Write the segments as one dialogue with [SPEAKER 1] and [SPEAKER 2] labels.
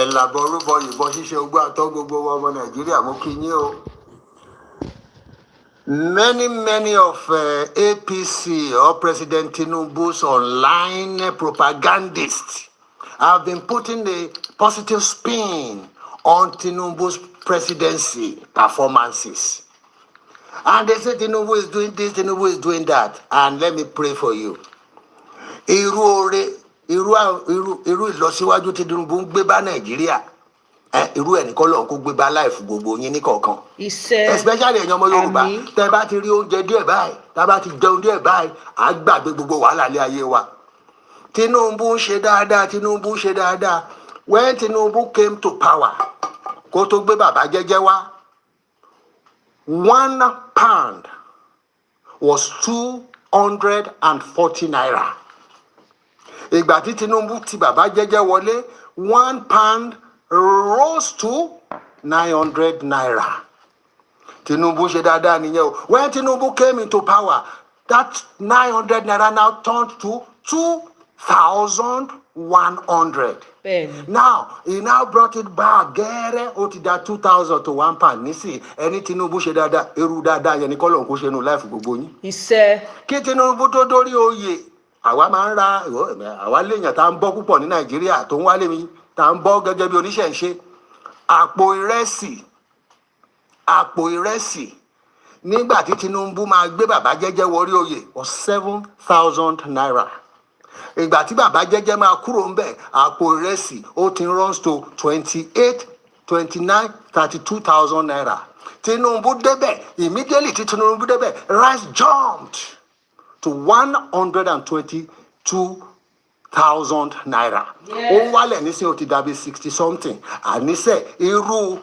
[SPEAKER 1] Ẹ̀làbọ̀rúbọ ìbọn ṣíṣe ogbó àtọ́ gbogbo ọmọ Nàìjíríà mo kí yín o. Many of APC or President Tinubu's online propagandists have been putting a positive spin on Tinubu's presidency performances. And they say Tinubu is doing this, Tinubu is doing that. And let me pray for you. Irú ìlọsíwájú tí Tinubu ń gbé bá Nàìjíríà. Irú ẹ̀ nìkan lọ́n kó gbé bá láìfù gbogbo yín ní kọ̀ọ̀kan. Especially ẹ̀yin ọmọ Yorùbá tẹ́ bá ti rí oúnjẹ díẹ̀ báyìí tẹ́ bá ti jẹun díẹ̀ báyìí á gbàgbé gbogbo wàhálà ilé ayé wa. Tinubu ń ṣe dáadáa, Tinubu ń ṣe dáadáa. When Tinubu came to power kó tó gbé bàbá jẹ́jẹ́ wá, £1 was 240 naira. Ìgbà tí Tinubu ti bàbá jẹ́jẹ́ wọlé, £1 rose to 900 naira. Tinubu ṣe dáadáa nìyẹn o. When Tinubu came into power, that 900 naira now turned to 2,100. Now, he now brought it back. Gẹ́rẹ́ ó ti dá 2,000 to £1. Nísì, ẹni Tinubu ṣe dáadáa, irú dáadáa yẹn ni kọ́lọ̀ kó ṣe nù láìfù gbogbo yín. Kí Tinubu tó dórí oyè, àwa máa ń ra, àwa léèyàn tá ń bọ́ púpọ̀ ní Nàìjíríà tó ń wálé mi. Tá ń bọ́ gẹ́gẹ́ bí oníṣẹ̀ṣe àpò ìrẹsì nígbà tí Tinubu máa gbé bàbá jẹ́jẹ́ wọrí oyè was 7,000 naira. Ìgbà tí bàbá jẹ́jẹ́ máa kúrò ńbẹ̀ àpò ìrẹsì ó ti runs to 28, 29, 32,000 naira. Tinubu débẹ̀ immediately tí Tinubu débẹ̀ rice jumped to 122,000 naira. Ó wálẹ̀ nísìnyí ó ti dàbí 60 something. Àníṣe irú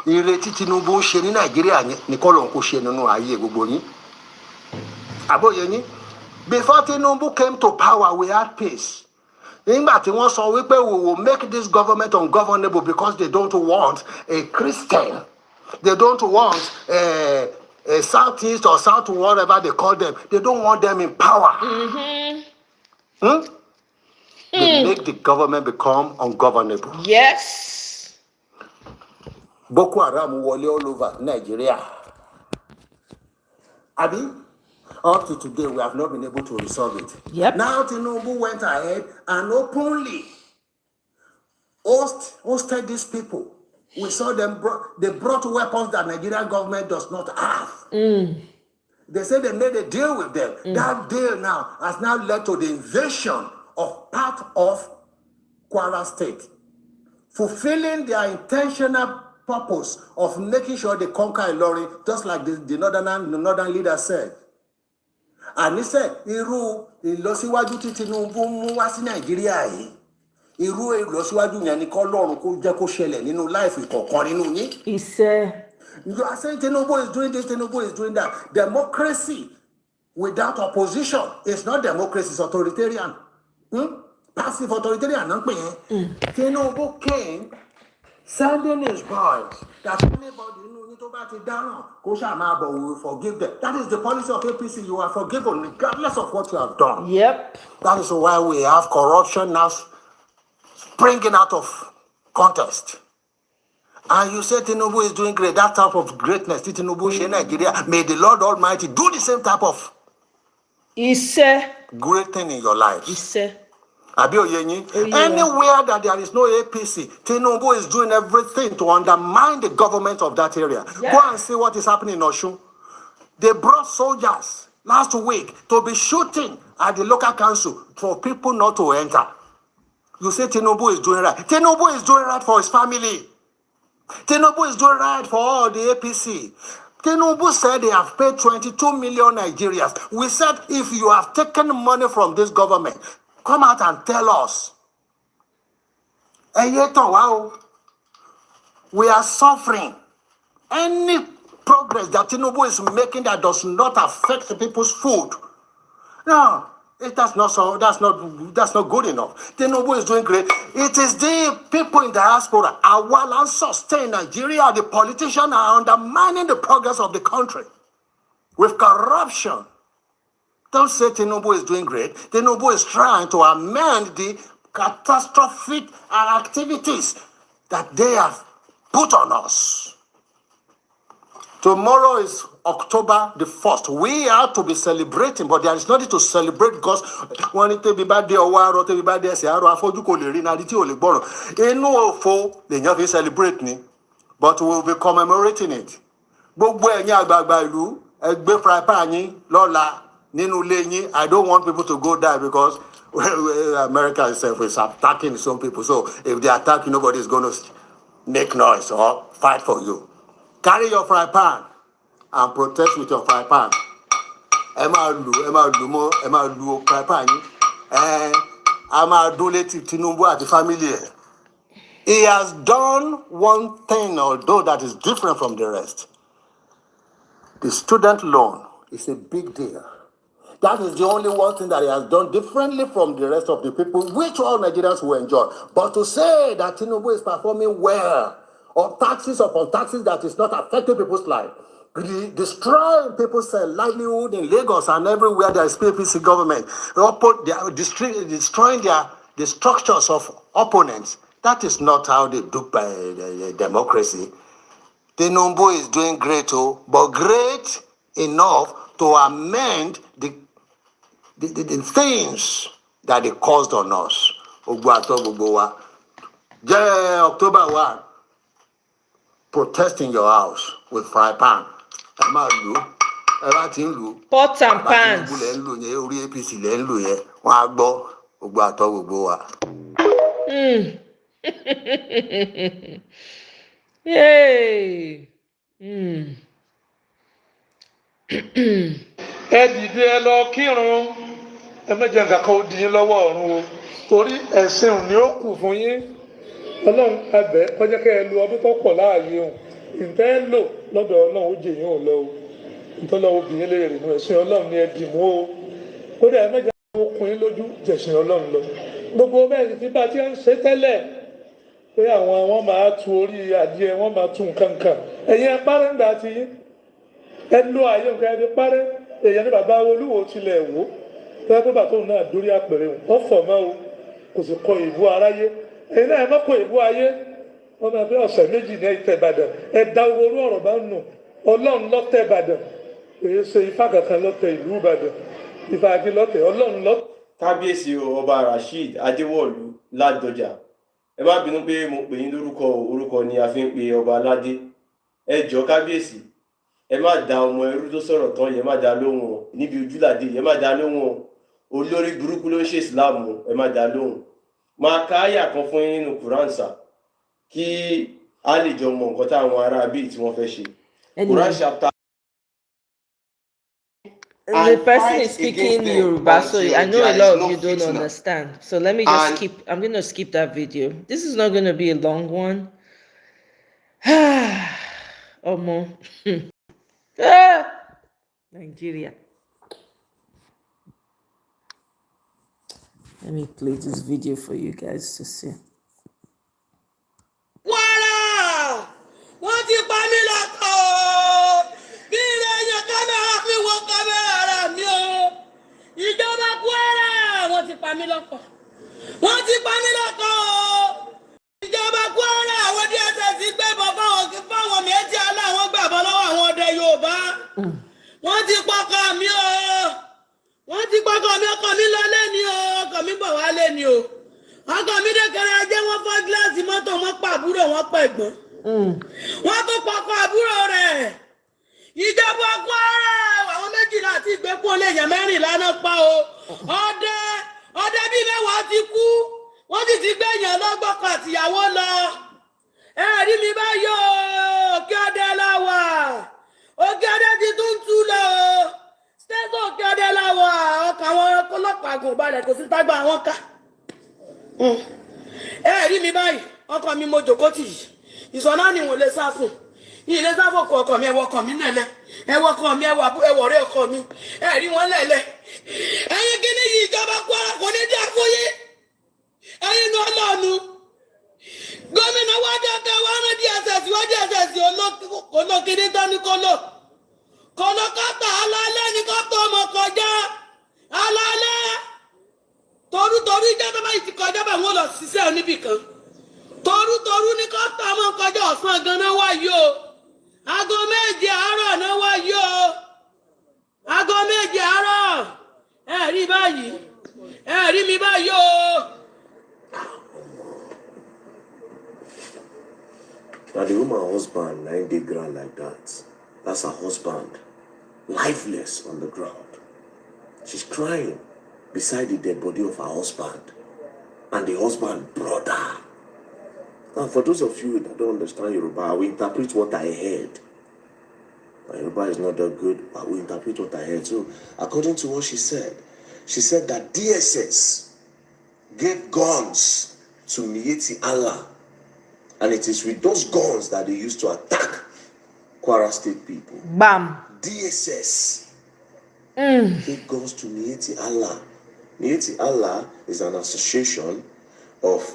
[SPEAKER 1] ìrètí Tinubu ń ṣe ní Nàìjíríà ní kọ́lọ̀ kó ṣe nínú ayé gbogbo yín. Àbóyé yín. Before Tinubu came to power, we had peace. Nígbà tí wọ́n sọ wípé we will make this government ungovernable because they don't want a Christian. They don't want a Southeast or South, whatever they call them. They don't want them in power. They make the government become ungovernable.
[SPEAKER 2] Yes.
[SPEAKER 1] Boko Haram wọlé all over Nigeria. Abi, up to today, we have not been able to resolve it.
[SPEAKER 2] Yep.
[SPEAKER 1] Now Tinubu went ahead and openly hosted these people. We saw them, they brought weapons that Nigerian government does not have. They said they made a deal with them. That deal now has now led to the invasion of part of Kwara State, fulfilling their intentional purpose of making sure they conquer Ilorin, just like the northern leader said. And he said, irú ìlọsíwájú tí Tinubu mú wá sí Nàìjíríà yìí, irú ìlọsíwájú yẹn ni k'Ọlọ́run kó jẹ́ kó ṣẹlẹ̀ nínú life ìkọ̀ọ̀kan nínú yín.
[SPEAKER 2] He said,
[SPEAKER 1] you are saying Tinubu is doing this, Tinubu is doing that. Democracy without opposition is not democracy, it's authoritarian. Passive authoritarian. Tinubu came sending his boys that anybody who to bat it down, we will forgive them. That is the policy of APC. You are forgiven regardless of what you have done.
[SPEAKER 2] Yep.
[SPEAKER 1] That is why we have corruption now springing out of contest. And you say Tinubu is doing great. That type of greatness, Tinubu in Nigeria. May the Lord Almighty do the same type of great thing in your life. Anywhere that there is no APC, Tinubu is doing everything to undermine the government of that area. Yeah. Go and see what is happening in Osun. They brought soldiers last week to be shooting at the local council for people not to enter. You say Tinubu is doing right. Tinubu is doing right for his family. Tinubu is doing right for all the APC. Tinubu said they have paid 22 million Nigerians. We said if you have taken money from this government, come out and tell us. We are suffering. Any progress that Tinubu is making that does not affect people's food, no, that's not good enough. Tinubu is doing great. It is the people in diaspora, while and sustain Nigeria, the politicians are undermining the progress of the country with corruption. Don't say Tinubu is doing great. Tinubu is trying to amend the catastrophic activities that they have put on us. Tomorrow is October the 1st. We are to be celebrating, but there is nothing to celebrate because when it be bad day or war, to be bad day, say, I afford you colerity or borrow. No for the young celebrate me, but we will be commemorating it. Gbogbo ẹ̀yin àgbààgbà ìlú ẹgbẹ́ fry pan yín lọ́la nínú ilé yín. I don't want people to go there because America itself is attacking some people. So if they attack you, nobody is going to make noise or fight for you. Carry your fry pan and protest with your fry pan. Ẹ máa lu fry pan yín. A máa dún létí Tinubu àti family ẹ̀. He has done one thing, although that is different from the rest. The student loan is a big deal. That is the only one thing that he has done differently from the rest of the people, which all Nigerians will enjoy. But to say that Tinubu is performing well, or taxes upon taxes that is not affecting people's life, destroying people's livelihood in Lagos and everywhere there is PPC government, they are destroying the structures of opponents. That is not how they do democracy. Tinubu is doing great, but great enough to amend the things that they caused on us. October 1, protest in your house with fry pan.
[SPEAKER 2] Pots and pans. Yay.
[SPEAKER 3] Ẹ dìde ẹ lọ kírun, ẹ má jẹ́ nǹkan kan ó di yín lọ́wọ́ ọ̀run o, torí ẹ̀sìn ni ó kù fún yín. Ọlọ́run abẹ́ kọjá kẹ́ ẹ lu ọdún tó pọ̀ láàyè o, ǹtẹ́ ẹ lò lọ́dọ̀ Ọlọ́run ó jẹ́ yín ò lọ o, ǹtọ́ lọ́wọ́ obìnrin lè rìn ẹ̀sìn Ọlọ́run ni ẹ dì mú o, kódà ẹ má jẹ́ okùn yín lójú jẹ̀sìn Ọlọ́run lọ. Gbogbo bẹ́ẹ̀ ti bá ti ń ṣe tẹ́lẹ̀ pé àwọn máa tu orí adìẹ wọ́n máa tu nǹkan kan ẹ̀yin ẹ parẹ́ ń gbà ti yín ẹ lo àyè nǹkan ẹ fi parẹ́ èèyàn ní bàbá Olúwo tilẹ̀ wò tẹ́ pé bàtò náà dórí àpèrè wọn fọ̀ mọ́ o kò sì kọ ìbú aráyé ẹ̀yin náà ẹ má kọ ìbú ayé wọn máa fi ọ̀sẹ̀ méjì ní ìtẹ̀ Ìbàdàn ẹ da owó ọ̀rọ̀ bá nù Ọlọ́run lọ́tẹ̀ Ìbàdàn èyí ṣe Ifá kankan lọ́tẹ̀ ìlú Ìbàdàn Ifá agi lọ́tẹ̀ Ọlọ́run lọ́tẹ̀.
[SPEAKER 4] Kábíyèsí ọba Rasheed Adéwọ̀lú Ládọjà ẹ má bínú pé mo pè yín lórúkọ orúkọ ni a fi ń pe ọba aládé ẹ jọ̀ọ́ kábíyèsí ẹ má da ọmọ ẹrú tó sọ̀rọ̀ tán yẹn má da lóhùn o níbi ojúlàdé yẹn má da lóhùn o olórí burúkú ló ń ṣe ìsìláàmù ẹ má da lóhùn máa ka àyà kan fún yín nínú kùránsà kí a lè jọ mọ nǹkan táwọn ará bíi tí wọ́n fẹ́ ṣe. Quran chapter.
[SPEAKER 2] The person is speaking Yoruba, so I know a lot of you don't understand. So let me just skip. I'm going to skip that video. This is not going to be a long one. Omo. Nigeria. Let me play this video for you guys to see.
[SPEAKER 5] Wọ́n ti pa mí lọ́kọ̀ bí ilé ẹ̀yàn kámẹ́rà fi wọ kámẹ́rà mi o. Ìjọba Kwara wọ́n ti pa mí lọ́kọ̀. Wọ́n ti pa mí lọ́kọ̀ o. Ìjọba Kwara àwọn DSS gbẹ̀bọ̀ fáwọn méjì aláwọ̀ gbàbọ̀ lọ́wọ́ àwọn ọdẹ Yorùbá. Wọ́n ti pọkọ mi o. Wọ́n ti pọkọ mi ọkọ mi lọ lẹ́ni o. Ọkọ mi bọ̀ wá lẹ́ni o. Ọkọ mi dẹ́kẹ̀rẹ́ ajé wọ́n fọ́ gíláàsì mọ́tò wọn pa àbúrò wọn pa ẹ̀gbọ́n. Wọ́n tún pọkọ àbúrò rẹ̀. Ìjọba Kwara àwọn méjìlá àti ìgbẹ́kùn olè èèyàn mẹ́rìnlá náà pa o. Ọdẹ bíi mẹ́wàá ti kú. Wọ́n sì ti gbé èèyàn lọ́gbọ̀kọ̀ àtìyàwó lọ. Ẹ rí mi báyọ̀ Òkè Ọdẹ láwà. Òkè Ọdẹ ti tún tú lọ. Stẹ́sọ̀ Òkè Ọdẹ láwà. Ọkọ̀ àwọn ọlọ́pàá àgùnbalẹ̀ kò sí tágbà àwọn ká. Ẹ rí mi báyìí ọkọ mi mo jòkó tì yìí. Ìsọ̀nà ni wọ́n lè sá fún. Ilé sá fún ọkọ mi ẹwọ ọkọ mi lẹ̀lẹ̀. Ẹwọ ọkọ mi ẹwọ ọ̀rẹ́ ọkọ mi. Ẹ rí wọn lẹ̀lẹ̀. Ẹ̀yin kí ni yìí ìjọba Kwara kò ní dá fún yín. Ẹ̀yin ní Ọlọ́run. Gómìnà wájú ọkọ̀ wa rán DSS olókìní dání kọ́lọ̀. Kọ́lọ̀ kọ́tà alálẹ́ ní kọ́tà ọmọ kọjá. Alálẹ́. Torí ìjọba bá ti kọjá bá wọn lọ ṣiṣẹ́ oníbì kan. torútorú ní kó tọ́ ọmọ kọjá ọ̀sán gan-an wáyé o aago méje àárọ̀ náà wáyé o aago méje àárọ̀ ẹ rí báyìí ẹ rí mi báyìí o.
[SPEAKER 1] Now the woman husband, 9 day ground like that. That's her husband, lifeless on the ground. She's crying beside the dead body of her husband and the husband brother. Now for those of you that don't understand Yoruba, I will interpret what I heard. My Yoruba is not that good, but I will interpret what I heard. So according to what she said that DSS gave guns to Miyetti Allah. And it is with those guns that they used to attack Kwara State people.
[SPEAKER 2] Bam.
[SPEAKER 1] DSS gave guns to Miyetti Allah. Miyetti Allah is an association of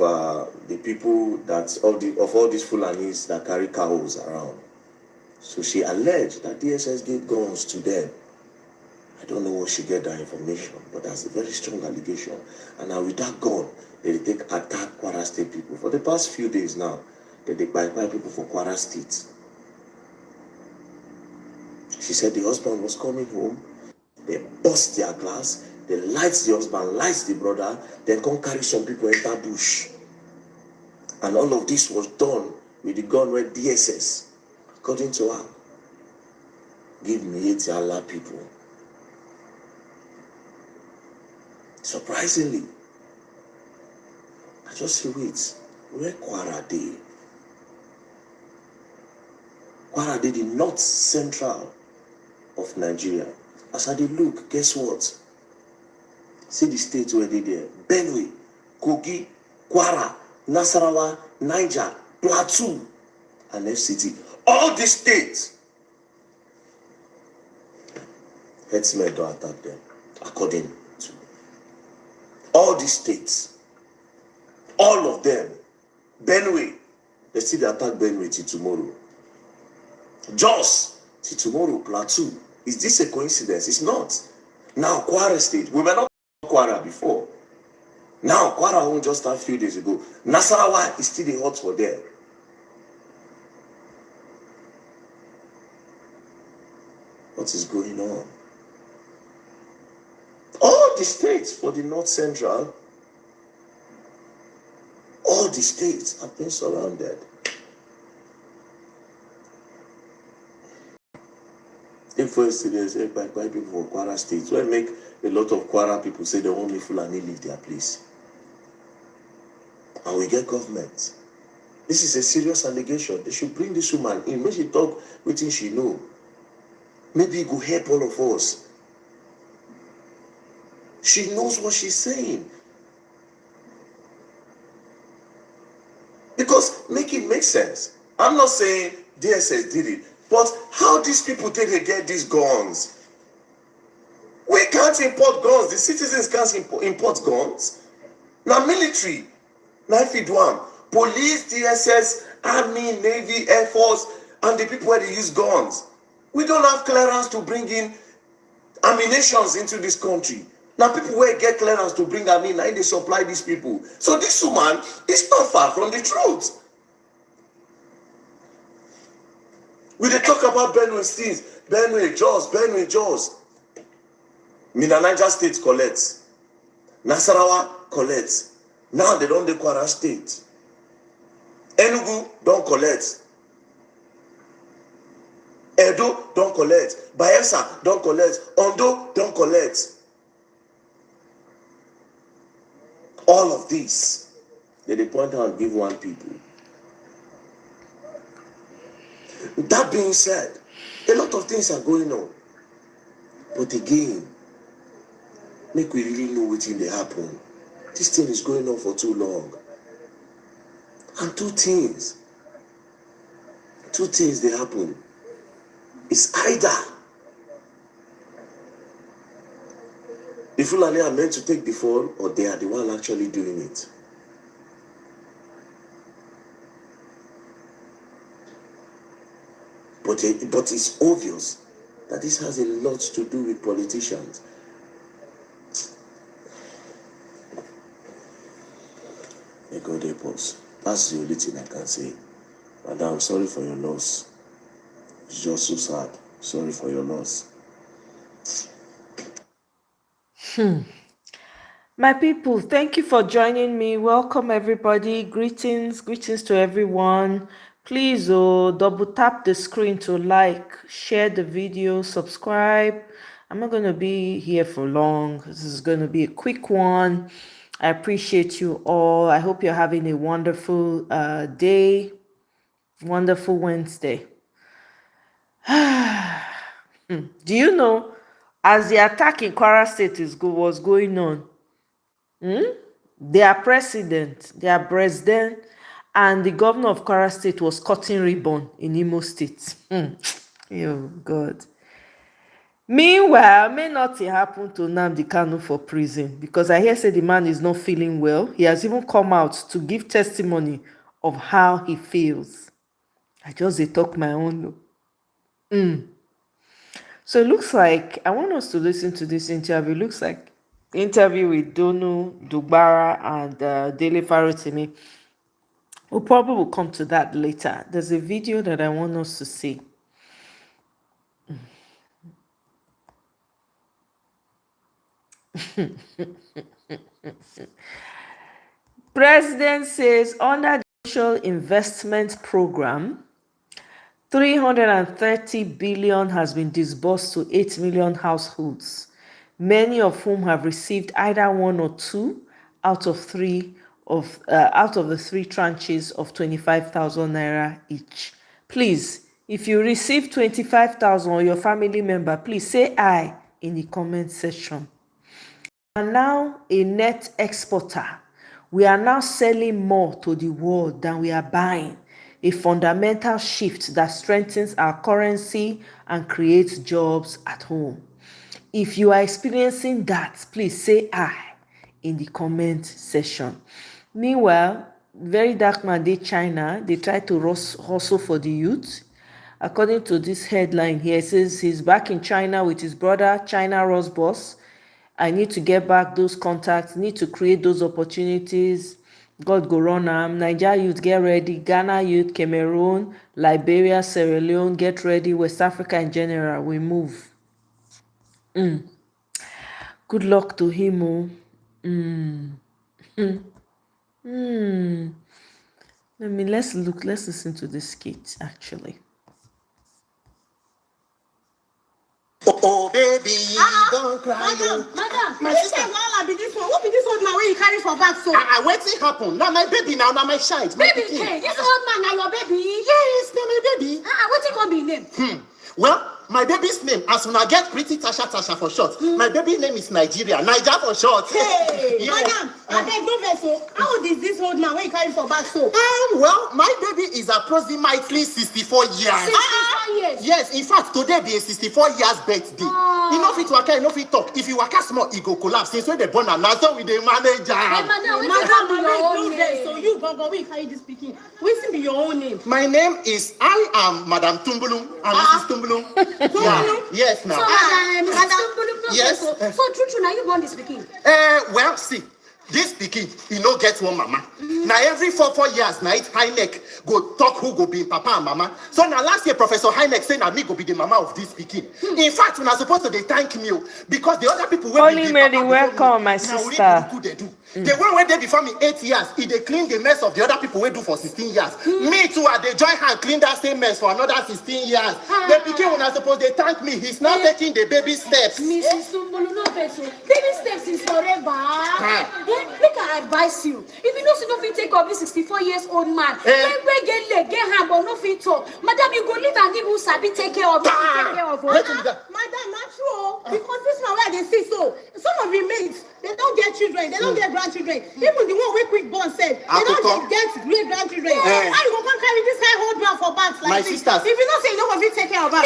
[SPEAKER 1] the people of all these Fulanis that carry cows around. So she alleged that DSS gave guns to them. I don't know where she get that information, but that's a very strong allegation. And now with that gun, they take attack Kwara State people. For the past few days now, they buy people for Kwara State. She said the husband was coming home, they bust their glass, they light the husband, light the brother, then come carry some people enter bush. And all of this was done with the gun where DSS, according to her, give Miyetti Allah people. Surprisingly, I just say, wait, where Kwara dey? Kwara dey the north central of Nigeria. As I dey look, guess what? See the states where they there: Benue, Kogi, Kwara, Nasarawa, Niger, Plateau, and FCT. All these states, herdsmen don't attack them, according to all these states. All of them. Benue, they still attack Benue till tomorrow. Jos, till tomorrow. Plateau. Is this a coincidence? It's not. Now, Kwara State, we were not Kwara before. Now, Kwara won't just start a few days ago. Nasarawa is still hot for them. What is going on? All the states for the North Central, all the states have been surrounded. If for instance, by people for Kwara State, will make a lot of Kwara people say they want me Fulani leave their place. And we get government. This is a serious allegation. They should bring this woman in. Maybe she talk with him, she know. Maybe it will help all of us. She knows what she's saying. Because make it make sense. I'm not saying DSS did it, but how these people take they get these guns? We can't import guns. The citizens can't import guns. Now military, now if you do them, police, DSS, army, navy, air force, and the people where they use guns. We don't have clearance to bring in ammunitions into this country. Now people where get clearance to bring ammunition, now they supply these people. So this woman is not far from the truth. We dey talk about Benue things, Benue Jos. Mina Niger State collects, Nasarawa collects. Now they don't dey Kwara State. Enugu don't collect. Edo don't collect. Bayelsa don't collect. Ondo don't collect. All of this, they point out and give one people. That being said, a lot of things are going on. But again, make we really know what they happen. This thing is going on for too long. And two things they happen. It's either the Fulani are meant to take the fall, or they are the one actually doing it. But it's obvious that this has a lot to do with politicians. May God help us. That's the only thing I can say. Madam, sorry for your loss. It's just so sad. Sorry for your loss.
[SPEAKER 2] My people, thank you for joining me. Welcome everybody. Greetings to everyone. Please double tap the screen to like, share the video, subscribe. I'm not going to be here for long. This is going to be a quick one. I appreciate you all. I hope you're having a wonderful day, wonderful Wednesday. Do you know, as the attack in Kwara State was going on, their president, and the governor of Kwara State was cutting ribbon in Imo State. Oh God. Meanwhile, may nothing happen to Nnamdi Kanu for prison, because I hear say the man is not feeling well. He has even come out to give testimony of how he feels. I just dey talk my own. So it looks like, I want us to listen to this interview. It looks like the interview with Donu, Dugbara, and Dele Farotimi. We'll probably come to that later. There's a video that I want us to see. President says under the social investment program, 330 billion has been disbursed to 8 million households, many of whom have received either one or two out of the three tranches of 25,000 naira each. Please, if you receive 25,000 or your family member, please say aye in the comment section. We are now a net exporter. We are now selling more to the world than we are buying. A fundamental shift that strengthens our currency and creates jobs at home. If you are experiencing that, please say aye in the comment section. Meanwhile, very dark man dey China. They try to hustle for the youth. According to this headline here, it says he's back in China with his brother, China Ross boss. I need to get back those contacts, need to create those opportunities. God go run am. Nigeria youth, get ready. Ghana youth, Cameroon, Liberia, Sierra Leone, get ready. West Africa in general, we move. Good luck to him. Let's listen to this skit actually.
[SPEAKER 1] Oh, baby, don't cry.
[SPEAKER 5] Madam, my sister, why be this one? What be this old man where you carry for back so?
[SPEAKER 1] Wetin happen? Now my baby now my child.
[SPEAKER 5] Baby, hey, this old man now your baby?
[SPEAKER 1] Yes, now my baby.
[SPEAKER 5] What's gonna be name?
[SPEAKER 1] Well, my baby's name, as when I get pretty Tasha for short. My baby name is Nigeria, Niger for short.
[SPEAKER 5] Hey,
[SPEAKER 1] yes.
[SPEAKER 5] Madam, I beg no vessel. How old is this old man where you carry for back so?
[SPEAKER 1] Well, my baby is approximately 64 years.
[SPEAKER 5] 64 years?
[SPEAKER 1] Yes, in fact, today be a 64 years birthday. You know if it waka, you know if it talk. If you waka small, it go collapse. Since when they born and now, so we the manager.
[SPEAKER 5] Hey, madam, no vex. So you go where you carry this speaking. What's be your own name?
[SPEAKER 1] My name is, I am Madam Tumbulum, and Mrs. Tumbulum. Yes, now.
[SPEAKER 5] So, madam,
[SPEAKER 1] yes.
[SPEAKER 5] So true, now you born this speaking.
[SPEAKER 1] Well, see. This pikin, he no get one mama. Now every 4 years, now it Heineck go talk who go be papa and mama. So now last year, Professor Heineck said that me go be the mama of this pikin. In fact, when I supposed to they thank me because the other people will
[SPEAKER 2] Only Mary, welcome, my sister.
[SPEAKER 1] They do. The one where they before me 8 years, he they clean the mess of the other people we do for 16 years. Me too, I they join hand clean that same mess for another 16 years. The pikin when I suppose they thank me, he's now taking the baby steps.
[SPEAKER 5] Mrs. Tumbulu, no peso. Baby steps is forever. Make I advise you. If you know so no fit take up this 64 years old man, when get leg, get hand, but no fit talk. Madam, you go live and give who sabi take care of you. Madam, not true. Because this man where they see so. Some of your mates, they don't get children, they don't get grandchildren. Even the one we quick born said, they don't get great grandchildren. How you go come carry this high old man for bags like
[SPEAKER 1] my
[SPEAKER 5] this?
[SPEAKER 1] sisters.
[SPEAKER 5] If you don't say you don't want to take care of her,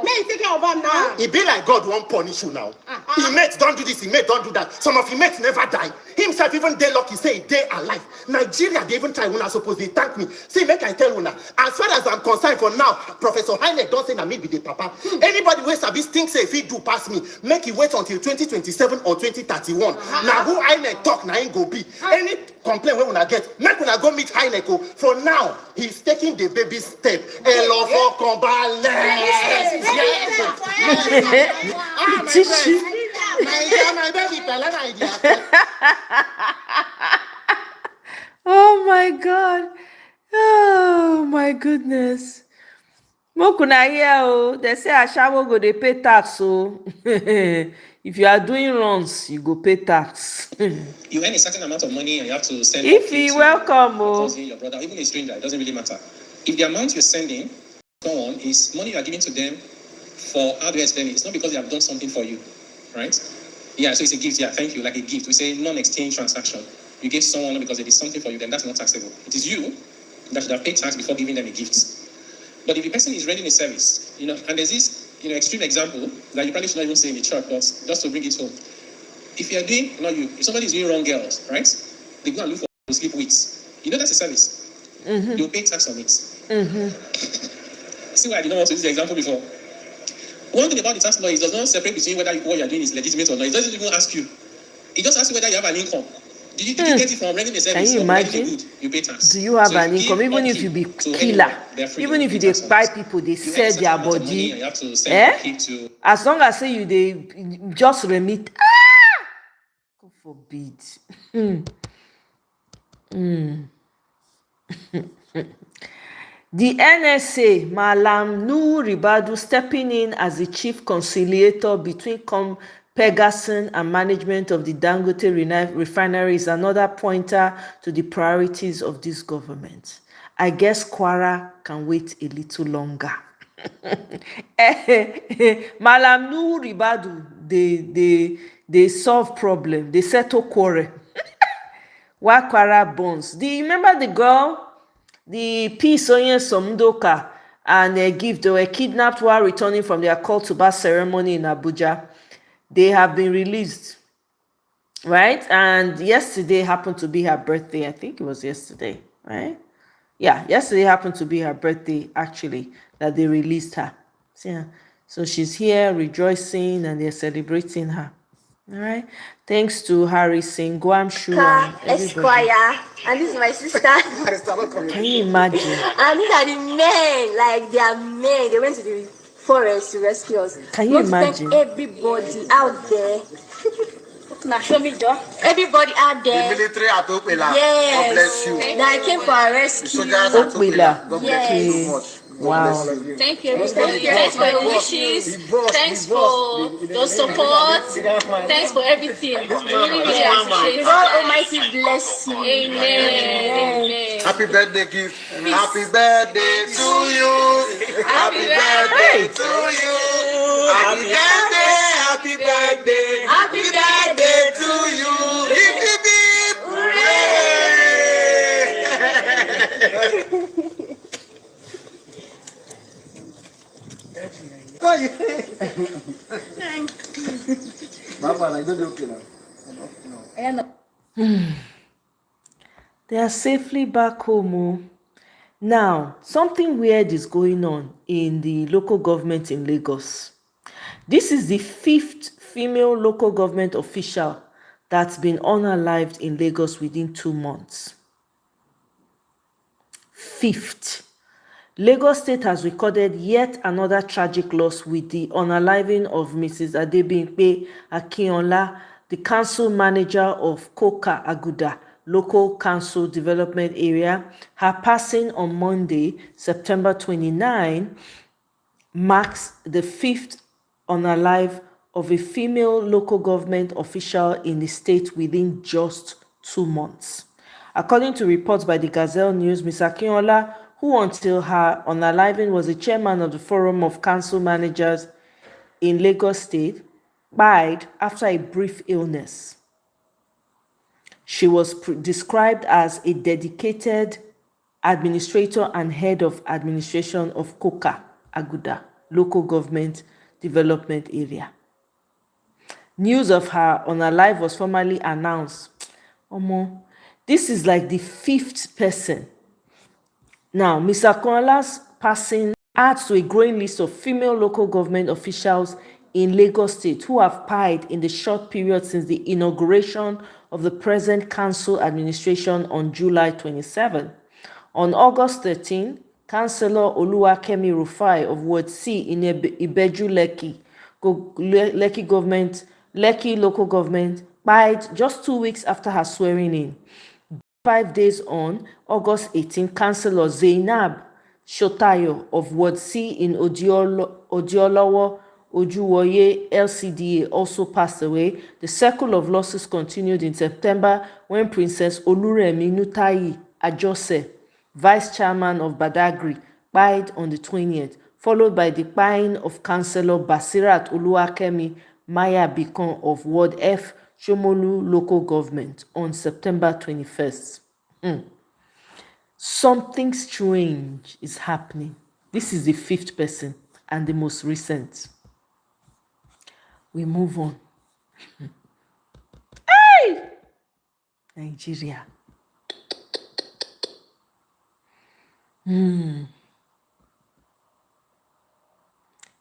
[SPEAKER 5] make take care of her now.
[SPEAKER 1] It be like God won't punish you now. He mate don't do this, he mate don't do that. Some of your mates never die. Himself even they lucky say they alive. Nigeria they even try when I suppose they thank me. See, make I tell you now. As far as I'm concerned for now, Professor Heineck don't say that me be the papa. Anybody who sabi thinks say if he do pass me, make it wait until 2027 or 2031. Now who Heineck talk now ain't go be.
[SPEAKER 6] complain when una get. Make una go meet Heineko. For now, he's taking the baby step. Elofo Kombale. My baby,
[SPEAKER 2] Oh my God. Oh my goodness. Mokuna here, oh, they say Ashawo go dey pay tax, so if you are doing runs, you go pay tax.
[SPEAKER 7] You earn a certain amount of money and you have to send
[SPEAKER 2] If you welcome,
[SPEAKER 7] your cousin, your brother, even a stranger, it doesn't really matter. If the amount you're sending someone is money you are giving to them for, how do I explain it? It's not because they have done something for you, right? Yeah, so it's a gift. Yeah, thank you, like a gift. We say non-exchange transaction. You give someone because they did something for you, then that's not taxable. It is you that should have paid tax before giving them a gift. But if the person is rendering a service, and there's this, extreme example that you probably should not even say in the church, but just to bring it home. If you're doing, if somebody is doing wrong girls, right? They go and look for to sleep with. That's a service.
[SPEAKER 2] Mm-hmm.
[SPEAKER 7] You'll pay tax on it.
[SPEAKER 2] Mm-hmm.
[SPEAKER 7] See why I did not want to use the example before. One thing about the tax law is it does not separate between whether what you're doing is legitimate or not. It doesn't even ask you. It just asks you whether you have an income. Did you get it from rendering a service?
[SPEAKER 2] Can you imagine?
[SPEAKER 7] You pay tax.
[SPEAKER 2] Do you have an income? Even if you be killer, even if you dey buy people, they sell their body. As long as say you they just remit. God forbid. The NSA, Malam Nuhu Ribadu, stepping in as the chief conciliator between Pegason and management of the Dangote refinery is another pointer to the priorities of this government. I guess Kwara can wait a little longer. Malam Nuhu Ribadu, they solve problem, they settle quarrel. Why Kwara burns? Do you remember the girl? The Peace Onye Somdoka and their gift, they were kidnapped while returning from their call to bar ceremony in Abuja. They have been released, right? And yesterday happened to be her birthday. I think it was yesterday, right? Yeah, yesterday happened to be her birthday, actually, that they released her. So she's here rejoicing and they're celebrating her. All right. Thanks to Harry Singh, Guamshu, and everybody.
[SPEAKER 8] Esquire, and this is my sister.
[SPEAKER 2] Can you imagine?
[SPEAKER 8] And these are the men, like they are men. They went to the forest to rescue us.
[SPEAKER 2] Can you imagine?
[SPEAKER 8] Everybody out there. Everybody out there.
[SPEAKER 6] The military at Opela.
[SPEAKER 8] Yes.
[SPEAKER 6] God bless you.
[SPEAKER 8] That came for our rescue.
[SPEAKER 2] Opela.
[SPEAKER 6] God bless you so much.
[SPEAKER 2] Wow.
[SPEAKER 9] Thank you. Thanks for the wishes. Thanks for the support. Thanks for everything. Really, really appreciate it.
[SPEAKER 8] God Almighty bless you.
[SPEAKER 9] Amen.
[SPEAKER 6] Happy birthday, gift. Happy birthday to you. Happy birthday to you. Happy birthday. Happy birthday. Happy birthday to you. Hip, hip, hip. Hooray.
[SPEAKER 2] They are safely back home. Oh. Now, something weird is going on in the local government in Lagos. This is the 5th female local government official that's been unalived in Lagos within 2 months. 5th. Lagos State has recorded yet another tragic loss with the unaliving of Mrs. Adebimpe Akinola, the council manager of Koka Aguda Local Council Development Area. Her passing on Monday, September 29, marks the 5th unalive of a female local government official in the state within just 2 months. According to reports by the Gazelle News, Ms. Akinola, who until her unaliving was the chairman of the Forum of Council Managers in Lagos State, died after a brief illness. She was described as a dedicated administrator and head of administration of Koka Aguda Local Government Development Area. News of her unalive was formally announced. This is like the 5th person. Now, Ms. Akinola's passing adds to a growing list of female local government officials in Lagos State who have died in the short period since the inauguration of the present council administration on July 27. On August 13, Councillor Oluwakemi Rufai of Ward C in Ibeju Lekki local government died just 2 weeks after her swearing in. 5 days on, August 18, Councillor Zainab Shotayo of Ward C in Odiolowo Ojuwoye LCDA also passed away. The circle of losses continued in September when Princess Oluremi Nutayi Ajose, Vice Chairman of Badagry, died on the 20th, followed by the dying of Councillor Basirat Oluwakemi Maya Bikon of Ward F, Shomolu Local Government on September 21st. Something strange is happening. This is the 5th person and the most recent. We move on. Hey! Nigeria.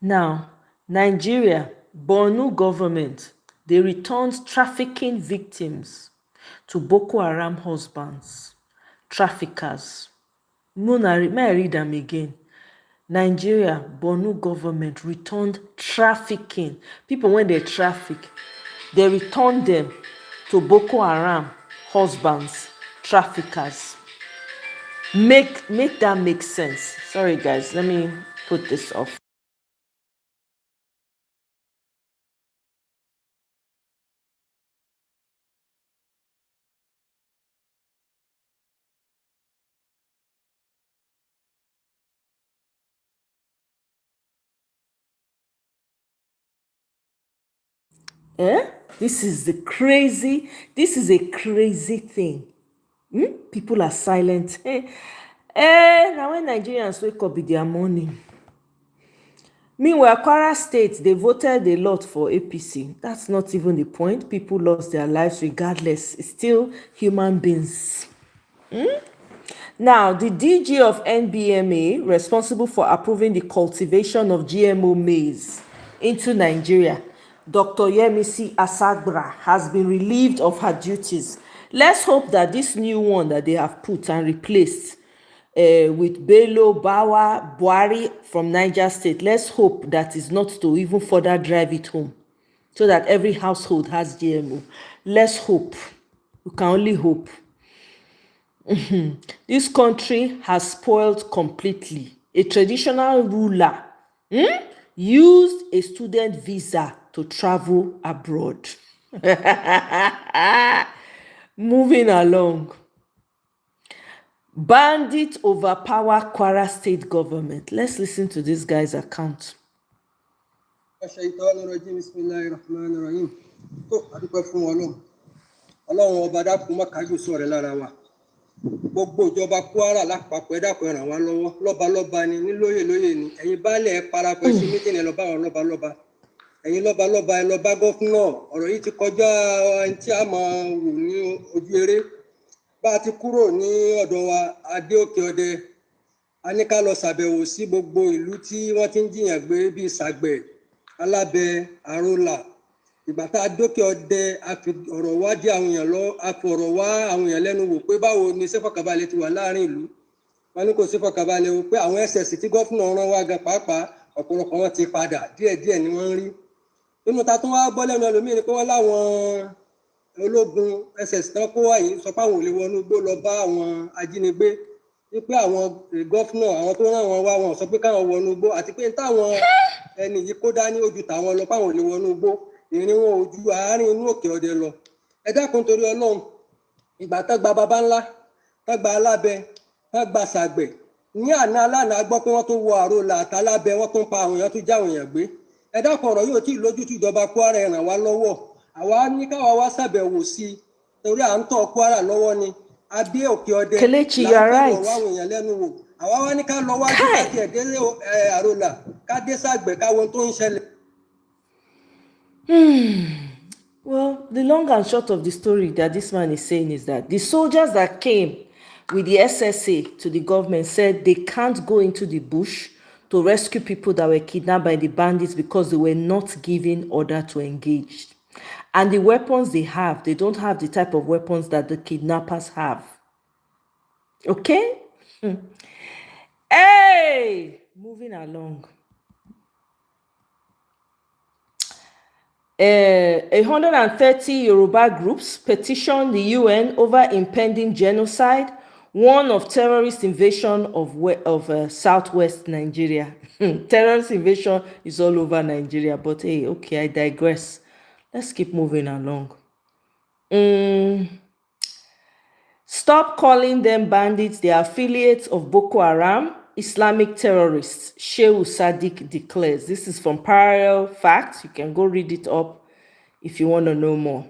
[SPEAKER 2] Now, Nigeria, Borno government, they returned trafficking victims to Boko Haram husbands, traffickers. May I read them again? Nigeria, Borno government returned trafficking. People, when they traffic, they return them to Boko Haram husbands, traffickers. Make that make sense. Sorry, guys. Let me put this off. This is a crazy thing. People are silent. Now when Nigerians wake up in their morning. Meanwhile, Kwara State, they voted a lot for APC. That's not even the point. People lost their lives regardless. It's still human beings. Now, the DG of NBMA, responsible for approving the cultivation of GMO maize into Nigeria, Dr. Yemisi Asagbra, has been relieved of her duties. Let's hope that this new one that they have put and replaced with Bello Bawa Buhari from Niger State, let's hope that is not to even further drive it home so that every household has GMO. Let's hope. We can only hope. This country has spoiled completely. A traditional ruler used a student visa to travel abroad. Moving along. Bandits overpower Kwara State government. Let's listen to this guy's account.
[SPEAKER 10] Gbogbo ìjọba Kwara lápapọ̀ ẹ dákun ẹ ràn wá lọ́wọ́ lọ́balọ́ba ni nílóyè lóyè ni ẹ̀yin baálẹ̀ ẹ parapọ̀ sí mítìnì ẹ lọ bá àwọn lọ́balọ́ba ẹ̀yin lọ́balọ́ba ẹ lọ bá gọ́fúnà ọ̀rọ̀ yìí ti kọjá ẹni tí a máa wò ní ojú eré bá a ti kúrò ní ọ̀dọ̀ wa adé òkè ọdẹ a ní ká lọ ṣàbẹ̀wò sí gbogbo ìlú tí wọ́n ti ń jiyàn gbé bíi Sàgbẹ̀ Alábẹ Àrólà ìgbà tá a dókè ọdẹ a fi ọ̀rọ̀ wá dí àwọn èèyàn lọ a fi ọ̀rọ̀ wá àwọn èèyàn lẹ́nu wò pé báwo ni ṣèfọ̀kànbalẹ̀ ti wà láàrin ìlú wọn ní kò ṣèfọ̀kànbalẹ̀ o pé àwọn SS tí gọ́fúnà rán wá gan pàápàá ọ̀pọ̀lọpọ̀ wọn ti padà díẹ̀díẹ̀ ni wọ́n ń rí nínú ta tún wá gbọ́ lẹ́nu ẹlòmíì ni pé wọ́n láwọn ológun SS tán kó wá yìí sọ pé àwọn ò lè wọnú igbó lọ bá àwọn ajínigbé wípé àwọn gọ́fúnà àwọn tó rán wọn wá wọn sọ pé káwọn wọnú igbó àti pé táwọn ẹni yìí kó dání ojú tàwọn lọ páwọn ò lè wọnú igbó ìrìn wọn ojú àárín inú òkè ọdẹ lọ ẹ dákun torí Ọlọ́run ìgbà tó gba baba ńlá tó gba Alábẹ tó gba Sàgbẹ̀ ní àná alánà gbọ́ pé wọ́n tún wọ Àrólà àtàlábẹ wọ́n tún pa àwọn èèyàn tún já àwọn èèyàn gbé ẹ dákun ọ̀rọ̀ yóò tí ì lójútùú ìjọba Kwara ẹ ràn wá lọ́wọ́ àwa ní káwa wá ṣàbẹ̀wò sí i torí à ń tọ́ Kwara lọ́wọ́ ni adé òkè ọdẹ
[SPEAKER 2] Kelechi, you are right.
[SPEAKER 10] àwọn èèyàn lẹ́nu wò àwa wá ní ká lọ wájú káàkiri ẹ̀dẹ́lé Àrólà ká dé Sàgbẹ̀ káwọn tó ń ṣẹlẹ̀.
[SPEAKER 2] Well, the long and short of the story that this man is saying is that the soldiers that came with the SSA to the government said they can't go into the bush to rescue people that were kidnapped by the bandits because they were not given order to engage. And the weapons they have, they don't have the type of weapons that the kidnappers have. Okay? Hey! Moving along. 130 Yoruba groups petitioned the UN over impending genocide, warn of terrorist invasion of southwest Nigeria. Terrorist invasion is all over Nigeria, but hey, okay, I digress. Let's keep moving along. Stop calling them bandits. They are affiliates of Boko Haram, Islamic terrorists, Shehu Sadiq declares. This is from Parallel Facts. You can go read it up if you want to know more.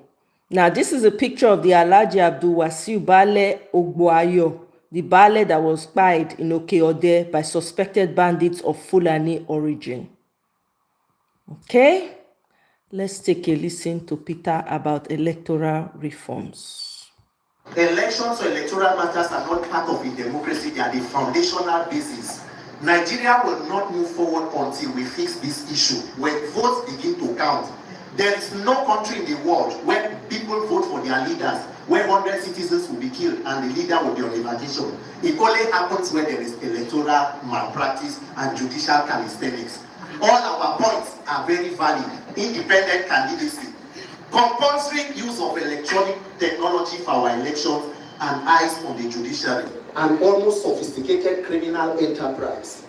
[SPEAKER 2] Now, this is a picture of the Alhaji Abdul Wasiu Bale Ogboayo, the Bale that was spied in Okeode by suspected bandits of Fulani origin. Okay, let's take a listen to Peter about electoral reforms.
[SPEAKER 11] Elections or electoral matters are not part of a democracy, they are the foundational basis. Nigeria will not move forward until we fix this issue. When votes begin to count, there is no country in the world where people vote for their leaders, where 100 citizens will be killed and the leader will be on a vacation. It only happens when there is electoral malpractice and judicial calisthenics. All our points are very valid. Independent candidacy, compulsory use of electronic technology for our elections, and eyes on the judiciary, and almost sophisticated criminal enterprise.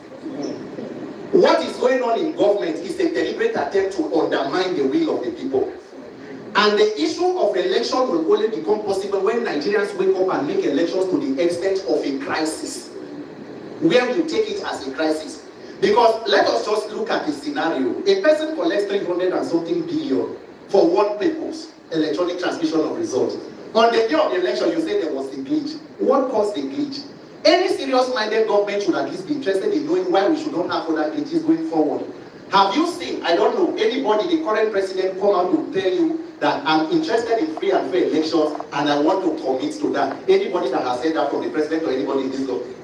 [SPEAKER 11] What is going on in government is a deliberate attempt to undermine the will of the people. And the issue of election will only become possible when Nigerians wake up and make elections to the extent of a crisis, where you take it as a crisis. Because let us just look at the scenario. A person collects 300 and something billion for one purpose, electronic transmission of results. On the day of the election, you say there was a glitch. What caused the glitch? Any serious-minded government should at least be interested in knowing why we should not have other glitches going forward. Have you seen, I don't know, anybody, the current president, come out to tell you that I'm interested in free and fair elections and I want to commit to that? Anybody that has said that from the president or anybody in this government?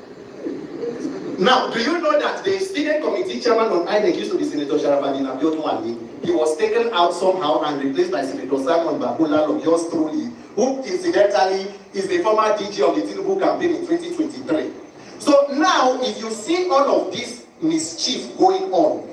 [SPEAKER 11] Now, do you know that the Senate Committee chairman on INEC used to be Senator Sharafadin Abiodun Ali? He was taken out somehow and replaced by Senator Simon Babola of yours truly, who incidentally is the former DG of the Tinubu campaign in 2023. So now, if you see all of this mischief going on,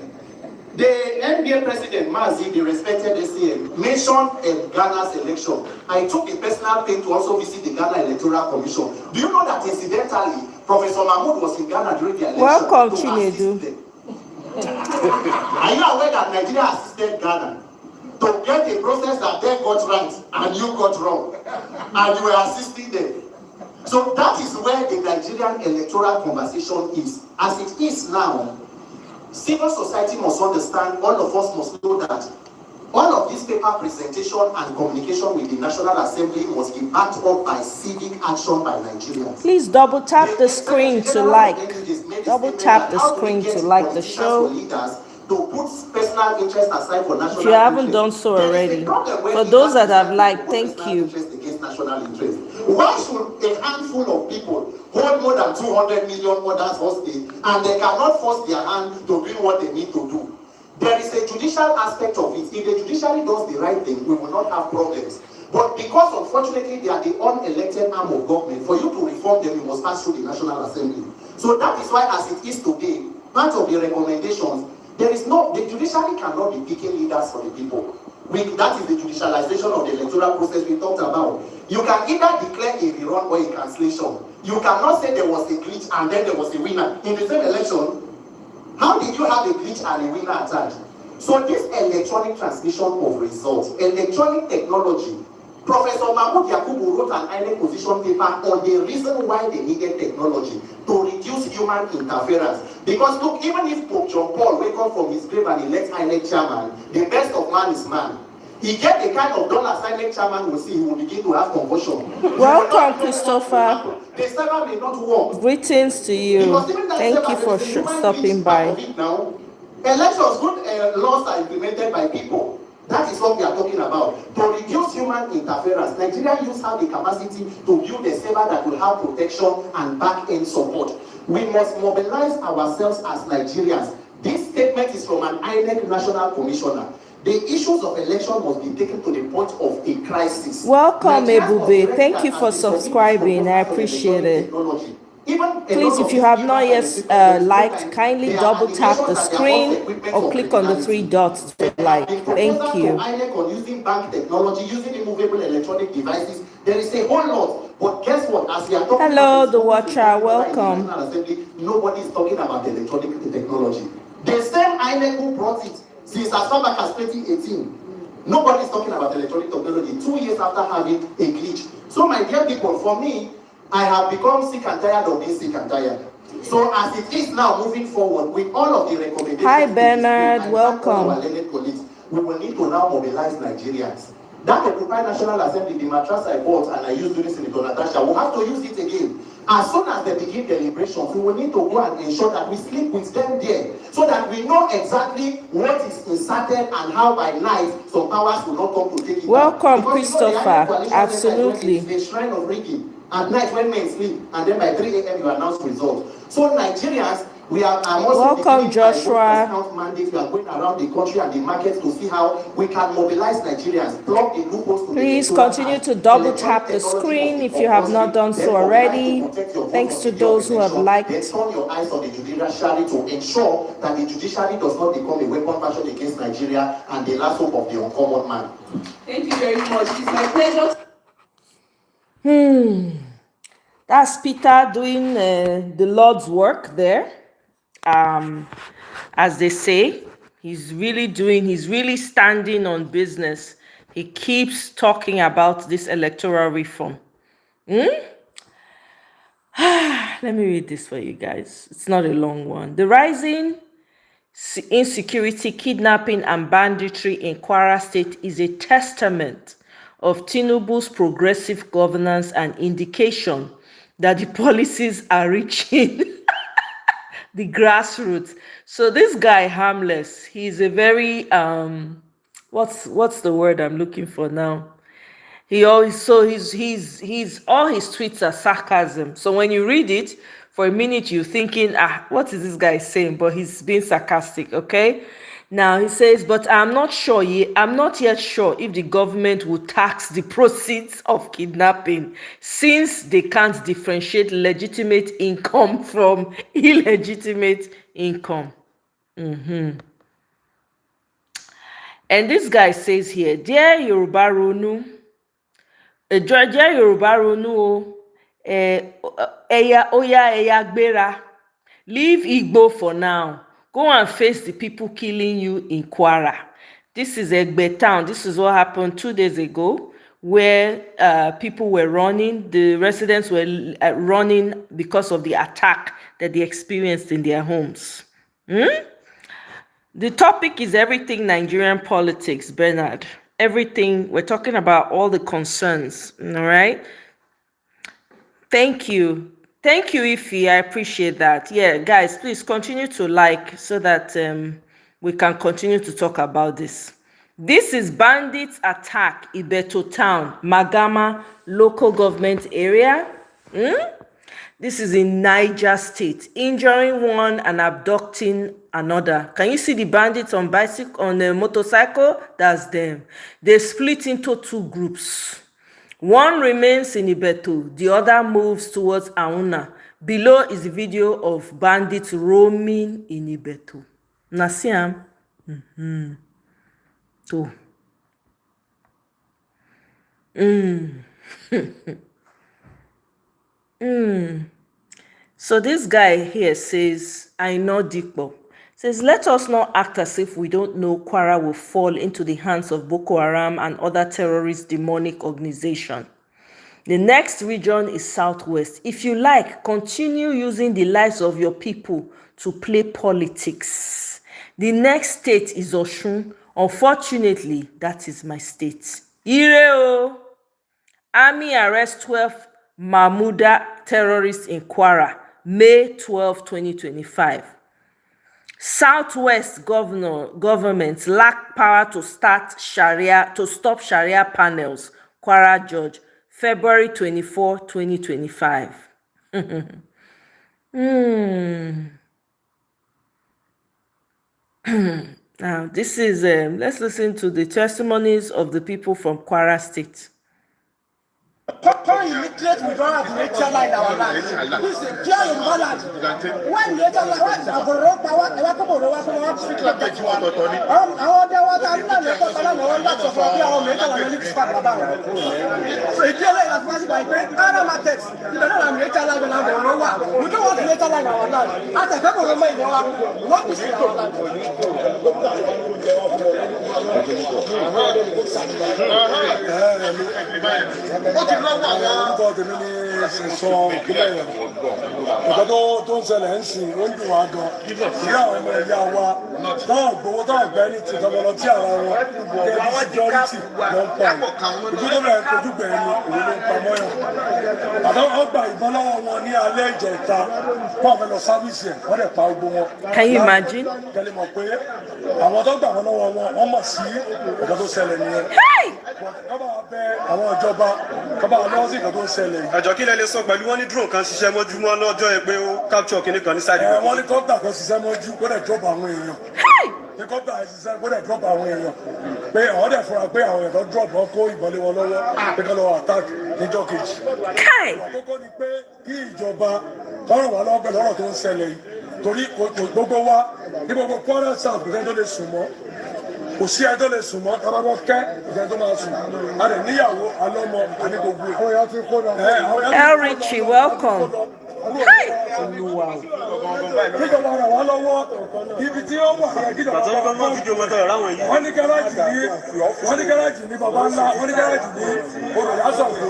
[SPEAKER 11] the NBA president, Mazi, the respected SCM, mentioned Ghana's election. I took the personal pain to also visit the Ghana Electoral Commission. Do you know that incidentally, Professor Mahmoud was in Ghana during the election?
[SPEAKER 2] Welcome, Chinedu.
[SPEAKER 11] Are you aware that Nigeria assisted Ghana to get a process that they got right and you got wrong? And you were assisting them. So that is where the Nigerian electoral conversation is. As it is now, civil society must understand, all of us must know that all of this paper presentation and communication with the National Assembly must be backed up by civic action by Nigerians.
[SPEAKER 2] Please double tap the screen to like. Double tap the screen to like the show.
[SPEAKER 11] To put personal interest aside for national
[SPEAKER 2] if you haven't done so already, for those that have liked, thank you.
[SPEAKER 11] National interest. Why should a handful of people hold more than 200 million others hostage and they cannot force their hand to do what they need to do? There is a judicial aspect of it. If the judiciary does the right thing, we will not have problems. But because unfortunately they are the unelected arm of government, for you to reform them, you must pass through the National Assembly. So that is why, as it is today, part of the recommendations, the judiciary cannot be picking leaders for the people. That is the judicialization of the electoral process we talked about. You can either declare a rerun or a cancellation. You cannot say there was a glitch and then there was a winner. In the same election, how did you have a glitch and a winner attached? So this electronic transmission of results, electronic technology, Professor Mahmoud Yakubu wrote an INEC position paper on the reason why they needed technology to reduce human interference. Because look, even if Pope John Paul wake up from his grave and elect INEC chairman, the best of man is man. He get the kind of dollars INEC chairman will see, he will begin to have convulsion.
[SPEAKER 2] Welcome, Christopher.
[SPEAKER 11] The server may not work.
[SPEAKER 2] Greetings to you. Thank you for stopping by.
[SPEAKER 11] Now, elections, good laws are implemented by people. That is what we are talking about. To reduce human interference, Nigeria used have the capacity to build a server that will have protection and back-end support. We must mobilize ourselves as Nigerians. This statement is from an INEC national commissioner. The issues of election must be taken to the point of a crisis.
[SPEAKER 2] Welcome, Ebube. Thank you for subscribing. I appreciate it. Please, if you have not yet liked, kindly double tap the screen or click on the three dots to like. Thank you.
[SPEAKER 11] Using bank technology, using immovable electronic devices, there is a whole lot. But guess what? As we are talking
[SPEAKER 2] hello, the watcher. Welcome.
[SPEAKER 11] Nobody is talking about the electronic technology. The same INEC who brought it since as far back as 2018. Nobody is talking about electronic technology 2 years after having a glitch. So, my dear people, for me, I have become sick and tired of being sick and tired. So as it is now moving forward with all of the recommendations.
[SPEAKER 2] Hi Bernard, welcome.
[SPEAKER 11] Our learned colleagues, we will need to now mobilize Nigerians. That Occupy National Assembly, the mattress I bought and I used during Senator Natasha, we'll have to use it again. As soon as they begin deliberations, we will need to go and ensure that we sleep with them there, so that we know exactly what is inserted and how by night some powers will not come to take it.
[SPEAKER 2] Welcome, Christopher. Absolutely.
[SPEAKER 11] The shrine of rigging. At night when men sleep, and then by 3 a.m. you announce results. So Nigerians, we are
[SPEAKER 2] welcome, Joshua.
[SPEAKER 11] Mandates. We are going around the country and the markets to see how we can mobilize Nigerians, block the loopholes.
[SPEAKER 2] Please continue to double tap the screen if you have not done so already. Thanks to those who have liked.
[SPEAKER 11] Then turn your eyes on the judiciary to ensure that the judiciary does not become a weapon fashioned against Nigeria and the last hope of the uncommon man.
[SPEAKER 5] Thank you very much. It's my pleasure.
[SPEAKER 2] That's Peter doing the Lord's work there. As they say, he's really standing on business. He keeps talking about this electoral reform. Let me read this for you guys. It's not a long one. The rising insecurity, kidnapping, and banditry in Kwara State is a testament of Tinubu's progressive governance and indication that the policies are reaching the grassroots. So this guy, Harmless, he's a very what's the word I'm looking for now? He's all his tweets are sarcasm. So when you read it, for a minute you're thinking, what is this guy saying? But he's being sarcastic, okay? Now he says, but I'm not yet sure if the government will tax the proceeds of kidnapping, since they can't differentiate legitimate income from illegitimate income. And this guy says here, dear Yoruba Ronu, Eya Gbera, leave Igbo for now. Go and face the people killing you in Kwara. This is Egbe town. This is what happened 2 days ago, where people were running. The residents were running because of the attack that they experienced in their homes. The topic is everything Nigerian politics, Bernard. Everything. We're talking about all the concerns. All right. Thank you. Thank you, Ify. I appreciate that. Yeah, guys, please continue to like so that we can continue to talk about this. This is bandits attack Ibeto town, Magama local government area. This is in Niger State, injuring one and abducting another. Can you see the bandits on a motorcycle? That's them. They split into two groups. One remains in Ibeto, the other moves towards Auna. Below is the video of bandits roaming in Ibeto. Nasiam. So. So this guy here says, I know Dikbo. Says, let us not act as if we don't know Kwara will fall into the hands of Boko Haram and other terrorist demonic organizations. The next region is Southwest. If you like, continue using the lives of your people to play politics. The next state is Osun. Unfortunately, that is my state. Ireo. Army arrest 12 Mahmuda terrorists in Kwara, May 12, 2025. Southwest government lack power to stop Sharia panels. Kwara Judge, February 24, 2025. Now, this is, let's listen to the testimonies of the people from Kwara State.
[SPEAKER 12] Illiterate, we don't have nature line in our land. This is a pure Yoruba land. When nature line, when Aboro power, I want to go to speak like that. Our there was a land, lots of our nature line, and it's part of that. So if you're like a first by great Aramatex, you don't have nature line in our land. We don't want nature line in our land. As a couple of men, what is in our land?
[SPEAKER 3] orúkọ tèmi ní sísọ ìpínlẹ̀ yẹn nǹkan tó ń ṣẹlẹ̀ ń sìn ó ń dùn wá gan sí àwọn ọmọ ẹ̀yà wa náà gbowó náà gbẹ́ ní ti tọmọlọ tí ara wọn gẹ́gẹ́ bí security ló ń pa ìlú tó bẹ̀rẹ̀ kojú gbẹ̀yìn ni òun ló ń pa mọ́yàn àtàwọn gba ìbọn lọ́wọ́ wọn ní alẹ́ ìjẹta fún àwọn lọ sáfíìsì ẹ̀ wọ́n dẹ̀ pa gbogbo wọn.
[SPEAKER 2] Can you imagine?
[SPEAKER 3] kẹ́lẹ́ mọ̀ pé àwọn tó gbà wọn lọ́wọ́ wọn wọ́n mọ̀ sí nǹkan tó ṣẹlẹ̀ nìyẹn. kọ́ba bẹ àwọn ìjọba kọ́ba lọ́wọ́ sí nǹkan tó ń ṣẹlẹ̀ yìí.
[SPEAKER 13] ẹjọ́ kí lẹ lè sọ pẹ̀lú wọn ní drone kan ṣiṣẹ́ mọ́júmọ́ lọ́jọ́ yẹn pé ó capture kinní kan ní sáìdì.
[SPEAKER 3] wọ́n ní kọ́ńtà kan ṣiṣẹ́ mọ́jú kó dẹ̀ drop àwọn èèyàn. ní kọ́ńtà ṣiṣẹ́ kó dẹ̀ drop àwọn èèyàn. pé àwọn dẹ̀ fura pé àwọn èèyàn tó drop wọn kó ìbọn lé wọn lọ́wọ́ pé kọ́ lọ́wọ́ attack níjọ́ kejì. àkókò ni pé kí ìjọba kọ́rọ̀ wà lọ́wọ́ pẹ̀lú ọ̀rọ̀ tó ń ṣẹlẹ̀ yìí torí gbogbo wa ní gbogbo Kwara South kò sẹ́ni tó lè sùn mọ́ kò sí ẹjọ́ lè sùn mọ́ kábàbọ̀ kẹ́ ìjẹun tó máa sùn a lè níyàwó alọ́mọ àní gbogbo ẹ̀. àwọn èèyàn ti kó lọ.
[SPEAKER 2] El Richie, welcome.
[SPEAKER 3] kíjọba rẹ̀ wá lọ́wọ́ ibi tí ó wà yẹn kíjọba rẹ̀ wá lọ́wọ́ wọ́n ní gáràjì ní baba ńlá wọ́n ní gáràjì ní olùyàsọ̀gbọ̀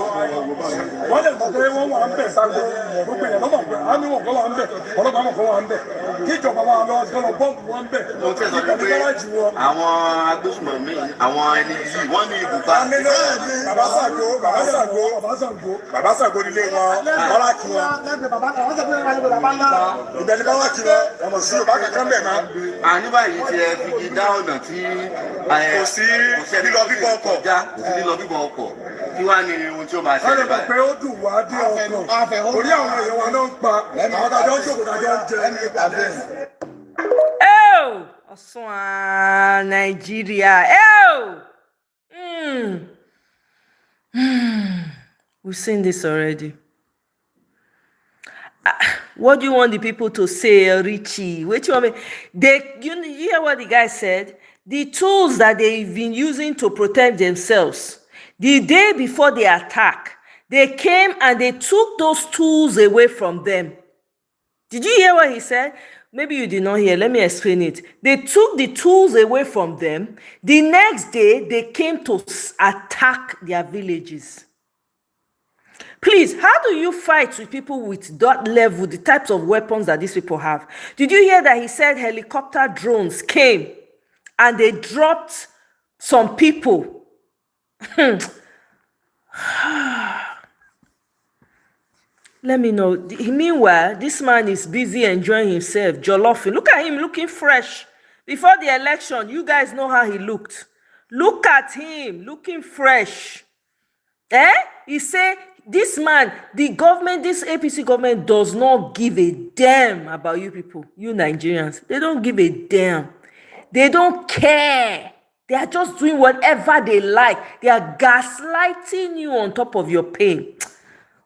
[SPEAKER 3] wọ́n lè mọ̀ pé wọ́n wà ń bẹ̀ sáńgbó gbogbo èèyàn lọ́mọ̀ pé àmì wọn kọ́ wà ń bẹ̀ ọlọ́pàá wọn kọ́ wà ń bẹ̀ kíjọba wa lọ sọ́nà bọ́ọ̀mù wọn ń bẹ̀ ìkànnì gáràjì wọn.
[SPEAKER 14] àwọn agbésùmọ̀mí àwọn ẹni yìí wọ́n ní ibùba.
[SPEAKER 3] bàbá Ṣàngó nílé wọn bọ́lá kí wọn ìbẹ̀ni bá wà kí wọn ọmọ sí yorùbá kankan bẹ̀ náà.
[SPEAKER 14] àní báyìí ti ẹ fi dá ọ̀nà tí
[SPEAKER 3] kò sí lílọ bíbọ̀ ọkọ̀
[SPEAKER 14] kò sí lílọ bíbọ̀ ọkọ̀ kí wàá ní ohun tí ó máa ṣẹlẹ̀ báyìí.
[SPEAKER 3] pé ó dùn wá dé ọkàn orí àwọn èèyàn wa náà ń pa àwọn tàjọ ń ṣòkò tàjọ ń jẹ ní ìpàdé.
[SPEAKER 2] Ọ̀ṣun Nigeria. We've seen this already. What do you want the people to say, Richie? What you want me? You hear what the guy said? The tools that they've been using to protect themselves, the day before the attack, they came and they took those tools away from them. Did you hear what he said? Maybe you did not hear. Let me explain it. They took the tools away from them. The next day, they came to attack their villages. Please, how do you fight with people with that level, the types of weapons that these people have? Did you hear that he said helicopter drones came and they dropped some people? Let me know. Meanwhile, this man is busy enjoying himself, jolloffing. Look at him looking fresh. Before the election, you guys know how he looked. Look at him looking fresh. He said, this man, the government, this APC government does not give a damn about you people, you Nigerians. They don't give a damn. They don't care. They are just doing whatever they like. They are gaslighting you on top of your pain.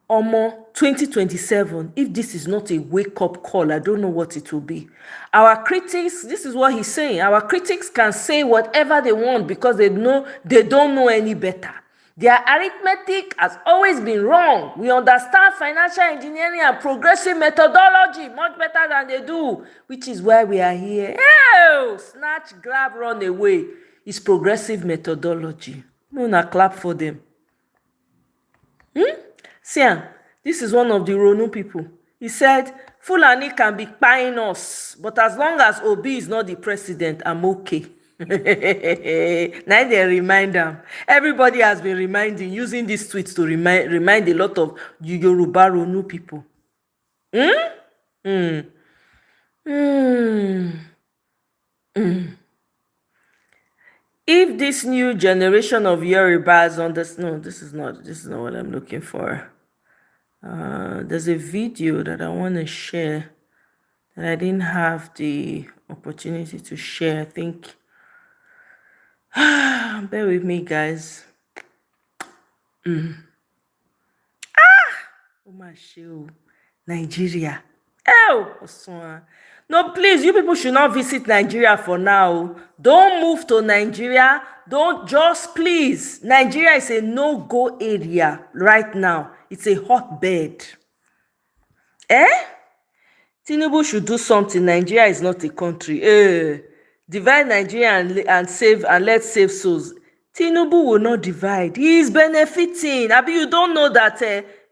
[SPEAKER 2] Omo, 2027, if this is not a wake-up call, I don't know what it will be. Our critics, this is what he's saying, our critics can say whatever they want because they don't know any better. Their arithmetic has always been wrong. We understand financial engineering and progressive methodology much better than they do, which is why we are here. Snatch, grab, run away. It's progressive methodology. No, not clap for them. See, this is one of the Ronu people. He said, Fulani can be buying us, but as long as Obi is not the president, I'm okay. Now they remind them. Everybody has been reminding, using these tweets to remind a lot of Yoruba Ronu people. If this new generation of Yorubas no, this is not what I'm looking for. There's a video that I want to share that I didn't have the opportunity to share. I think, bear with me, guys. Oh my shoe, Nigeria. Oh, Osua. No, please, you people should not visit Nigeria for now. Don't move to Nigeria. Don't just please. Nigeria is a no-go area right now. It's a hotbed. Tinubu should do something. Nigeria is not a country. Divide Nigeria and save, and let's save souls. Tinubu will not divide. He is benefiting. Abi, you don't know that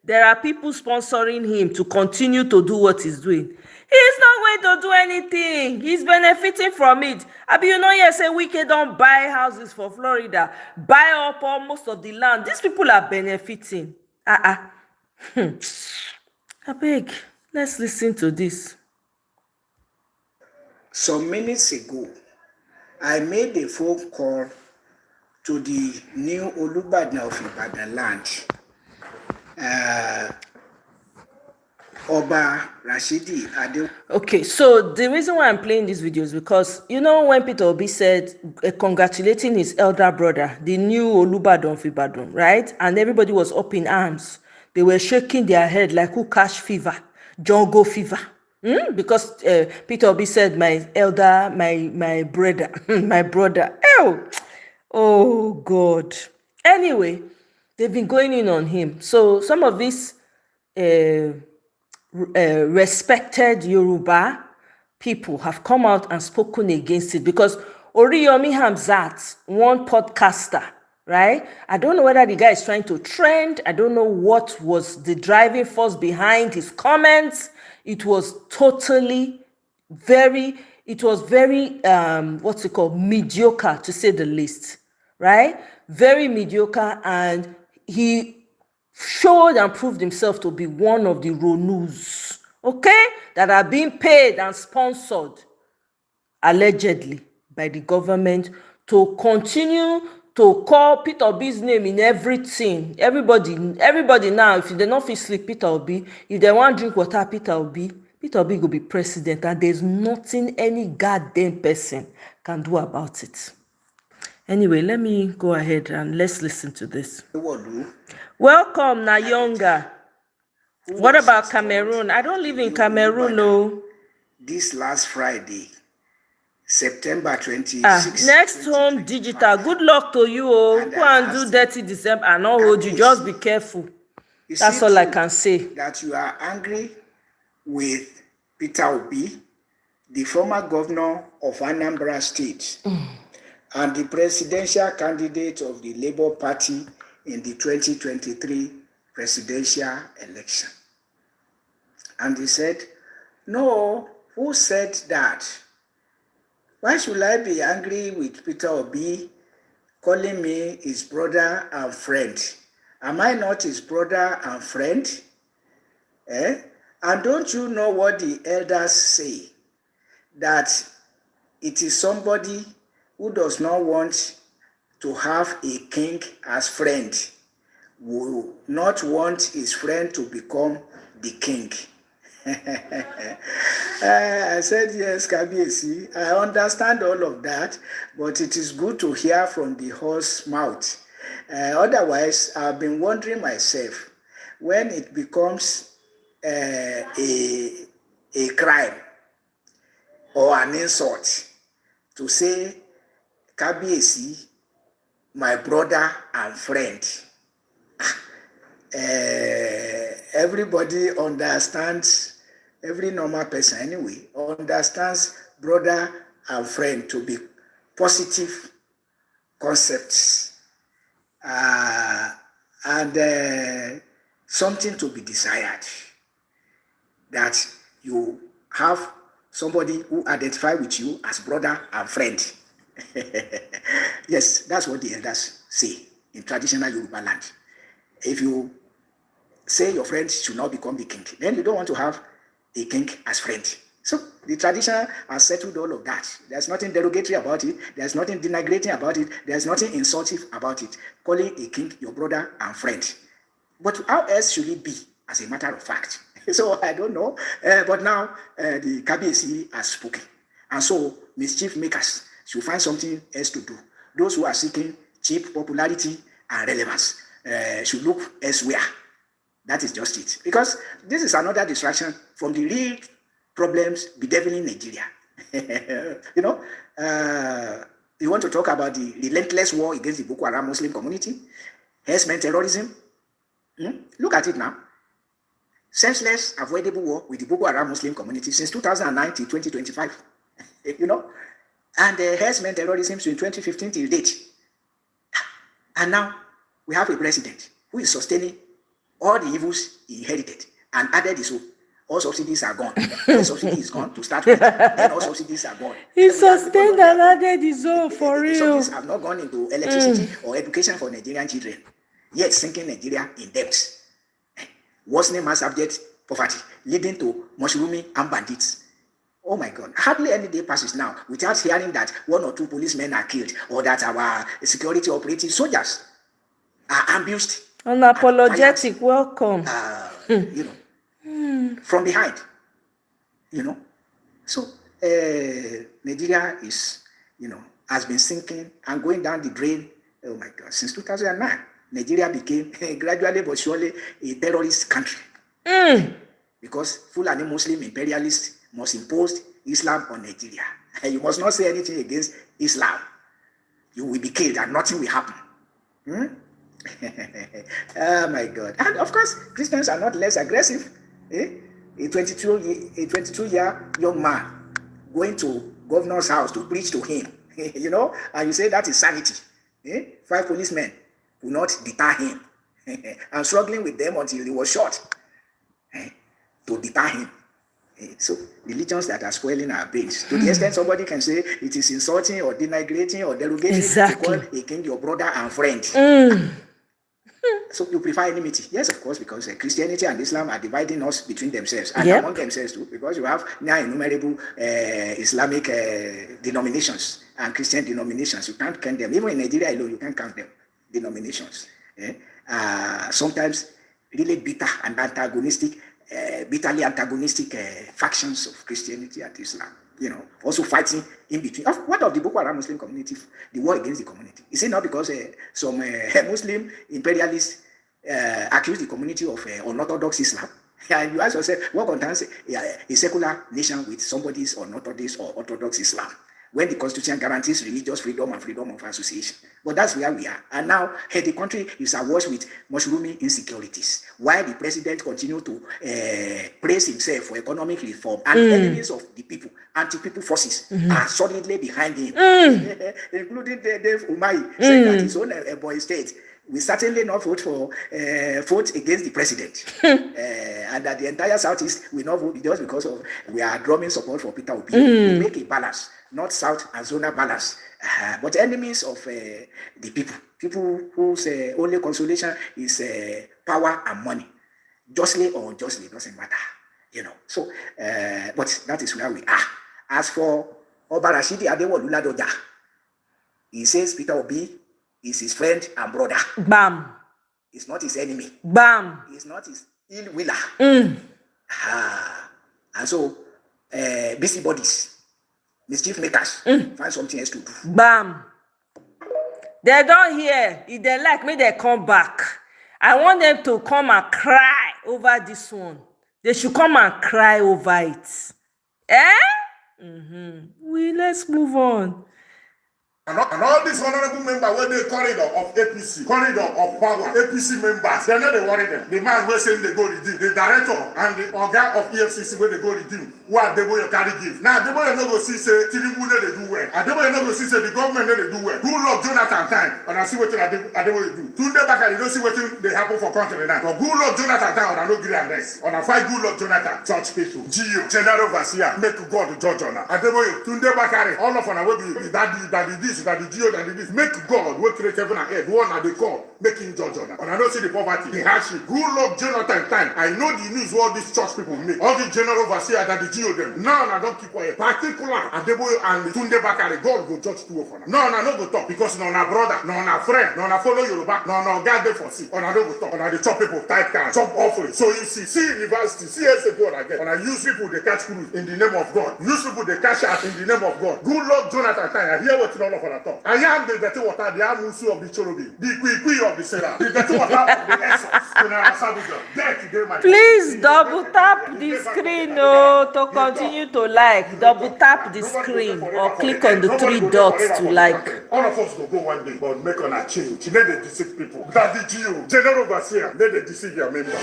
[SPEAKER 2] there are people sponsoring him to continue to do what he's doing. He's not going to do anything. He's benefiting from it. Abi, you know, yes, say Wike don't buy houses for Florida, buy up almost of the land. These people are benefiting. Abeg, let's listen to this.
[SPEAKER 15] Some minutes ago, I made a phone call to the new Olubadan of Ibadan land, Oba Rashidi Ade.
[SPEAKER 2] Okay, so the reason why I'm playing this video is because, you know, when Peter Obi said, congratulating his elder brother, the new Olubadan of Ibadan, right? And everybody was up in arms. They were shaking their head like who catch fever, jungle fever. Because Peter Obi said, my elder, my brother, my brother. Oh, God. Anyway, they've been going in on him. So some of these respected Yoruba people have come out and spoken against it, because Oriyomi Hamzat, one podcaster, right? I don't know whether the guy is trying to trend. I don't know what was the driving force behind his comments. It was totally very what's it called, mediocre, to say the least, right? Very mediocre. And he showed and proved himself to be one of the Ronus, okay, that are being paid and sponsored allegedly by the government to continue to call Peter Obi's name in everything. Everybody now, if they not fit sleep, Peter Obi. If they want drink water, Peter Obi will be president, and there's nothing any goddamn person can do about it. Anyway, let me go ahead and let's listen to this. Welcome, Nayonga. What about Cameroon? I don't live in Cameroon, no.
[SPEAKER 15] This last Friday, September 26th.
[SPEAKER 2] Next Home Digital. Good luck to you. Go and do dirty December and not hold you. Just be careful. That's all I can say.
[SPEAKER 15] That you are angry with Peter Obi, the former governor of Anambra State, and the presidential candidate of the Labour Party in the 2023 presidential election. And he said, no, who said that? Why should I be angry with Peter Obi calling me his brother and friend? Am I not his brother and friend? And don't you know what the elders say? That it is somebody who does not want to have a king as friend, will not want his friend to become the king. I said, yes, Kabiesi, I understand all of that, but it is good to hear from the horse's mouth. Otherwise, I've been wondering myself, when it becomes a crime or an insult to say, Kabiesi, my brother and friend. Everybody understands, every normal person anyway, understands brother and friend to be positive concepts and something to be desired. That you have somebody who identifies with you as brother and friend. Yes, that's what the elders say in traditional Yoruba land. If you say your friend should not become the king, then you don't want to have a king as friend. So the tradition has settled all of that. There's nothing derogatory about it. There's nothing denigrating about it. There's nothing insultive about it. Calling a king your brother and friend. But how else should it be, as a matter of fact? So I don't know. But now the KBC has spoken. And so mischief makers should find something else to do. Those who are seeking cheap popularity and relevance should look elsewhere. That is just it. Because this is another distraction from the real problems bedeviling Nigeria. You want to talk about the relentless war against the Boko Haram Muslim community, herdsmen terrorism. Look at it now. Senseless, avoidable war with the Boko Haram Muslim community since 2009 till 2025. And herdsmen terrorism since 2015 till date. And now we have a president who is sustaining all the evils he inherited and added his own. All subsidies are gone. The subsidy is gone to start with. Then all subsidies are gone.
[SPEAKER 2] He sustained and added his own for real.
[SPEAKER 15] The subsidies have not gone into electricity or education for Nigerian children. Yet sinking Nigeria in debt. Worsening mass abject poverty, leading to mushrooming and bandits. Oh my God. Hardly any day passes now without hearing that 1 or 2 policemen are killed or that our security operative soldiers are ambushed.
[SPEAKER 2] Unapologetic, welcome.
[SPEAKER 15] From behind. So Nigeria is, has been sinking and going down the drain. Oh my God, since 2009. Nigeria became gradually but surely a terrorist country. Because Fulani Muslim imperialists must impose Islam on Nigeria. And you must not say anything against Islam. You will be killed and nothing will happen. Oh my God. And of course, Christians are not less aggressive. A 22-year young man going to governor's house to preach to him, and you say that is sanity. 5 policemen will not deter him. And struggling with them until he was shot to deter him. So religions that are spoiling our brains. To the extent somebody can say it is insulting or denigrating or derogating to call a king your brother and friend. So you prefer enmity? Yes, of course, because Christianity and Islam are dividing us between themselves and among themselves too, because you have now innumerable Islamic denominations and Christian denominations. You can't count them. Even in Nigeria alone, you can't count them. Denominations. Sometimes really bitter and antagonistic, bitterly antagonistic factions of Christianity and Islam. Also fighting in between. What of the Boko Haram Muslim community? The war against the community. Is it not because some Muslim imperialists accuse the community of unorthodox Islam? And you ask yourself, what concerns a secular nation with somebody's unorthodox or orthodox Islam? When the Constitution guarantees religious freedom and freedom of association. But that's where we are. And now the country is awash with mushrooming insecurities. While the president continues to praise himself for economic reform, and enemies of the people, anti-people forces, are solidly behind him, including Dave Omoye, saying that his own boy state will certainly not vote against the president. And that the entire Southeast will not vote just because of we are drumming support for Peter Obi. We make a balance. Not South and zonal balance, but enemies of the people whose only consolation is power and money, justly or unjustly, doesn't matter, So, but that is where we are. As for Oba Rashidi Adewolu Ladoja, he says Peter Obi is his friend and brother.
[SPEAKER 2] Bam.
[SPEAKER 15] He's not his enemy.
[SPEAKER 2] Bam.
[SPEAKER 15] He's not his ill willer. And so, busybodies. Mischief makers, find something else to do.
[SPEAKER 2] Bam. They don't hear. If they like me, they come back. I want them to come and cry over this one. They should come and cry over it. Let's move on.
[SPEAKER 16] And all these honorable members, when they corridor of APC, corridor of power, APC members, they're not they worry them. The man who saying they go redeem, the director and the organ of EFCC where they go redeem, what they will carry give. Now they will not go see say Tinubu they do well. And they will not go see say the government they do well. Who love Jonathan time? And I see what they will do. Tunde Bakari, you don't see what they happen for country now. But who love Jonathan time? And I no agree and rest. And I fight who love Jonathan. Church people, GU, General Overseer, make God the judge on her. And they will Tunde Bakari, all of them will be that this. That the geo that this make God will create heaven and earth. One at the call. make him judge on. And I don't see the poverty, the hardship. Good luck, Jonathan time. I know the news what these church people make. All the general overseers that the GO them. Now I don't keep quiet. Particular Adeboye and Tunde Bakare, God go judge two of them. No, no go talk because no na brother, no na friend, no na follow Yoruba, no God there for see. On I don't go talk. On I the chop people type card, chop offering. So you see university, CSA God again. On I use people they catch cruise in the name of God. Use people they cash out in the name of God. Good luck, Jonathan time. I hear what you all of that talk. I am the dirty water, the amusu of the Chorobi, the Kwikwi of the Sarah, the dirty water of the essence.
[SPEAKER 2] Please double tap the screen to continue to like. Double tap the screen or click on the three dots to like.
[SPEAKER 16] All of us will go one day, but make on a change. Let they deceive people. That the GO, General Overseer, let they deceive your members.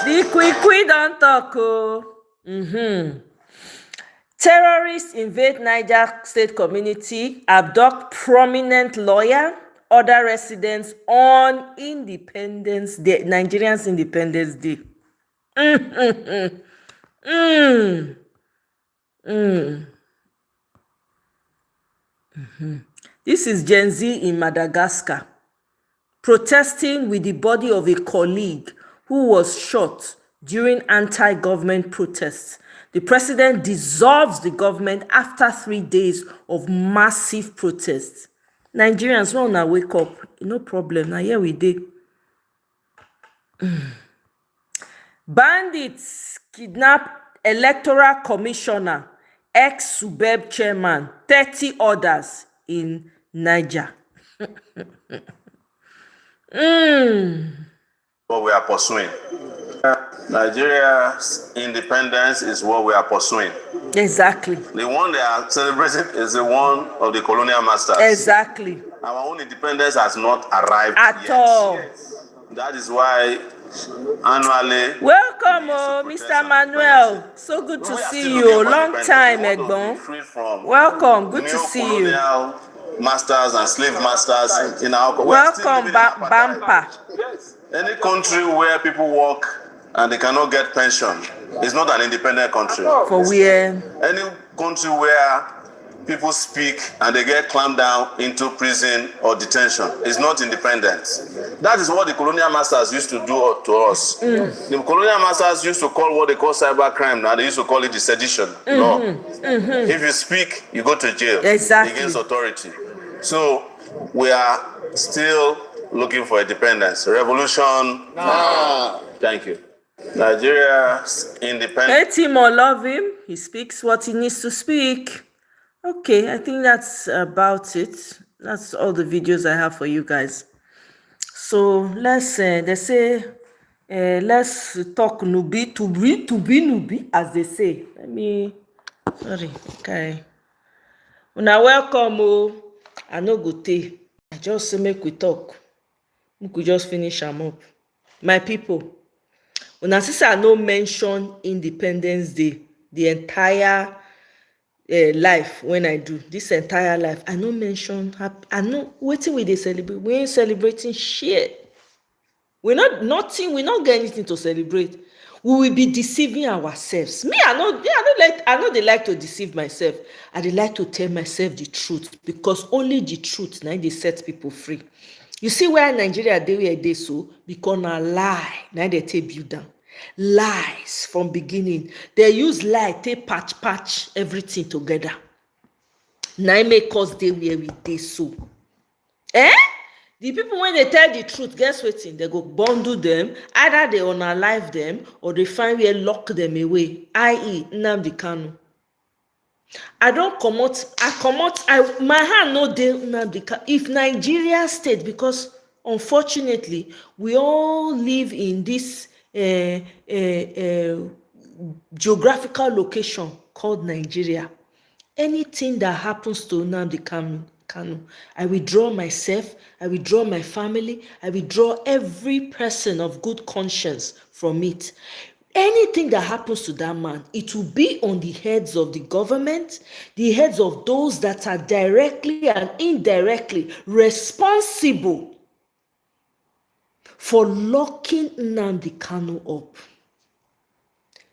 [SPEAKER 2] The quick don't talk. Terrorists invade Niger State community, abduct prominent lawyer, other residents on Independence Day, Nigerians Independence Day. This is Gen Z in Madagascar, protesting with the body of a colleague who was shot during anti-government protests. The president dissolves the government after 3 days of massive protests. Nigerians, when una wake up, no problem. Now here we dey. Bandits kidnap electoral commissioner, ex-Subeb chairman, 30 others in Niger.
[SPEAKER 14] What we are pursuing. Nigeria's independence is what we are pursuing.
[SPEAKER 2] Exactly.
[SPEAKER 14] The one they are celebrating is the one of the colonial masters.
[SPEAKER 2] Exactly.
[SPEAKER 14] Our own independence has not arrived
[SPEAKER 2] at
[SPEAKER 14] yet.
[SPEAKER 2] all.
[SPEAKER 14] That is why annually.
[SPEAKER 2] Welcome, Mr. Manuel. So good to see you. Long time, Egbon. Welcome. Good to see you.
[SPEAKER 14] Masters and slave masters in our.
[SPEAKER 2] Welcome, Bampa.
[SPEAKER 14] Yes. Any country where people work and they cannot get pension is not an independent country.
[SPEAKER 2] For where?
[SPEAKER 14] Any country where people speak and they get clamped down into prison or detention is not independent. That is what the colonial masters used to do to us. The colonial masters used to call what they call cybercrime. Now they used to call it the sedition law. If you speak, you go to jail against authority. So we are still looking for independence. Revolution. Thank you. Nigeria's independence.
[SPEAKER 2] Hate him or love him, he speaks what he needs to speak. Okay, I think that's about it. That's all the videos I have for you guys. So let's they say let's talk Nubi to be Nubi, as they say. Let me okay. Una welcome. I no go tey. I just say make we talk. We could just finish am up. My people, una see I no mention Independence Day, the entire life when I do this entire life. I no mention. I know wetin we dey celebrate. We ain't celebrating shit. We're not nothing. We not get anything to celebrate. We will be deceiving ourselves. Me, I know they like to deceive myself. I dey like to tell myself the truth, because only the truth now they set people free. You see where Nigeria dey where they so because na lie now they take build down. Lies from beginning. They use lie take patch everything together. Now make us dey where we dey so. The people when they tell the truth, guess what? They go bundle them. Either they unalive them or they find where lock them away. I.e. Nnamdi Kanu. I don't comot. My hand no dey Nnamdi Kanu. If Nigeria state, because unfortunately we all live in this geographical location called Nigeria. Anything that happens to Nnamdi Kanu, I withdraw myself, I withdraw my family, I withdraw every person of good conscience from it. Anything that happens to that man, it will be on the heads of the government, the heads of those that are directly and indirectly responsible for locking Nnamdi Kanu up.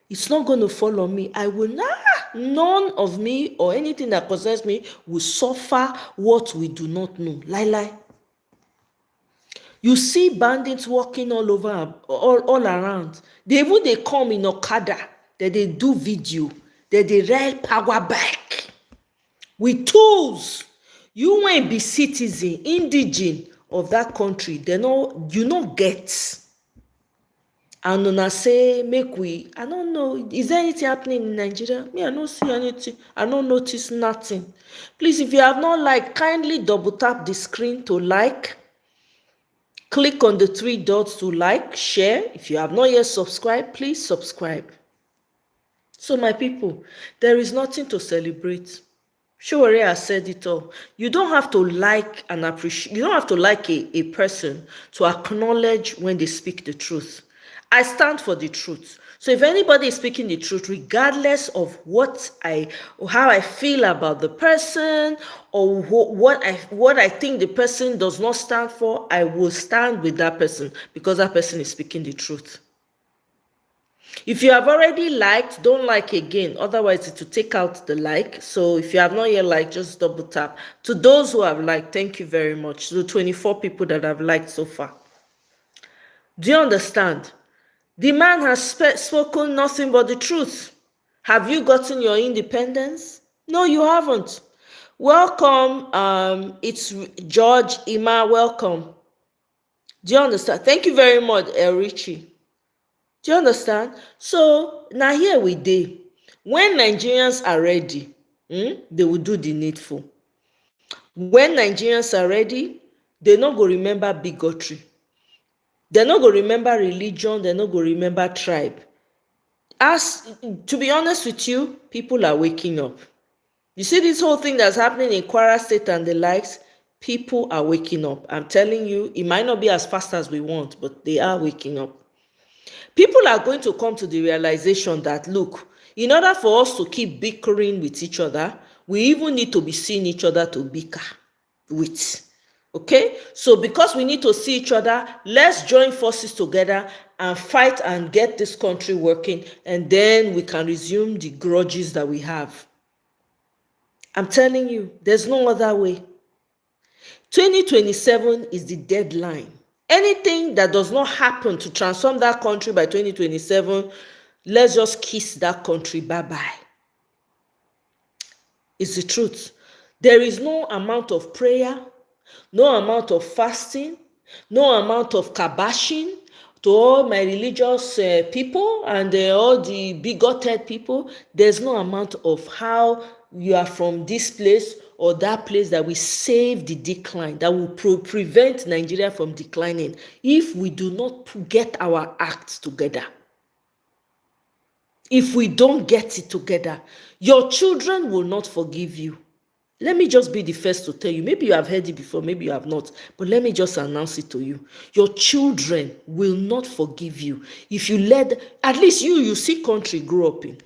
[SPEAKER 2] It's not going to fall on me. I will not, none of me or anything that concerns me will suffer what we do not know. Lie. You see bandits walking all over, all around. They come in Okada, that they do video, that they ride power back with tools. You won't be citizen, indigene of that country. You not get. And una say, make we, I don't know, is there anything happening in Nigeria? Me, I don't see anything. I don't notice nothing. Please, if you have not liked, kindly double tap the screen to like. Click on the 3 dots to like, share. If you have not yet subscribed, please subscribe. So my people, there is nothing to celebrate. Showore has said it all. You don't have to like and appreciate, you don't have to like a person to acknowledge when they speak the truth. I stand for the truth. So if anybody is speaking the truth, regardless of how I feel about the person or what I think the person does not stand for, I will stand with that person because that person is speaking the truth. If you have already liked, don't like again. Otherwise, it will take out the like. So if you have not yet liked, just double tap. To those who have liked, thank you very much. To the 24 people that have liked so far. Do you understand? The man has spoken nothing but the truth. Have you gotten your independence? No, you haven't. Welcome. It's George Ima. Welcome. Do you understand? Thank you very much, Richie. Do you understand? So now here we dey. When Nigerians are ready, they will do the needful. When Nigerians are ready, they no go remember bigotry. They no go remember religion. They no go remember tribe. To be honest with you, people are waking up. You see this whole thing that's happening in Kwara State and the likes, people are waking up. I'm telling you, it might not be as fast as we want, but they are waking up. People are going to come to the realization that, look, in order for us to keep bickering with each other, we even need to be seeing each other to bicker with. Okay? So because we need to see each other, let's join forces together and fight and get this country working, and then we can resume the grudges that we have. I'm telling you, there's no other way. 2027 is the deadline. Anything that does not happen to transform that country by 2027, let's just kiss that country bye-bye. It's the truth. There is no amount of prayer, no amount of fasting, no amount of kabashing to all my religious people and all the bigoted people. There's no amount of how you are from this place or that place that will save the decline, that will prevent Nigeria from declining if we do not get our acts together. If we don't get it together, your children will not forgive you. Let me just be the first to tell you. Maybe you have heard it before, maybe you have not, but let me just announce it to you. Your children will not forgive you if you at least you see country grow up in.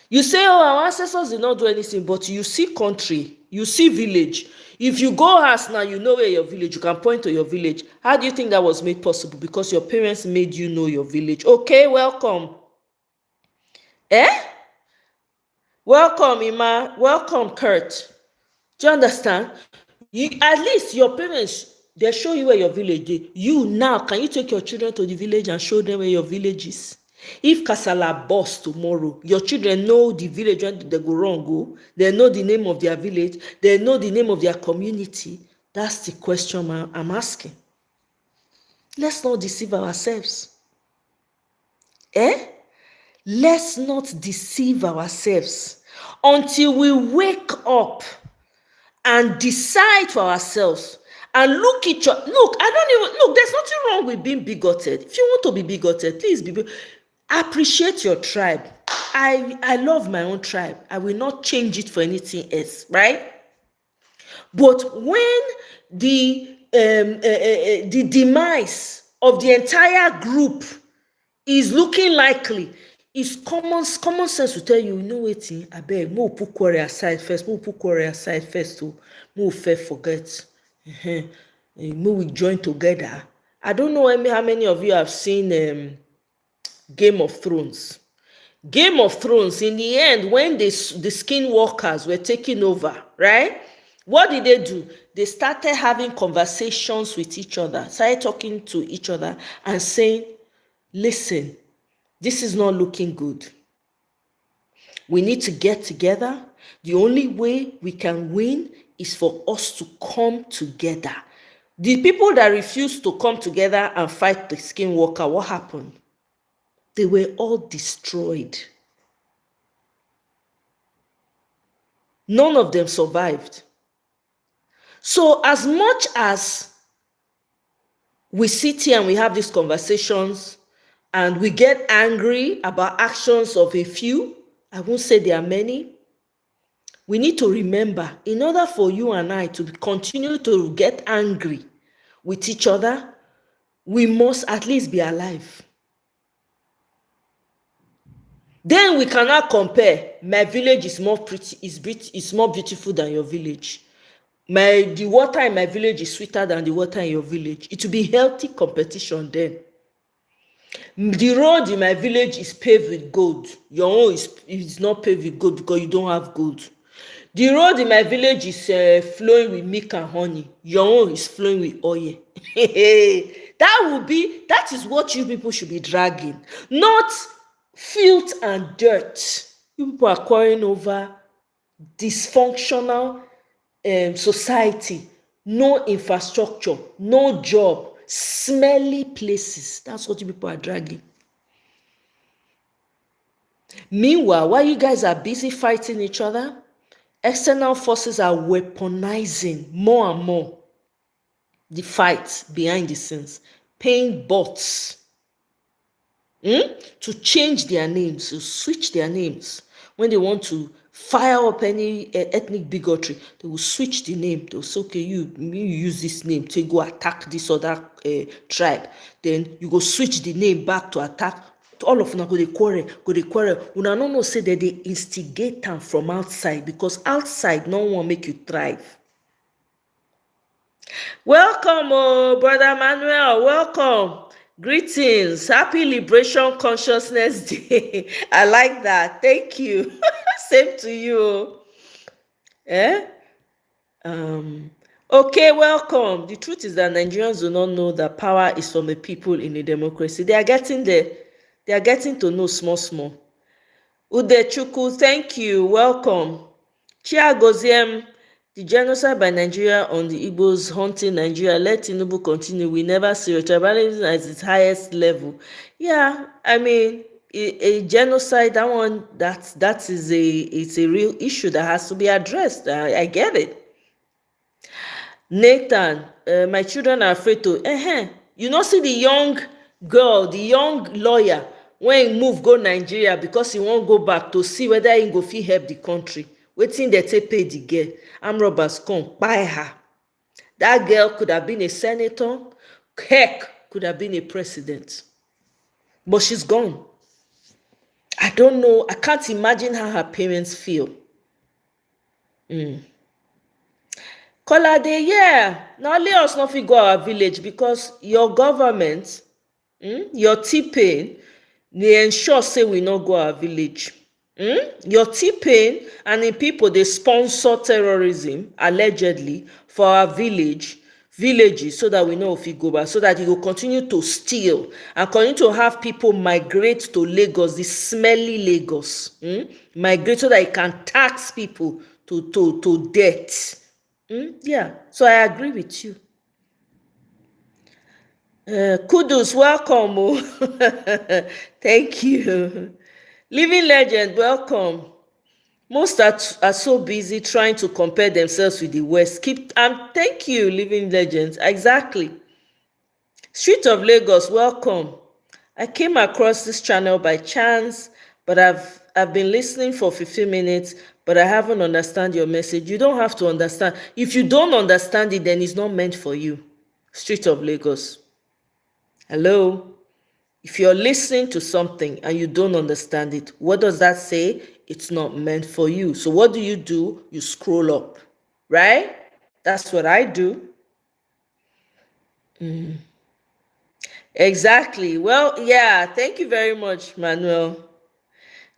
[SPEAKER 2] You say, oh, our ancestors did not do anything, but you see country, you see village. If you go house now, you know where your village, you can point to your village. How do you think that was made possible? Because your parents made you know your village. Okay, welcome. Welcome, Ima. Welcome, Kurt. Do you understand? At least your parents, they show you where your village is. You now, can you take your children to the village and show them where your village is? If Kasala bursts tomorrow, your children know the village when they go wrong, they know the name of their village, they know the name of their community. That's the question I'm asking. Let's not deceive ourselves. Let's not deceive ourselves until we wake up and decide for ourselves and look, there's nothing wrong with being bigoted. If you want to be bigoted, please appreciate your tribe. I love my own tribe. I will not change it for anything else, right? But when the demise of the entire group is looking likely, it's common sense to tell you, wetin, abeg, mo put quarrel aside first, to mo forget, mo we join together. I don't know how many of you have seen Game of Thrones. Game of Thrones, in the end, when the skinwalkers were taking over, right? What did they do? They started having conversations with each other, started talking to each other and saying, listen, this is not looking good. We need to get together. The only way we can win is for us to come together. The people that refused to come together and fight the skinwalker, what happened? They were all destroyed. None of them survived. So as much as we sit here and we have these conversations and we get angry about actions of a few, I won't say there are many, we need to remember, in order for you and I to continue to get angry with each other, we must at least be alive. Then we cannot compare. My village is more pretty, is more beautiful than your village. The water in my village is sweeter than the water in your village. It will be healthy competition then. The road in my village is paved with gold. Your own is not paved with gold because you don't have gold. The road in my village is flowing with milk and honey. Your own is flowing with oil. That is what you people should be dragging, not filth and dirt. You people are quarreling over dysfunctional society, no infrastructure, no job, smelly places. That's what you people are dragging. Meanwhile, while you guys are busy fighting each other, external forces are weaponizing more and more the fight behind the scenes, paying bots to change their names, to switch their names. When they want to fire up any ethnic bigotry, they will switch the name. They'll say, okay, you use this name to go attack this other tribe. Then you go switch the name back to attack. All of them go dey quarrel. Una no know say that they instigate them from outside, because outside no one make you thrive. Welcome, oh, Brother Manuel. Welcome. Greetings. Happy Liberation Consciousness Day. I like that. Thank you. Same to you. Okay, welcome. The truth is that Nigerians do not know that power is from the people in a democracy. They are getting there. They are getting to know small. Udechukwu, thank you. Welcome. Chiagoziem, the genocide by Nigeria on the Igbos haunting Nigeria. Let Tinubu continue. We never see tribalism at its highest level. Yeah, I mean, a genocide, that one, that is it's a real issue that has to be addressed. I get it. Nathan, my children are afraid to. You know, see the young girl, the young lawyer, when he move go Nigeria because he won't go back to see whether he go fit help the country. Wetin dey take pay the girl. Armed robbers come buy her. That girl could have been a senator. Heck, could have been a president. But she's gone. I don't know. I can't imagine how her parents feel. Kolade, yeah. Now let us not fit go our village because your government, your T-Pain, they ensure say we not go our village. Your T-Pain and the people they sponsor terrorism allegedly for our villages so that we know if we go back, so that you will continue to steal and continue to have people migrate to Lagos, this smelly Lagos, migrate so that you can tax people to death. Yeah, so I agree with you. Kudos, welcome. Thank you. Living Legend, welcome. Most are so busy trying to compare themselves with the West. Thank you, Living Legends. Exactly. Street of Lagos, welcome. I came across this channel by chance, but I've been listening for 15 minutes, but I haven't understand your message. You don't have to understand. If you don't understand it, then it's not meant for you. Street of Lagos. Hello? If you're listening to something and you don't understand it, what does that say? It's not meant for you. So what do? You scroll up, right? That's what I do. Exactly. Well, yeah, thank you very much, Manuel.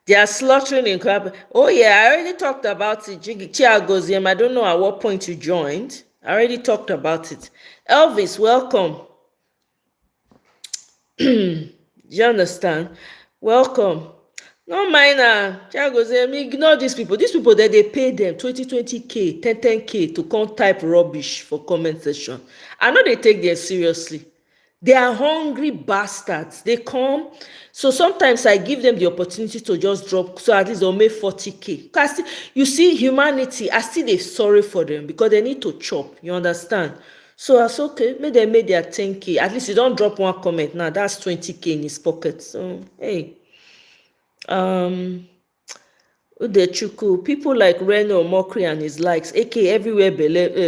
[SPEAKER 2] They are slaughtering in crap. Oh yeah, I already talked about it. Chia Goziem, I don't know at what point you joined. I already talked about it. Elvis, welcome. Do you understand? Welcome. No mind Chia Goziem, ignore these people. These people that they pay them 20K, 10K to come type rubbish for comment section. I know they take them seriously. They are hungry bastards. They come. So sometimes I give them the opportunity to just drop, so at least they'll make 40K. Because you see, humanity, I still they sorry for them because they need to chop. You understand? So that's okay. Maybe they made their 10K. At least you don't drop one comment now. That's 20K in his pocket. So hey. Udechukwu, people like Reno Mokri and his likes, AK everywhere,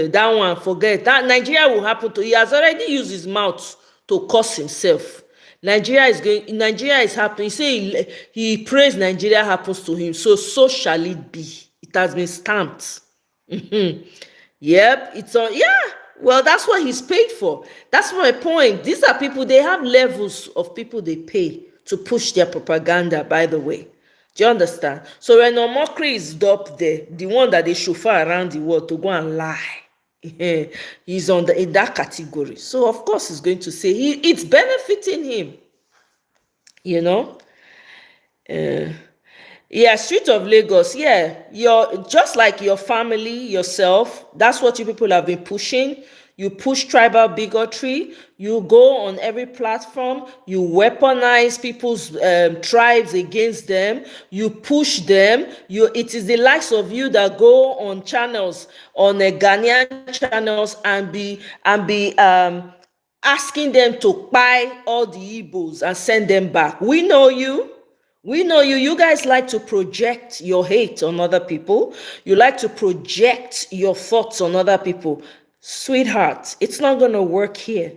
[SPEAKER 2] that one, forget. That Nigeria will happen to, he has already used his mouth to curse himself. Nigeria is happening. He say he prays Nigeria happens to him. So shall it be. It has been stamped. Yep, it's on. Yeah, well, that's what he's paid for. That's my point. These are people, they have levels of people they pay to push their propaganda, by the way. Do you understand? So when Omokri is up there, the one that they chauffeur around the world to go and lie, he's in that category. So of course he's going to say it's benefiting him. You know? Yeah, Street of Lagos. Yeah, you're just like your family, yourself. That's what you people have been pushing. You push tribal bigotry. You go on every platform. You weaponize people's tribes against them. You push them. It is the likes of you that go on channels, on Ghanaian channels, and be asking them to buy all the Igbos and send them back. We know you. We know you. You guys like to project your hate on other people. You like to project your thoughts on other people. Sweetheart, it's not going to work here.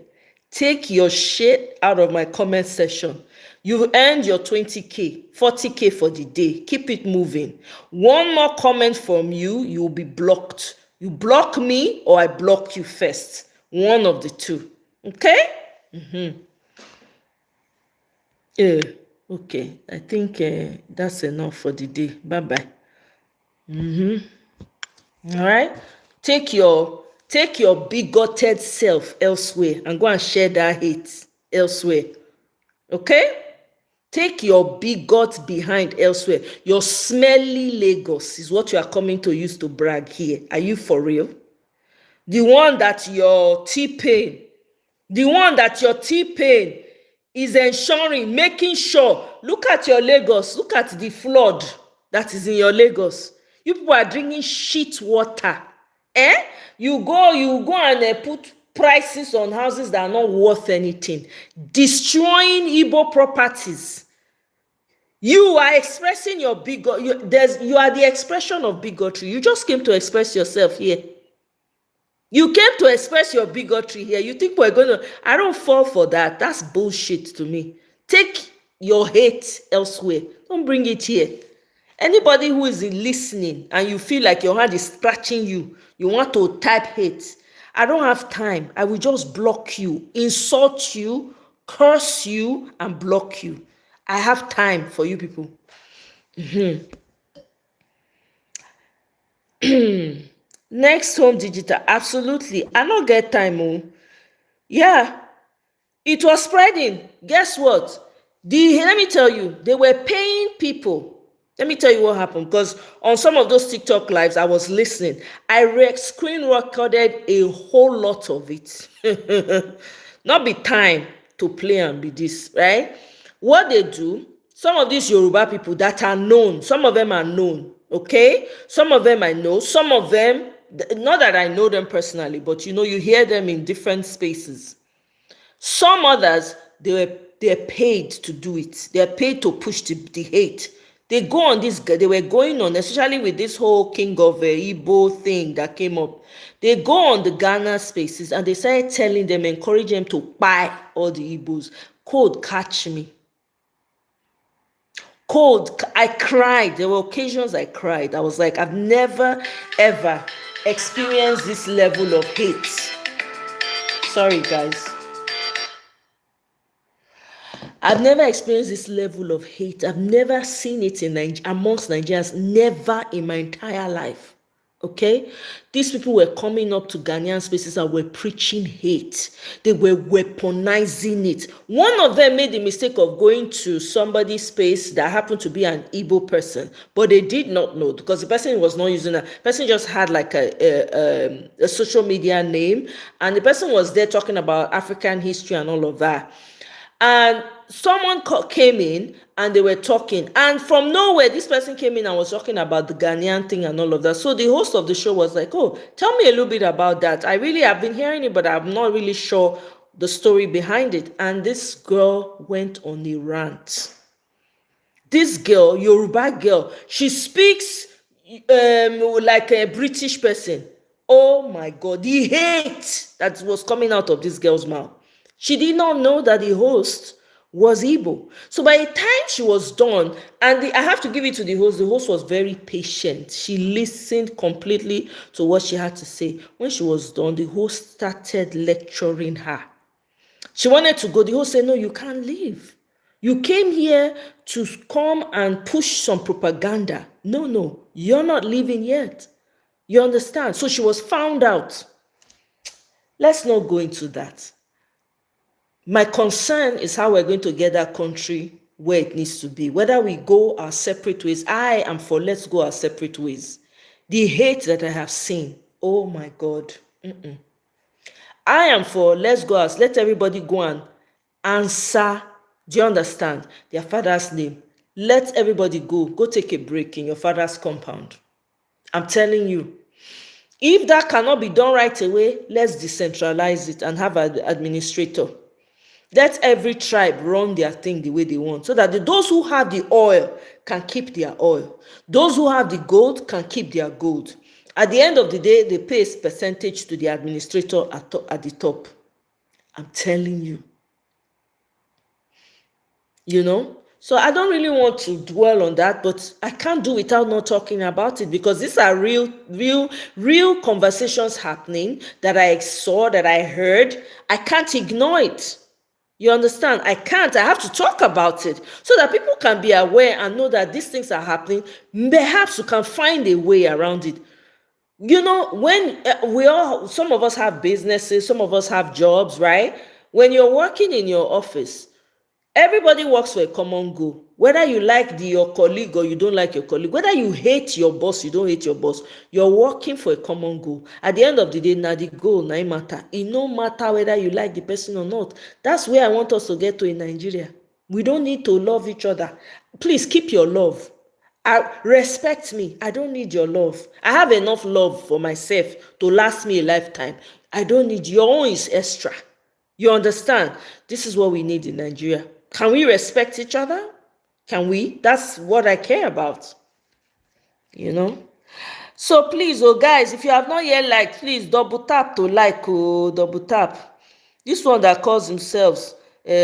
[SPEAKER 2] Take your shit out of my comment section. You've earned your 20K, 40K for the day. Keep it moving. One more comment from you, you'll be blocked. You block me or I block you first. One of the two. Okay? Yeah. Okay, I think that's enough for the day. Bye-bye. All right? Take your bigoted self elsewhere and go and share that hate elsewhere. Okay? Take your bigot behind elsewhere. Your smelly Lagos is what you are coming to use to brag here. Are you for real? The one that your T-Pain is ensuring, making sure. Look at your Lagos. Look at the flood that is in your Lagos. You people are drinking shit water. You go and put prices on houses that are not worth anything. Destroying Igbo properties. You are expressing your bigotry. You are the expression of bigotry. You just came to express yourself here. You came to express your bigotry here. You think we're going to... I don't fall for that. That's bullshit to me. Take your hate elsewhere. Don't bring it here. Anybody who is listening and you feel like your hand is scratching you, you want to type hate, I don't have time. I will just block you, insult you, curse you, and block you. I have time for you people. Next Home Digital, absolutely. I don't get time. Yeah, it was spreading. Guess what? Let me tell you, they were paying people. Let me tell you what happened, because on some of those TikTok lives, I was listening. I screen recorded a whole lot of it. Not be time to play and be this, right? What they do, some of these Yoruba people that are known, some of them are known, okay? Some of them I know, some of them, not that I know them personally, but you hear them in different spaces. Some others, they're paid to do it. They're paid to push the hate. They go on this, they were going on, especially with this whole King of Igbo thing that came up. They go on the Ghana spaces and they started telling them, encourage them to buy all the Igbos. Code, catch me. Code, I cried. There were occasions I cried. I was like, I've never, ever experienced this level of hate. Sorry, guys. I've never experienced this level of hate. I've never seen it in amongst Nigerians, never in my entire life. Okay, these people were coming up to Ghanaian spaces and were preaching hate. They were weaponizing it. One of them made the mistake of going to somebody's space that happened to be an Igbo person, but they did not know because the person was not using a person, just had like a social media name, and the person was there talking about African history and all of that. And someone came in and they were talking, and from nowhere this person came in and was talking about the Ghanaian thing and all of that. So the host of the show was like, oh, tell me a little bit about that. I've been hearing it, but I'm not really sure the story behind it. And this girl went on a rant. This girl, Yoruba girl, she speaks like a British person. Oh my God, the hate that was coming out of this girl's mouth. She did not know that the host was Igbo. So by the time she was done, and I have to give it to the host was very patient. She listened completely to what she had to say. When she was done, the host started lecturing her. She wanted to go. The host said, no, you can't leave. You came here to come and push some propaganda. No, you're not leaving yet. You understand? So she was found out. Let's not go into that. My concern is how we're going to get that country where it needs to be. Whether we go our separate ways, I am for let's go our separate ways. The hate that I have seen, oh my God. I am for let's go as let everybody go and answer. Do you understand? Their father's name. Let everybody go take a break in your father's compound. I'm telling you. If that cannot be done right away, let's decentralize it and have an administrator. Let every tribe run their thing the way they want, so that those who have the oil can keep their oil. Those who have the gold can keep their gold. At the end of the day, they pay a percentage to the administrator at the top. I'm telling you. You know? So I don't really want to dwell on that, but I can't do without not talking about it, because these are real conversations happening that I saw, that I heard. I can't ignore it. You understand? I can't. I have to talk about it so that people can be aware and know that these things are happening. Perhaps you can find a way around it. You know, when some of us have businesses, some of us have jobs, right? When you're working in your office, everybody works for a common goal. Whether you like your colleague or you don't like your colleague, whether you hate your boss, you don't hate your boss, you're working for a common goal. At the end of the day, now the goal, now it matter. It no matter whether you like the person or not. That's where I want us to get to in Nigeria. We don't need to love each other. Please keep your love. Respect me. I don't need your love. I have enough love for myself to last me a lifetime. I don't need your own. Is extra. You understand? This is what we need in Nigeria. Can we respect each other? Can we? That's what I care about. You know? So please, oh guys, if you have not yet liked, please double tap to like, double tap. This one that calls themselves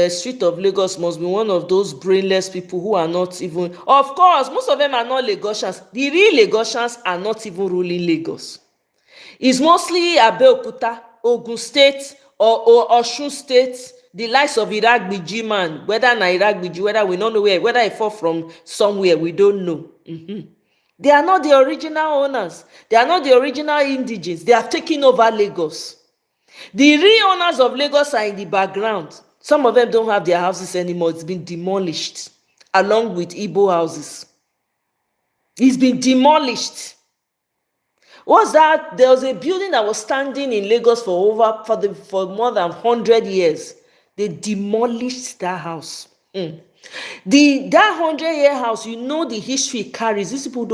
[SPEAKER 2] Street of Lagos must be one of those brainless people who are not even, of course, most of them are not Lagosians. The real Lagosians are not even ruling Lagos. It's mostly Abeokuta, Ogun State, or Osun State, the likes of Iragbiji man, whether na Iragbiji, whether we don't know where, whether it fall from somewhere, we don't know. They are not the original owners. They are not the original indigenes. They have taken over Lagos. The real owners of Lagos are in the background. Some of them don't have their houses anymore. It's been demolished, along with Igbo houses. It's been demolished. What's that? There was a building that was standing in Lagos for more than 100 years. They demolished that house. That 100-year house, you know the history it carries. These people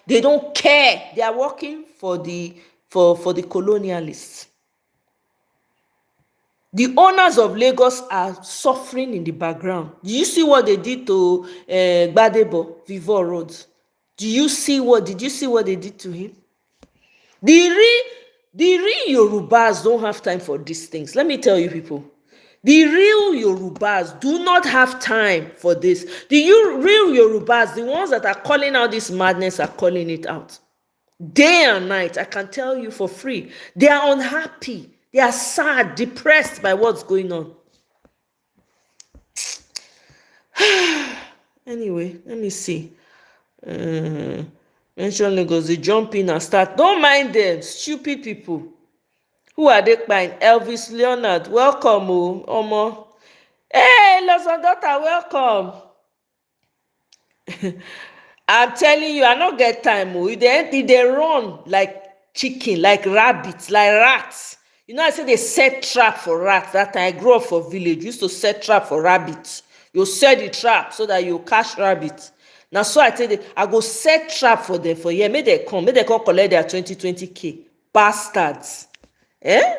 [SPEAKER 2] they don't care. They are working for the colonialists. The owners of Lagos are suffering in the background. Do you see what they did to Gbadebo, Vivo Road? Did you see what they did to him? The real Yorubas don't have time for these things. Let me tell you, people. The real Yorubas do not have time for this. The real Yorubas, the ones that are calling out this madness, are calling it out. Day and night, I can tell you for free. They are unhappy. They are sad, depressed by what's going on. Anyway, let me see. Mention Lagos, they jump in and start. Don't mind them, stupid people. Who are they buying? Elvis Leonard, welcome, Omo. Hey, Lawson daughter, welcome. I'm telling you, I not get time. They run like chicken, like rabbits, like rats. You know, I said they set trap for rats. That time I grew up for village. Used to set trap for rabbits. You set the trap so that you catch rabbits. Now, so I tell you, I go set trap for them for here. May they come collect their 2020K. Bastards. Eh?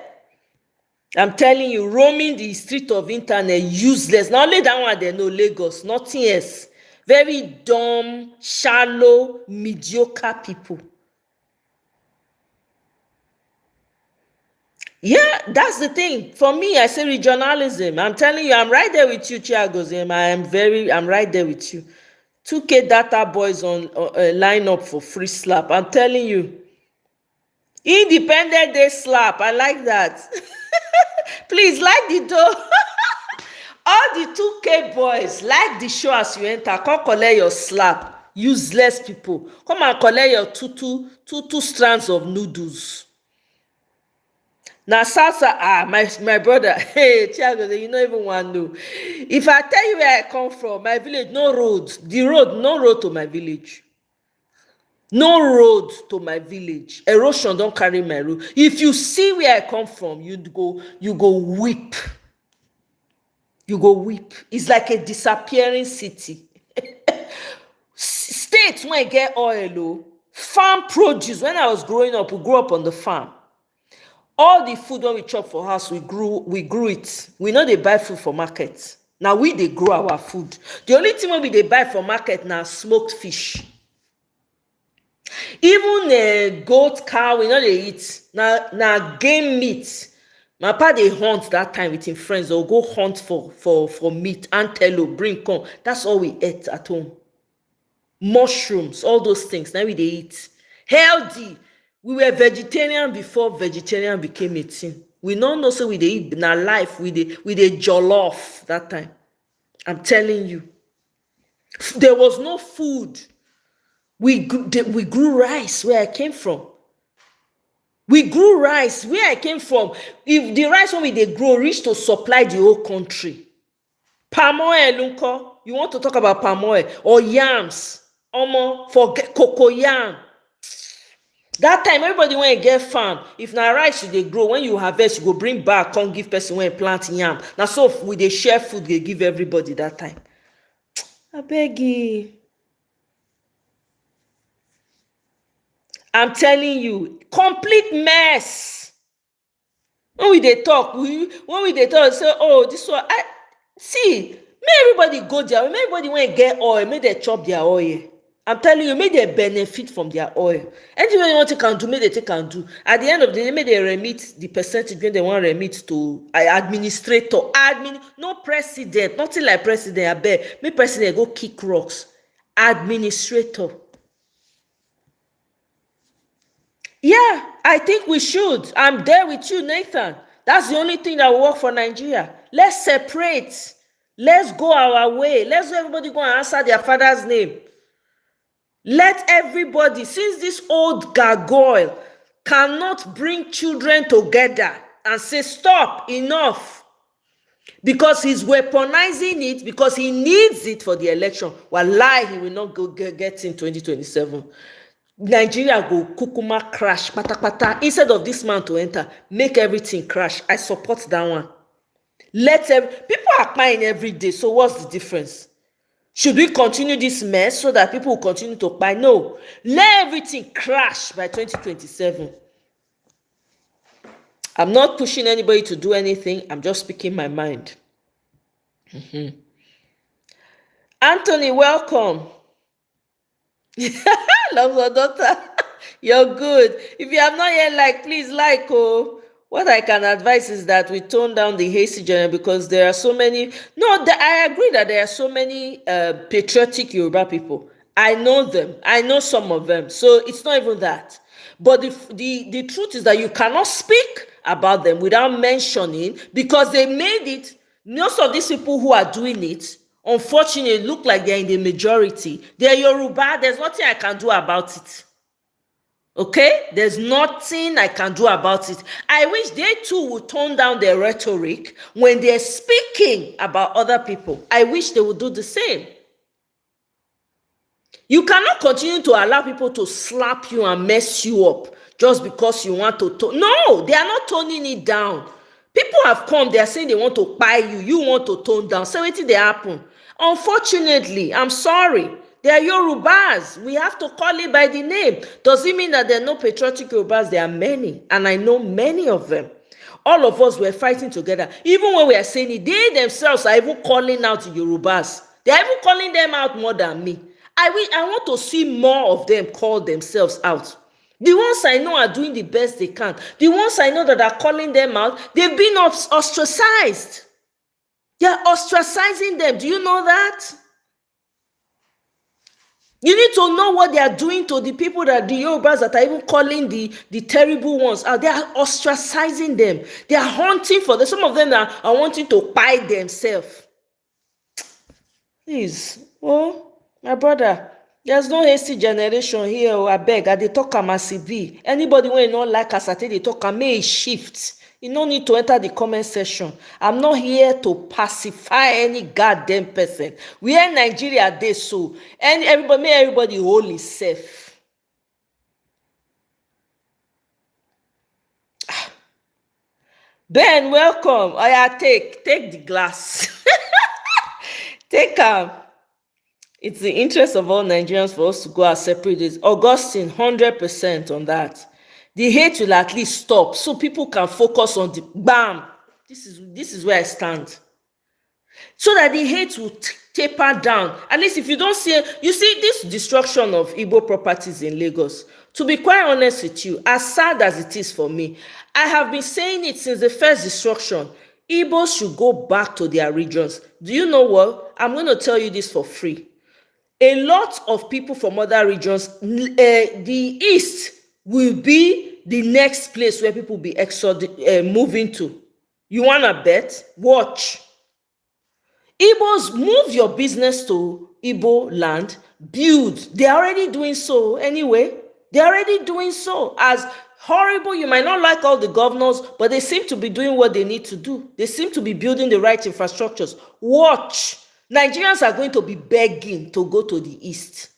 [SPEAKER 2] I'm telling you, roaming the street of internet, useless. Not only that one, they know Lagos, nothing else. Very dumb, shallow, mediocre people. Yeah, that's the thing. For me, I say regionalism. I'm telling you, I'm right there with you, Chiagozim. I'm right there with you. 2K data boys on line up for free slap. I'm telling you. Independent Day slap. I like that. Please like the door. All the 2K boys, like the show as you enter. Come collect your slap. Useless people. Come and collect your two strands of noodles. Now, salsa, my brother, hey, Thiago, you don't even want to know. If I tell you where I come from, my village, no road. No road to my village. No road to my village. Erosion don't carry my road. If you see where I come from, you go weep. You go weep. It's like a disappearing city. States when I get oil, farm produce. When I was growing up, we grew up on the farm. All the food when we chop for house, we grew it. We know they buy food for market. Now they grow our food. The only thing when they buy for market now smoked fish. Even goat, cow, we know they eat. Now game meat. My papa they hunt that time with him friends. They'll go hunt for meat, antelope, bring come. That's all we ate at home. Mushrooms, all those things. Now they eat. Healthy. We were vegetarian before vegetarian became a thing. We don't know so we dey eat in our life. We dey jollof that time. I'm telling you. There was no food. We grew rice where I came from. We grew rice where I came from. If the rice when we dey grow reach to supply the whole country. Palm oil, Lunko. You want to talk about palm oil or yams? Omo, forget cocoa yam. That time, everybody when you get farm, if na rice you dey grow, when you harvest, you go bring back, come give person when you plant yam. Now, so we dey share food, they give everybody that time. I beg you. I'm telling you, complete mess. When we dey talk, say, oh, this one, see, may everybody go there, may everybody when you get oil, may they chop their oil. I'm telling you, may they benefit from their oil. Anything you want to can do, may they take and do. At the end of the day, may they remit the percentage when they want to remit to administrator. No president, nothing like president. I bet. May president go kick rocks. Administrator. Yeah, I think we should. I'm there with you, Nathan. That's the only thing that will work for Nigeria. Let's separate. Let's go our way. Let's everybody go and answer their father's name. Let everybody, since this old gargoyle cannot bring children together and say, stop, enough. Because he's weaponizing it, because he needs it for the election. Wallahi, he will not go get in 2027. Nigeria go kukuma crash, pata pata. Instead of this man to enter, make everything crash. I support that one. People are buying every day, so what's the difference? Should we continue this mess so that people will continue to buy? No. Let everything crash by 2027. I'm not pushing anybody to do anything. I'm just speaking my mind. Anthony, welcome. Love your daughter. You're good. If you have not yet please oh. What I can advise is that we tone down the hasty genre because there are so many. I agree that there are so many patriotic Yoruba people. I know them. I know some of them. So it's not even that. But the truth is that you cannot speak about them without mentioning, because they made it. Most of these people who are doing it Unfortunately, look like they're in the majority. They're Yoruba. There's nothing I can do about it. Okay? There's nothing I can do about it. I wish they too would tone down their rhetoric when they're speaking about other people. I wish they would do the same. You cannot continue to allow people to slap you and mess you up just because you want to tone. No, they are not toning it down. People have come, they are saying they want to buy you. You want to tone down. So what did they happen? Unfortunately, I'm sorry. They are Yorubas. We have to call it by the name. Does it mean that there are no patriotic Yorubas? There are many, and I know many of them. All of us were fighting together. Even when we are saying it, they themselves are even calling out the Yorubas. They are even calling them out more than me. I want to see more of them call themselves out. The ones I know are doing the best they can. The ones I know that are calling them out, they've been ostracized. They're ostracizing them. Do you know that? You need to know what they are doing to the people that the Yorubas that are even calling the terrible ones out. They are ostracizing them. They are hunting for them. Some of them are wanting to buy themselves. Please, my brother, there's no hasty generation here. I beg, I dey talk am as e be. Anybody wey no like as I take dey talk am, may e shift. You no need to enter the comment section. I'm not here to pacify any goddamn person. We are in Nigeria dey so, and everybody hold himself. Ben, welcome. Take the glass. Take it's the interest of all Nigerians for us to go our separate ways. Augustine, 100% on that. The hate will at least stop so people can focus on the bam. This is where I stand. So that the hate will taper down. At least if you don't see, you see this destruction of Igbo properties in Lagos. To be quite honest with you, as sad as it is for me, I have been saying it since the first destruction. Igbos should go back to their regions. Do you know what? I'm going to tell you this for free. A lot of people from other regions, the East will be the next place where people will be moving to. You want to bet? Watch. Igbos, move your business to Igbo land, build. They're already doing so anyway. They're already doing so. As horrible, you might not like all the governors, but they seem to be doing what they need to do. They seem to be building the right infrastructures. Watch. Nigerians are going to be begging to go to the East.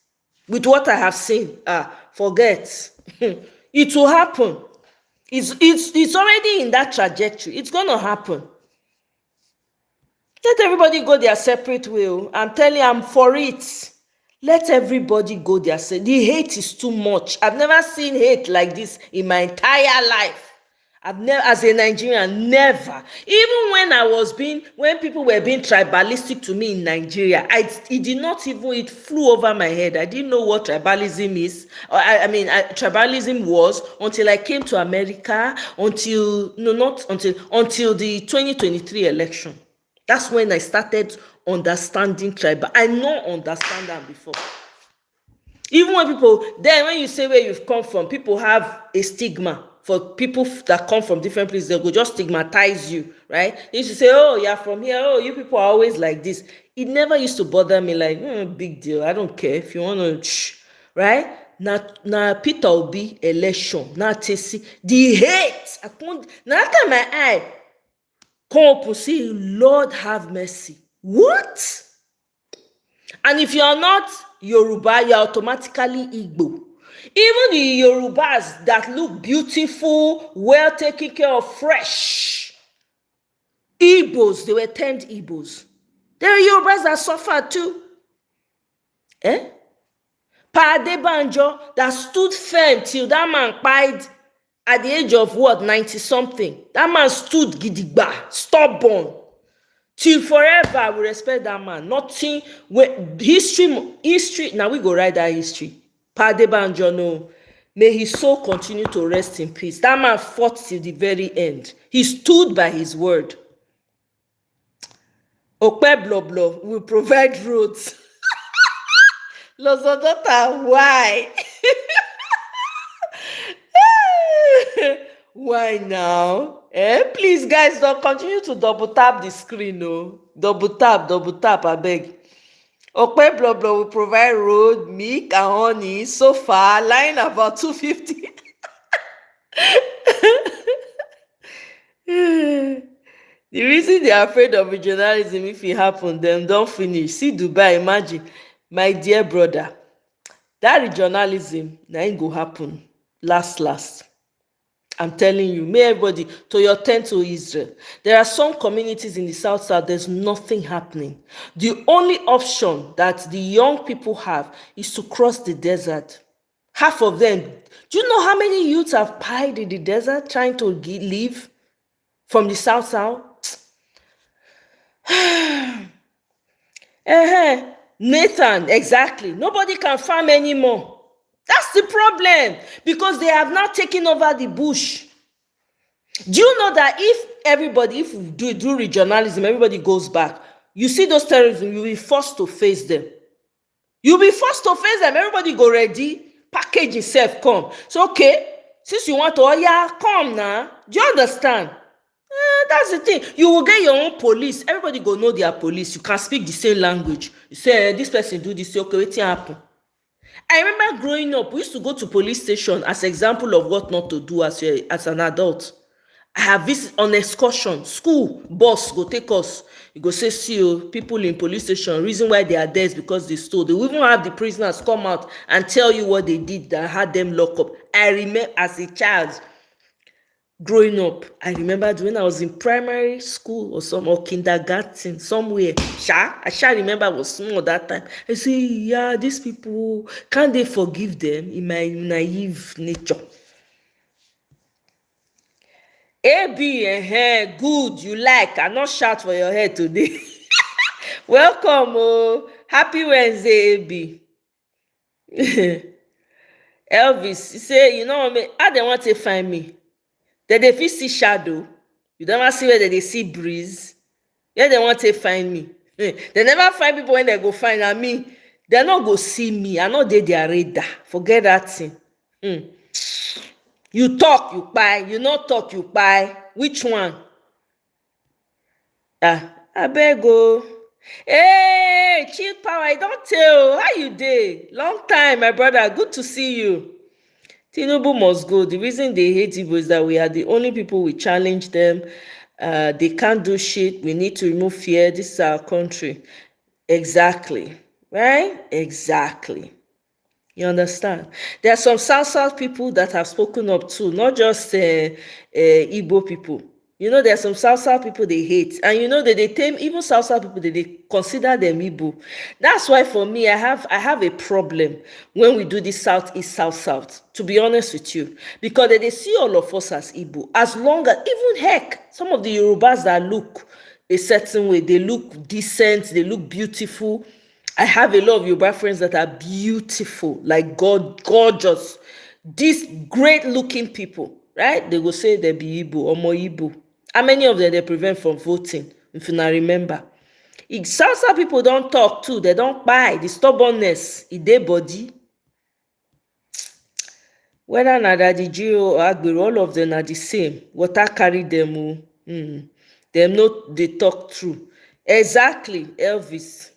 [SPEAKER 2] With what I have seen, forget. It will happen. It's already in that trajectory. It's going to happen. Let everybody go their separate way. I'm telling you, I'm for it. Let everybody go their separate. The hate is too much. I've never seen hate like this in my entire life. I've never, as a Nigerian, never. Even when people were being tribalistic to me in Nigeria, it flew over my head. I didn't know what tribalism is. Tribalism was until I came to America, until the 2023 election. That's when I started understanding tribal. I don't understand that before. Even when you say where you've come from, people have a stigma. For people that come from different places, they will just stigmatize you, right? They used to say, oh, you're from here. Oh, you people are always like this. It never used to bother me like, big deal. I don't care if you want to, right? Now Peter Obi election. Now Tesi, the hate. Now after my eye, come up and say, Lord have mercy. What? And if you are not Yoruba, you're automatically Igbo. Even the Yorubas that look beautiful, well taken care of, fresh. Igbos, they were termed Igbos. There are Yorubas that suffered too. Pa Adebanjo that stood firm till that man died at the age of 90-something. That man stood gidigba, stubborn. Till forever, we respect that man. Nothing, history, now we go write that history. Pa Adebanjo, no. May his soul continue to rest in peace. That man fought till the very end. He stood by his word. Okpe Bloblo will provide roads. Lozodota, why? Why now? Please, guys, don't continue to double tap the screen, oh. Double tap, I beg. Okpe blah blah will provide road, milk, and honey. So far, line about 250. The reason they are afraid of regionalism, if it happen, them don't finish. See Dubai, imagine, my dear brother, that regionalism, na ain't go happen. Last. I'm telling you, may everybody to your tent to Israel. There are some communities in the south, there's nothing happening. The only option that the young people have is to cross the desert. Half of them, do you know how many youths have pied in the desert trying to leave from the south? Nathan, exactly. Nobody can farm anymore. That's the problem, because they have now taken over the bush. Do you know that if we do regionalism, everybody goes back, you see those terrorists, you'll be forced to face them. Everybody go ready, package yourself, come. So, okay, since you want to, come now. Do you understand? That's the thing. You will get your own police. Everybody go know their police. You can speak the same language. You say, this person do this, okay, what's happen? I remember growing up, we used to go to police station as example of what not to do as an adult. I have visit on excursion, school, boss go take us. You go say, see, people in police station, reason why they are there is because they stole. They will even have the prisoners come out and tell you what they did that had them locked up. I remember as a child, growing up, I remember when I was in primary school or kindergarten somewhere. I remember I was small that time. I say, yeah, these people, can't they forgive them in my naive nature? AB, good, you like. I not shout for your head today. Welcome, happy Wednesday, AB. Elvis, you say, you know what, how they want to find me? They fit see shadow. You never see where they see breeze. Yeah, they want to find me. They never find people when they go find me. They not go see me. I know they their radar. Forget that thing. You talk, you buy. You not talk, you buy. Which one? I beg go. Hey, chill power. I don't tell. How you dey? Long time, my brother. Good to see you. Tinubu must go. The reason they hate Igbo is that we are the only people we challenge them. They can't do shit. We need to remove fear. This is our country. Exactly. Right? Exactly. You understand? There are some South people that have spoken up too, not just Igbo people. You know, there are some South people they hate. And you know that they tame even South people, they consider them Igbo. That's why for me, I have a problem when we do this Southeast, South, to be honest with you. Because they see all of us as Igbo. As long as, even heck, some of the Yorubas that look a certain way, they look decent, they look beautiful. I have a lot of Yoruba friends that are beautiful, like gorgeous. These great looking people, right? They will say they be Igbo, Omoye Igbo. How many of them they prevent from voting? If you not remember. South people don't talk too. They don't buy the stubbornness in their body. Whether na the Geo or Agbero, all of them are the same. Water carry them. Them not they talk true. Exactly, Elvis.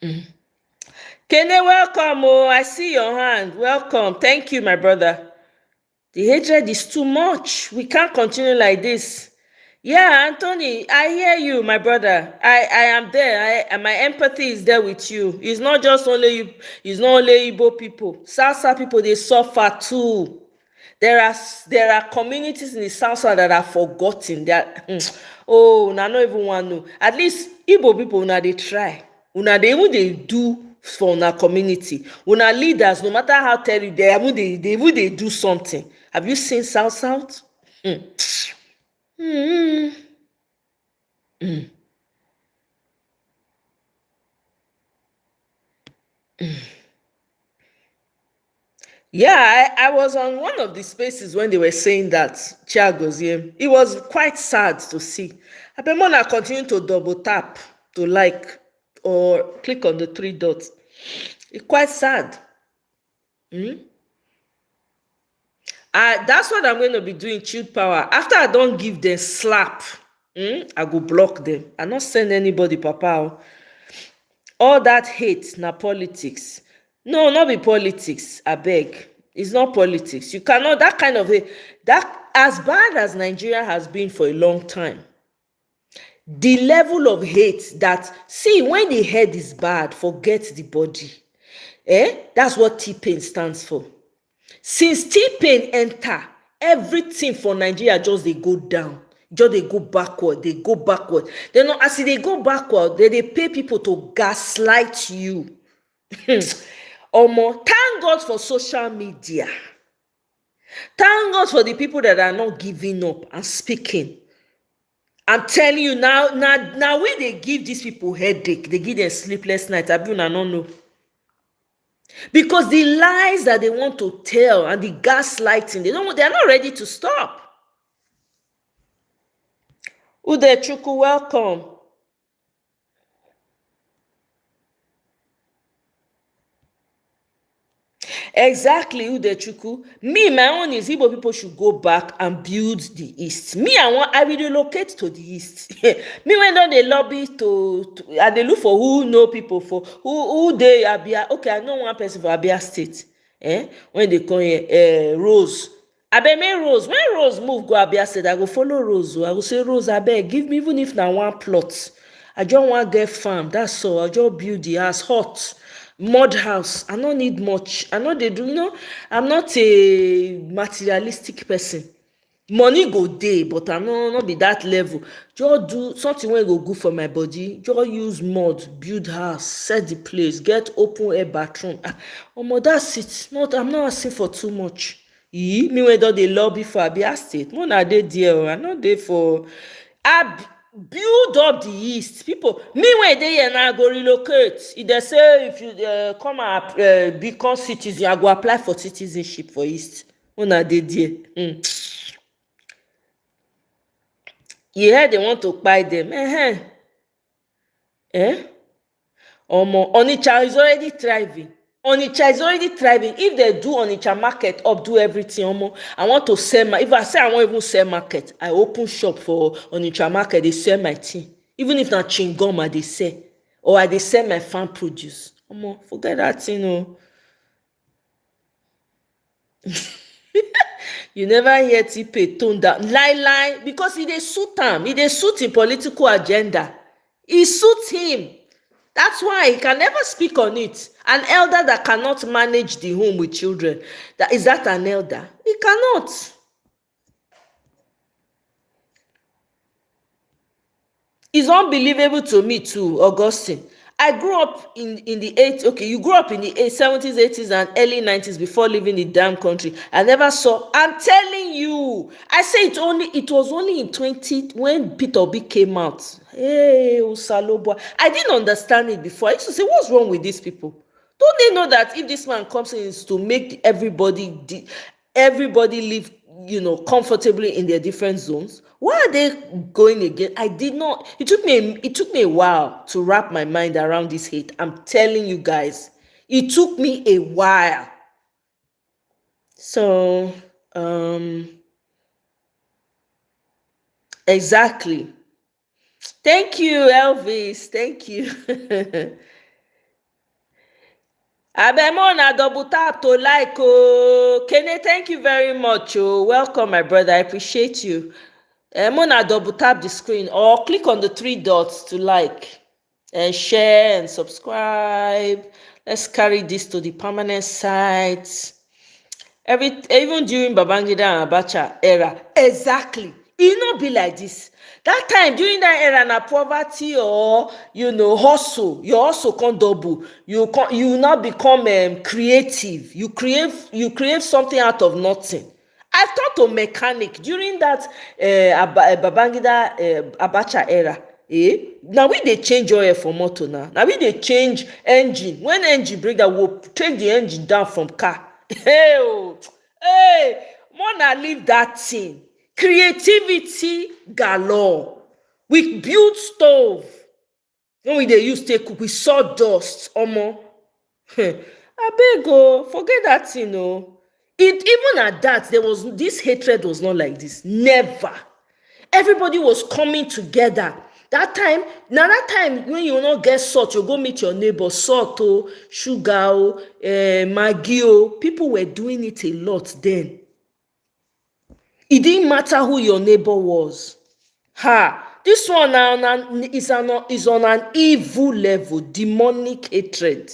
[SPEAKER 2] Kene, welcome. I see your hand. Welcome. Thank you, my brother. The hatred is too much. We can't continue like this. Yeah, Anthony, I hear you, my brother. I am there. My empathy is there with you. It's not just only you. It's not only Igbo people. South people, they suffer too. There are communities in the South that are forgotten. That I don't even want to know. At least Igbo people, now they try. They do for our community. Una leaders, no matter how terrible they do something. Have you seen South? Yeah, I was on one of the spaces when they were saying that Chiagozie. It was quite sad to see. I bet Mona continue to double tap to like or click on the 3 dots. It's quite sad. And That's what I'm going to be doing, chilled power. After I don't give them slap, I go block them. I not send anybody, papa. All that hate na politics. No, not be politics, I beg. It's not politics. You cannot, that kind of hate, that as bad as Nigeria has been for a long time, the level of hate that, see, when the head is bad, forget the body. That's what T-Pain stands for. Since T-Pain enter, everything for Nigeria just they go down, just they go backward, they go backward. They know as they go backward, they pay people to gaslight you. Omo, thank God for social media. Thank God for the people that are not giving up and speaking. I'm telling you now, when they give these people headache, they give them sleepless nights. I don't know. Because the lies that they want to tell and the gaslighting, they are not ready to stop. Udechukwu, welcome. Exactly, Udechukwu. Me, my own is Igbo people should go back and build the East. Me, I will relocate to the East. Me, when they lobby and they look for who know people for who they Abia. Okay, I know one person for Abia State. When they call here, Rose. I beg me Rose. When Rose move go Abia State, I go follow Rose. I go say Rose, I beg, give me even if na one plot. I just want to get farm. That's all. I just build the house hot. Mud house. I don't need much. I know they do, I'm not a materialistic person. Money go dey, but I not be that level. Just do something when go good for my body. Just use mud, build house, set the place, get open air bathroom. That's it. I'm not asking for too much. Me when they lobby for Abia State. More na dey there. I'm not there for. Build up the East. People, me when they here now go relocate. If they say if you come and become citizen, I go apply for citizenship for East. Una dey there. You heard they want to buy them. Onitsha is already thriving. Onitsha is already thriving. If they do Onitsha market up, do everything. I want to sell if I say I want even sell market, I open shop for Onitsha market, they sell my thing. Even if not chingoma, they sell. Or they sell my farm produce. Forget that thing. You never hear T-Pain tone down. Lie, because he dey suit him. He dey suit him political agenda. He suits him. That's why he can never speak on it. An elder that cannot manage the home with children, is that an elder? He cannot. It's unbelievable to me too, Augustine. I grew up in the 80s. Okay, you grew up in the 70s, 80s, and early 90s before leaving the damn country. I never saw. I'm telling you. I say it was only in 20 when Peter Obi came out. Hey, Usalobo. I didn't understand it before. I used to say, what's wrong with these people? Don't they know that if this man comes in, is to make everybody live, comfortably in their different zones? Why are they going again? I did not. It took me a while to wrap my mind around this hate. I'm telling you guys, it took me a while. So, exactly. Thank you, Elvis. Thank you. Abemona double tap to like. Kene, thank you very much. Welcome, my brother. I appreciate you. Mona double tap the screen or click on the 3 dots to like and share and subscribe. Let's carry this to the permanent site. Even during Babangida and Abacha era, exactly. It not be like this. That time during that era, na poverty or hustle, your hustle can double. You now become creative. You create something out of nothing. I taught a mechanic during that Babangida Abacha era. Now we they change oil for motor now. Now we they change engine. When engine break down, we'll take the engine down from car. Hey, wanna leave that thing. Creativity galore. We build stove. When we they use take cook with sawdust. I beg forget that thing. Even at that, this hatred was not like this. Never. Everybody was coming together. That time when you not get salt, you go meet your neighbor, salt, sugar, maggi. People were doing it a lot then. It didn't matter who your neighbor was. This one now is on an evil level, demonic hatred.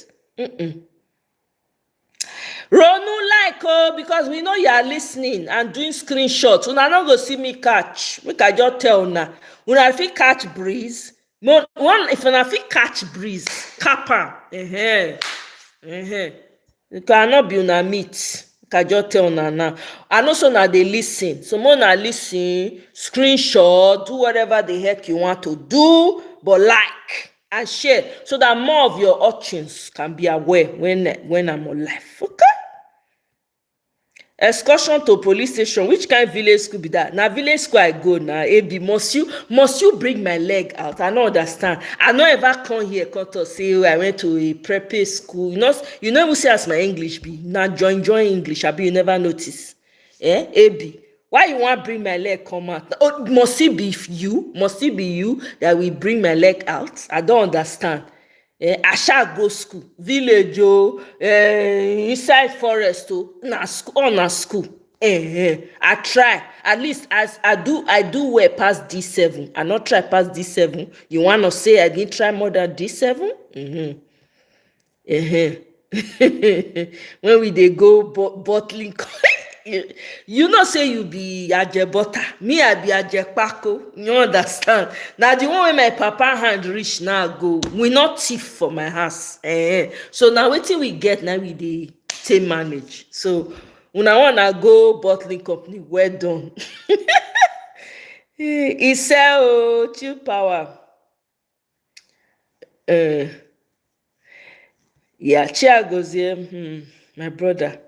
[SPEAKER 2] Ronu like because we know you are listening and doing screenshots. Una not go see me catch. Make I just tell una. Una fit catch breeze. If una fit catch breeze, kappa. It cannot be una meet. I just tell una now. And also now they listen. So more now listen, screenshot, do whatever the heck you want to do, but like and share so that more of your options can be aware when I'm on live. Okay? Excursion to police station. Which kind of village school be that? Now village school I go now. AB, must you bring my leg out? I don't understand. I don't ever come here to say I went to a prep school. You never say as my English be. Now join English. I be you never notice. AB. Why you want bring my leg come out? Must it be you? Must it be you that will bring my leg out? I don't understand. I shall go school, village, inside forest, na school. I try at least as I do well past D7. I not try past D7. You wanna say I didn't try more than D7? When we dey go bottling. You know say you be aje butter, me I be aje pako. You understand? Now the one where my papa hand reach now go, we not thief for my house. So now wetin we get now we dey take manage. So una wanna go bottling company, well done. He sell chill power. Yeah, chia goes here. My brother.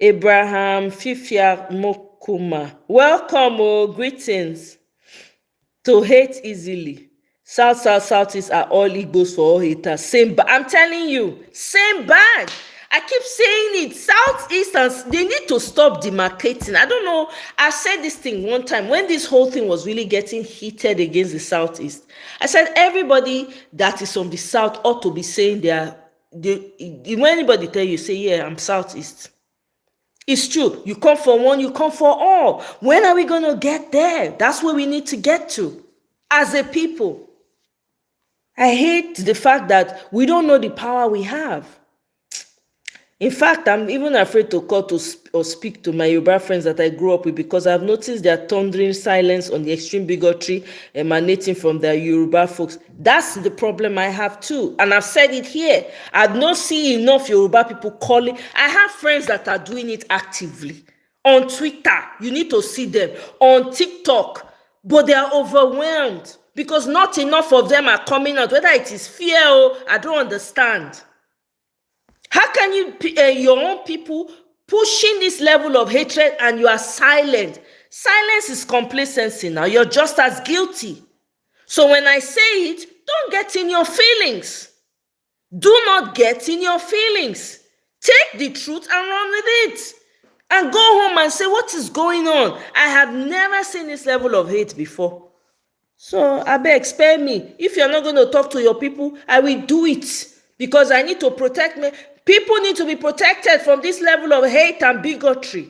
[SPEAKER 2] Abraham Fifia Mokuma. Welcome, greetings. To hate easily. Southeast are all Igbos for all haters. Same bag. I'm telling you, same bag. I keep saying it. Southeasters, they need to stop demarcating. I don't know. I said this thing one time when this whole thing was really getting heated against the Southeast. I said everybody that is from the South ought to be saying when anybody tell you, say, yeah, I'm Southeast. It's true. You come for one, you come for all. When are we going to get there? That's where we need to get to as a people. I hate the fact that we don't know the power we have. In fact, I'm even afraid to call or speak to my Yoruba friends that I grew up with because I've noticed their thundering silence on the extreme bigotry emanating from their Yoruba folks. That's the problem I have too. And I've said it here. I've not seen enough Yoruba people calling. I have friends that are doing it actively. On Twitter, you need to see them. On TikTok, but they are overwhelmed because not enough of them are coming out. Whether it is fear or I don't understand. How can you, your own people, pushing this level of hatred and you are silent? Silence is complacency now. You're just as guilty. So when I say it, don't get in your feelings. Do not get in your feelings. Take the truth and run with it. And go home and say, what is going on? I have never seen this level of hate before. So, I beg, spare me. If you're not going to talk to your people, I will do it. Because I need to protect me. People need to be protected from this level of hate and bigotry.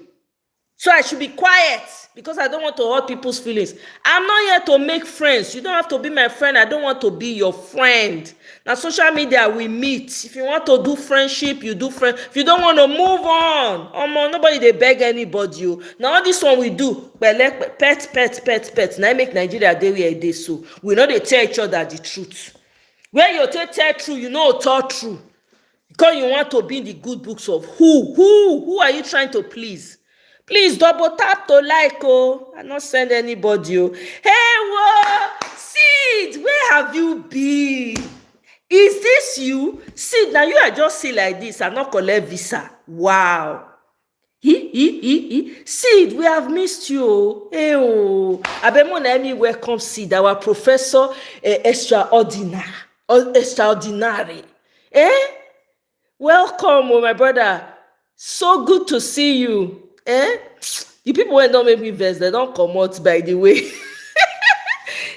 [SPEAKER 2] So I should be quiet because I don't want to hurt people's feelings. I'm not here to make friends. You don't have to be my friend. I don't want to be your friend. Now, social media, we meet. If you want to do friendship, you do friend. If you don't want to move on, nobody they beg anybody. Now, all this one we do, pet. Now, I make Nigeria day where it is so. We know they tell each other the truth. Where you tell true, you know tell true. Because you want to be in the good books of who are you trying to please? Please double tap to like, and not send anybody. Hey, Sid, where have you been? Is this you? Sid, now you are just see like this and not collect visa. Wow. Sid, we have missed you. Hey, Abemona welcome Sid, our professor extraordinary. Welcome, my brother. So good to see you. The people wey don't make me vex, they don't come out, by the way.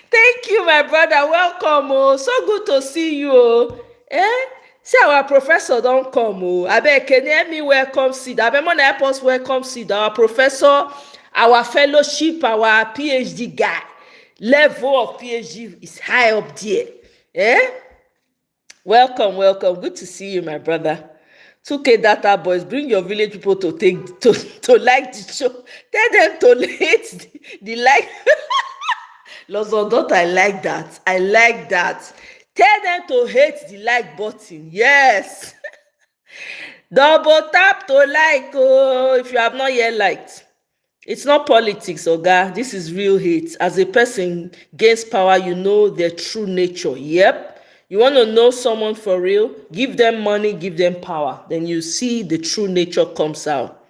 [SPEAKER 2] Thank you, my brother. Welcome. Oh, so good to see you. Oh. See, our professor don't come. Oh, abeg, can you help me welcome Sid? Abeg, man, help us welcome Sid. Our professor, our fellowship, our PhD guy. Level of PhD is high up there. Welcome, welcome. Good to see you, my brother. 2K data boys, bring your village people to like the show. Tell them to hate the like. Lozodot, I like that. I like that. Tell them to hate the like button. Yes. Double tap to like. Oh, if you have not yet liked. It's not politics, Oga. This is real hate. As a person gains power, you know their true nature. Yep. You want to know someone for real? Give them money, give them power. Then you see the true nature comes out.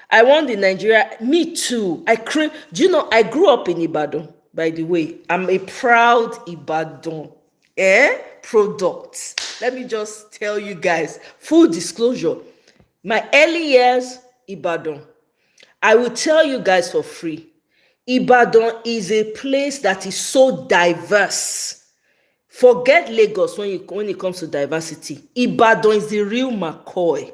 [SPEAKER 2] I want the Nigeria. Me too. Do you know, I grew up in Ibadan, by the way. I'm a proud Ibadan product. Let me just tell you guys, full disclosure. My early years, Ibadan. I will tell you guys for free. Ibadan is a place that is so diverse. Forget Lagos when it comes to diversity. Ibadan is the real McCoy.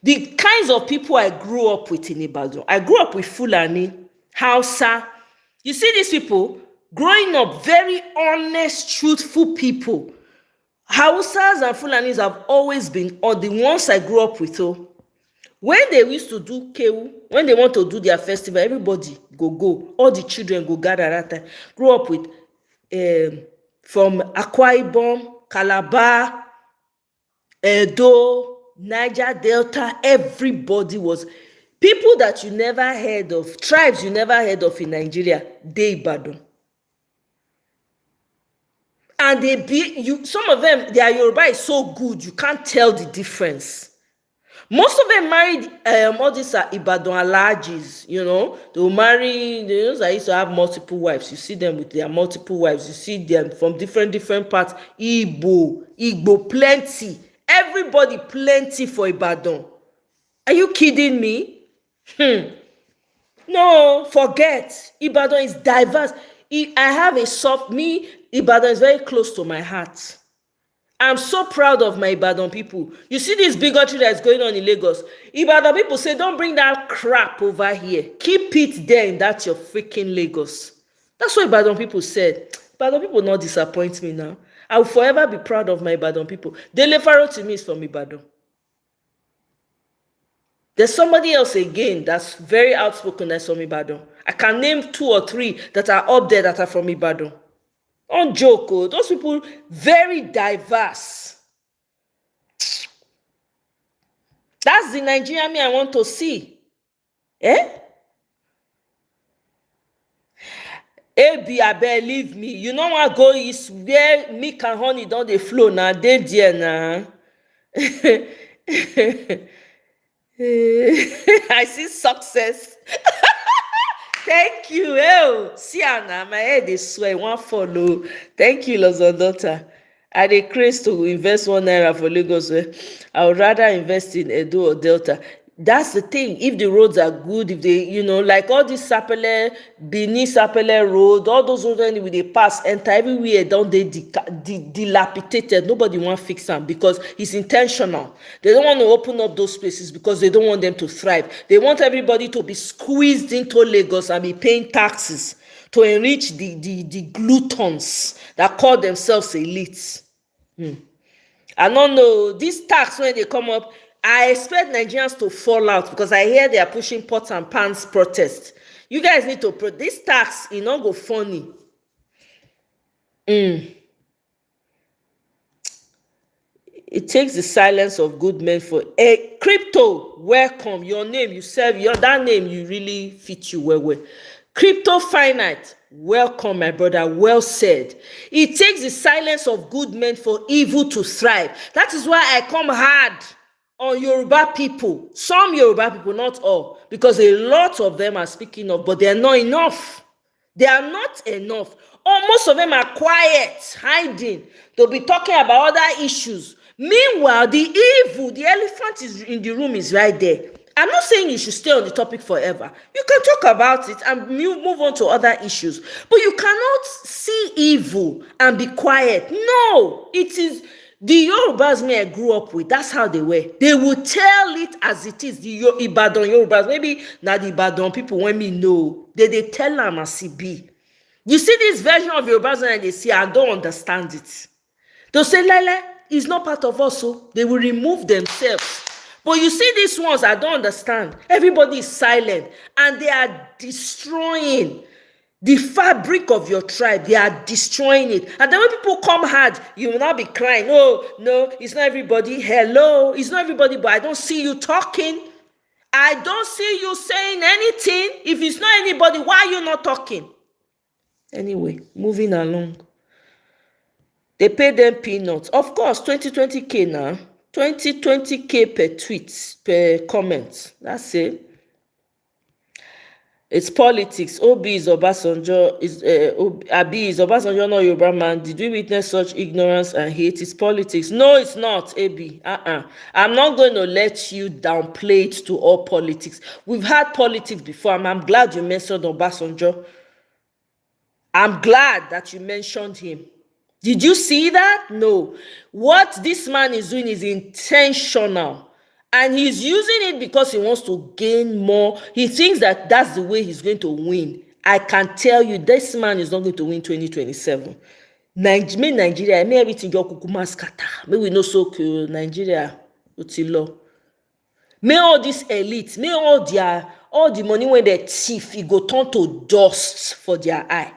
[SPEAKER 2] The kinds of people I grew up with in Ibadan. I grew up with Fulani, Hausa. You see these people? Growing up, very honest, truthful people. Hausas and Fulanis have always been the ones I grew up with. When they used to do Kewu, when they want to do their festival, everybody go. All the children go gather at that time. Grew up with from Akwa Ibom, Calabar, Edo, Niger Delta. Everybody was people that you never heard of, tribes you never heard of in Nigeria. They Ibadan. And some of them, their Yoruba is so good, you can't tell the difference. Most of them married all these are Ibadan Alajis, you know. They will marry, those that used to have multiple wives. You see them with their multiple wives. You see them from different parts. Igbo, plenty. Everybody plenty for Ibadan. Are you kidding me? No, forget. Ibadan is diverse. Ibadan is very close to my heart. I'm so proud of my Ibadan people. You see this bigotry that is going on in Lagos. Ibadan people say, don't bring that crap over here. Keep it there in that your freaking Lagos. That's what Ibadan people said. Ibadan people not disappoint me now. I will forever be proud of my Ibadan people. Dele Faro to me is from Ibadan. There's somebody else again that's very outspoken that's from Ibadan. I can name 2 or 3 that are up there that are from Ibadan. Don't joke, those people very diverse. That's the Nigerian me I want to see. Abi, leave me. You know what go is where milk and honey don't they flow now. They there now. I see success. Thank you. See Anna, my head is swear. One follow. Thank you, Lozodota. I dey craze to invest ₦1 for Lagos. I would rather invest in Edo or Delta. That's the thing. If the roads are good, if they, like all this Sapele, Benin Sapele road, all those roads when they pass, enter everywhere, don't they dilapidated. Nobody want to fix them because it's intentional. They don't want to open up those places because they don't want them to thrive. They want everybody to be squeezed into Lagos and be paying taxes to enrich the gluttons that call themselves elites. I don't know. This tax when they come up, I expect Nigerians to fall out because I hear they are pushing pots and pans protest. You guys need to this tax, not go funny. It takes the silence of good men for a crypto. Welcome. Your name, you serve that name, you really fit you well. Crypto finite. Welcome, my brother. Well said. It takes the silence of good men for evil to thrive. That is why I come hard on Yoruba people. Some Yoruba people, not all, because a lot of them are speaking up, but they are not enough. They are not enough. Most of them are quiet, hiding. They'll be talking about other issues. Meanwhile, the evil, the elephant is in the room is right there. I'm not saying you should stay on the topic forever. You can talk about it and move on to other issues. But you cannot see evil and be quiet. No, it is the Yorubas me I grew up with. That's how they were. They will tell it as it is. The Ibadan Yorubas, maybe not the Ibadan people when me know. They tell them as it be. You see this version of Yorubas and they say, I don't understand it. They'll say, Lele, it's not part of us. So they will remove themselves. But you see these ones, I don't understand. Everybody is silent and they are destroying the fabric of your tribe. They are destroying it. And then when people come hard, you will not be crying. Oh, no, it's not everybody. Hello, it's not everybody, but I don't see you talking. I don't see you saying anything. If it's not anybody, why are you not talking? Anyway, moving along. They pay them peanuts. Of course, 2020K now. 2020K per tweet, per comment. That's it. It's politics. Obi is Obasanjo. Abi is Obasanjo not Yoruba man? Did we witness such ignorance and hate? It's politics. No, it's not, Abi. I'm not going to let you downplay it to all politics. We've had politics before, and I'm glad you mentioned Obasanjo. I'm glad that you mentioned him. Did you see that? No. What this man is doing is intentional. And he's using it because he wants to gain more. He thinks that that's the way he's going to win. I can tell you, this man is not going to win 2027. Nigeria, may everything go kukuma scatter. May we know so cool. Nigeria, utilo. May all these elites, may all the money when they thief, it go turn to dust for their eye.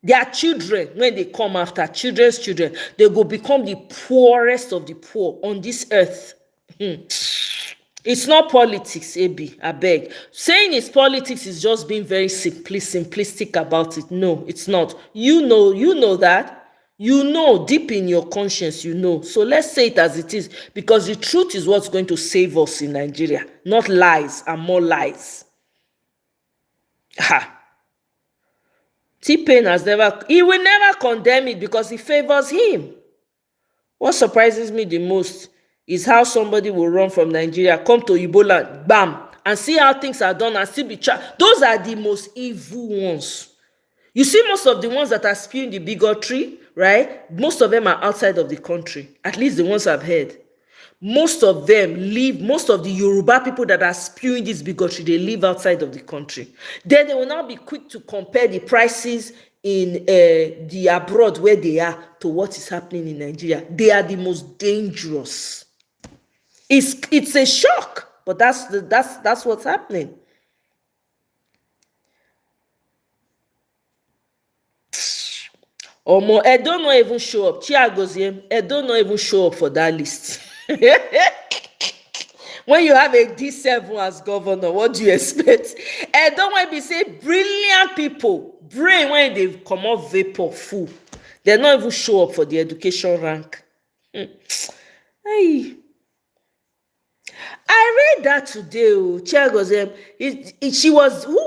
[SPEAKER 2] Their children, when they come after, children's children, they go become the poorest of the poor on this earth. It's not politics, Abi, I beg. Saying it's politics is just being very simplistic about it. No, it's not. You know that. You know, deep in your conscience, you know. So let's say it as it is, because the truth is what's going to save us in Nigeria, not lies and more lies. Ha. T-Pain he will never condemn it because it favors him. What surprises me the most is how somebody will run from Nigeria, come to Ebola, bam, and see how things are done and still be trapped. Those are the most evil ones. You see, most of the ones that are spewing the bigotry, right? Most of them are outside of the country, at least the ones I've heard. Most of them live, most of the Yoruba people that are spewing this bigotry, they live outside of the country. Then they will now be quick to compare the prices in the abroad where they are to what is happening in Nigeria. They are the most dangerous. It's a shock, but that's what's happening. Omo, I don't know even show up. I don't know even show up for that list. When you have a D7 as governor, what do you expect? I don't want to be say brilliant people, brain when they come off vapor full. They not even show up for the education rank. Hey. I read that today. Who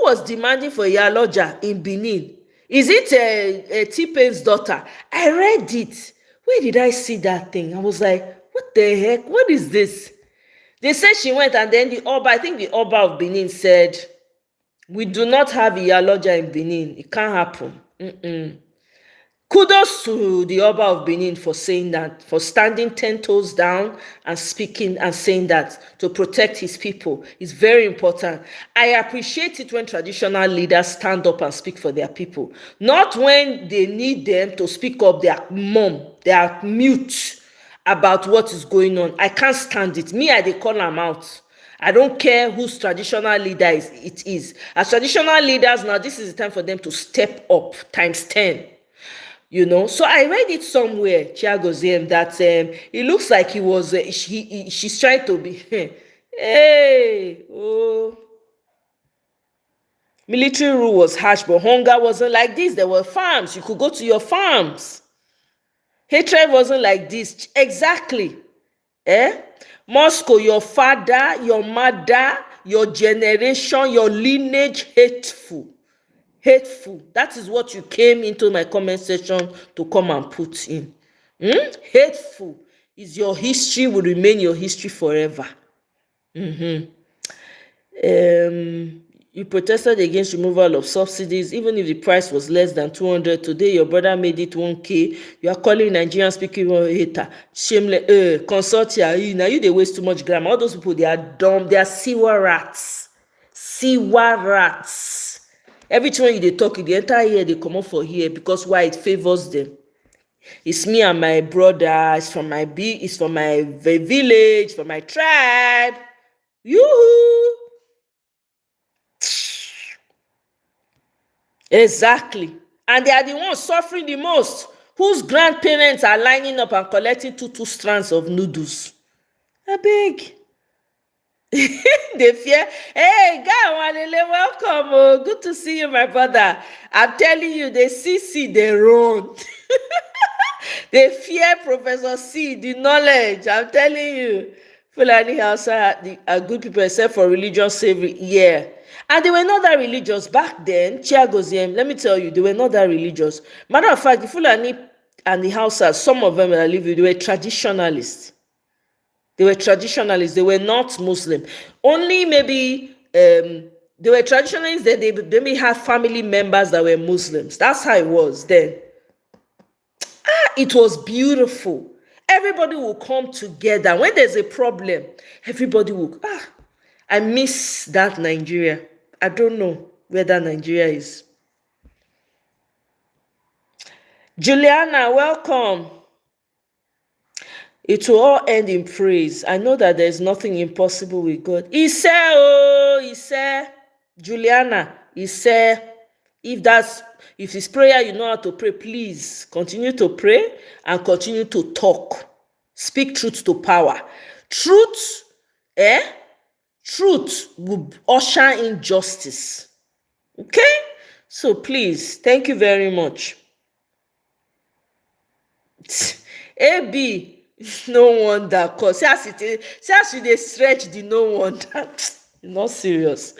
[SPEAKER 2] was demanding for Yaloja in Benin? Is it T-Pain's daughter? I read it. Where did I see that thing? I was like, what the heck? What is this? They said she went, and then the Oba of Benin said, we do not have Iyaloja in Benin. It can't happen. Kudos to the Oba of Benin for saying that, for standing 10 toes down and speaking and saying that to protect his people. It's very important. I appreciate it when traditional leaders stand up and speak for their people. Not when they need them to speak up, they are mute about what is going on. I can't stand it. I call them out. I don't care whose traditional leader it is. As traditional leaders now, this is the time for them to step up times 10. You know, so I read it somewhere, Chiagoziem, that it looks like he was, she's trying to be, military rule was harsh, but hunger wasn't like this. There were farms. You could go to your farms. Hatred wasn't like this. Exactly. Moscow, your father, your mother, your generation, your lineage, hateful. That is what you came into my comment section to come and put in. Hateful is your history, will remain your history forever. You protested against removal of subsidies, even if the price was less than 200. Today, your brother made it 1K. You are calling Nigerian speaking a hater. Shameless, consortia. Now you they waste too much grammar. All those people, they are dumb. They are sewer rats. Sewer rats. Every time you they talk, the entire year they come up for here because why it favors them. It's me and my brother. It's from my it's from my village, from my tribe. Yoo-hoo! Exactly. And they are the ones suffering the most, whose grandparents are lining up and collecting two strands of noodles. I beg. They fear. Hey, guy, Walele, welcome. Oh, good to see you, my brother. I'm telling you, they see, they run. They fear Professor C, the knowledge. I'm telling you. Fulani Hausa are good people except for religious slavery. Yeah. And they were not that religious back then. Chiagoziem, let me tell you, they were not that religious. Matter of fact, the Fulani and the Hausa, some of them that I live with, they were traditionalists. They were traditionalists. They were not Muslim. Only maybe they were traditionalists. They may have family members that were Muslims. That's how it was then. It was beautiful. Everybody will come together. When there's a problem, everybody will. I miss that Nigeria. I don't know where that Nigeria is. Juliana, welcome. It will all end in praise. I know that there's nothing impossible with God. He said, Juliana, he said, if it's prayer, you know how to pray, please continue to pray and continue to talk. Speak truth to power. Truth will usher in justice. Okay? So please, thank you very much. AB, no wonder, cause see as you dey stretch the no wonder. You're not serious.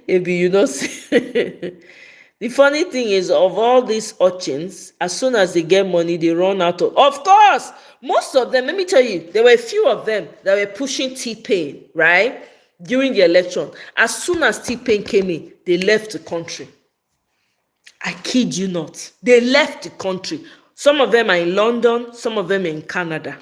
[SPEAKER 2] AB, you not serious. The funny thing is, of all these urchins, as soon as they get money, they run out of course, most of them, let me tell you, there were a few of them that were pushing T-Pain, right? During the election. As soon as T-Pain came in, they left the country. I kid you not. They left the country. Some of them are in London, some of them are in Canada.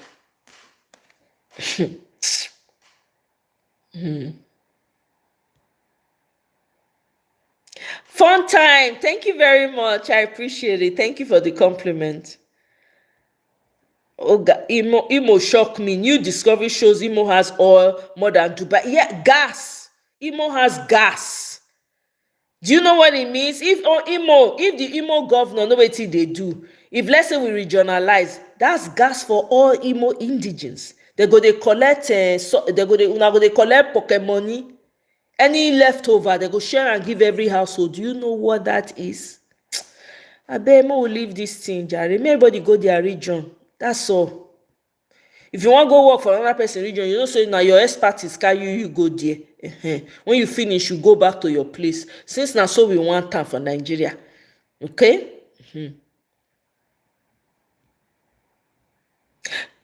[SPEAKER 2] Fun time. Thank you very much. I appreciate it. Thank you for the compliment. Oh, Imo shocked me. New discovery shows Imo has oil more than Dubai. Yeah, gas. Imo has gas. Do you know what it means? If the Imo governor know what they do, if let's say we regionalize, that's gas for all Imo indigents. They collect pocket money. Any leftover, they go share and give every household. Do you know what that is? I bet Mo will leave this thing, Jerry. Everybody go their region. That's all. If you want to go work for another person region, you know, say now your expertise carry you go there. When you finish, you go back to your place. Since now, so we want time for Nigeria. Okay? They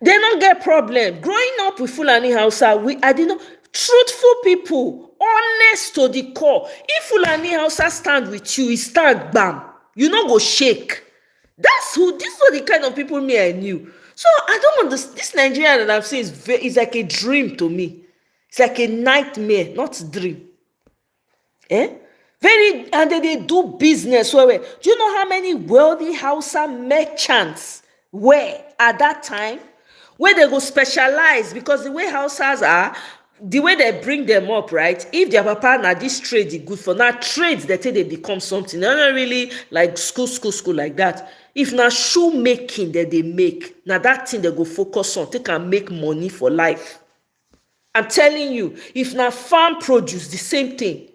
[SPEAKER 2] don't get problem. Growing up with Fulani Hausa, I didn't know. Truthful people, honest to the core. If Fulani Hausa stand with you, he stand bam. You no go shake. These are the kind of people me I knew. So I don't understand. This Nigeria that I've seen is like a dream to me. It's like a nightmare, not a dream. And they do business. Do you know how many wealthy Hausa merchants were at that time? Where they go specialize, because the way Hausas are, the way they bring them up, right? If their papa na this trade is good for now, trades they take they become something. They're not really like school like that. If na shoemaking that they make, now that thing they go focus on, they can make money for life. I'm telling you, if na farm produce, the same thing.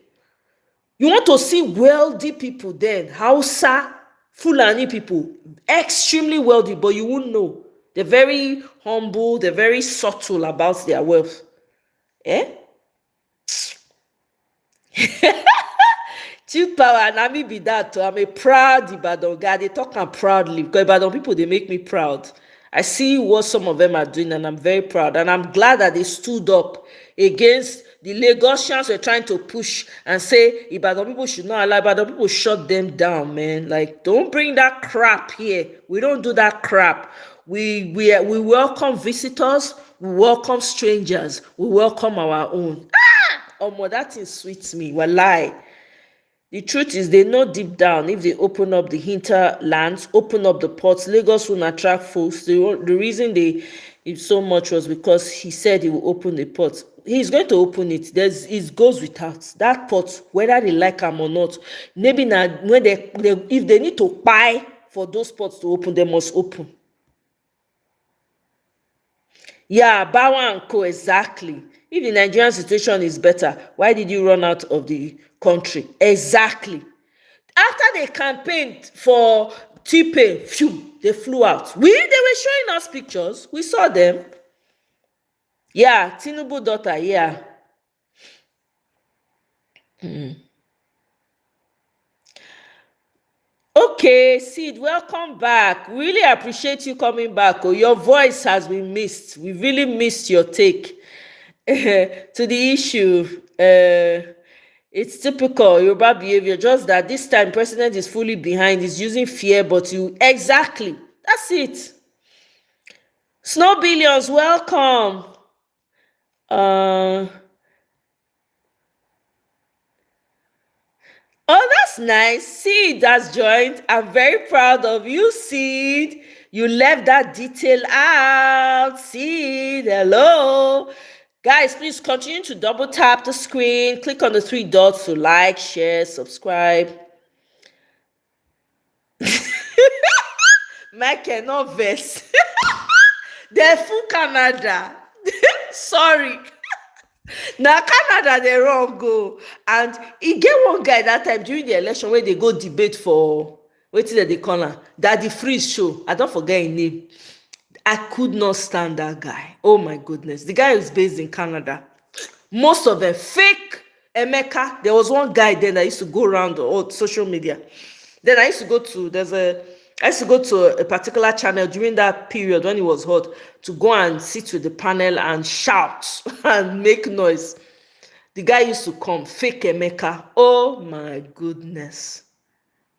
[SPEAKER 2] You want to see wealthy people then, Hausa, Fulani people, extremely wealthy, but you won't know. They're very humble, they're very subtle about their wealth. Chief power, and me be that too. I'm a proud Ibadan guy. They talk and proudly because Ibadan people, they make me proud. I see what some of them are doing, and I'm very proud. And I'm glad that they stood up against the Lagosians were trying to push and say Ibadan people should not allow. Ibadan people shut them down, man. Like, don't bring that crap here. We don't do that crap. We welcome visitors. We welcome strangers. We welcome our own. Omo, that thing sweets me. Wallahi. The truth is, they know deep down, if they open up the hinterlands, open up the ports, Lagos will attract folks. The reason they so much was because he said he will open the port. He's going to open it. It goes without that port, whether they like them or not. Maybe now, when if they need to buy for those ports to open, they must open. Yeah, Bawa and Co. Exactly. If the Nigerian situation is better, why did you run out of the country? Exactly. After they campaigned for T-Pain, they flew out. They were showing us pictures. We saw them. Yeah, Tinubu daughter, yeah. Okay, Sid, welcome back. Really appreciate you coming back. Oh, your voice has been missed. We really missed your take to the issue. It's typical Yoruba behavior, just that this time president is fully behind, is using fear, but you exactly. That's it. Snow Billions, welcome. Oh, that's nice. Sid has joined. I'm very proud of you, Sid. You left that detail out. Sid, hello. Guys, please continue to double tap the screen. Click on the 3 dots to like, share, subscribe. Mike cannot verse. They're full Canada. Sorry. Now Canada they wrong go, and he get one guy that time during the election where they go debate for wetin dem dey call am, Daddy Freeze show. I don't forget his name. I could not stand that guy. Oh my goodness, the guy is based in Canada. Most of them fake. Emeka, there was one guy then that used to go around all social media. Then I used to go to a particular channel during that period when it was hot to go and sit with the panel and shout and make noise. The guy used to come, fake Emeka. Oh my goodness.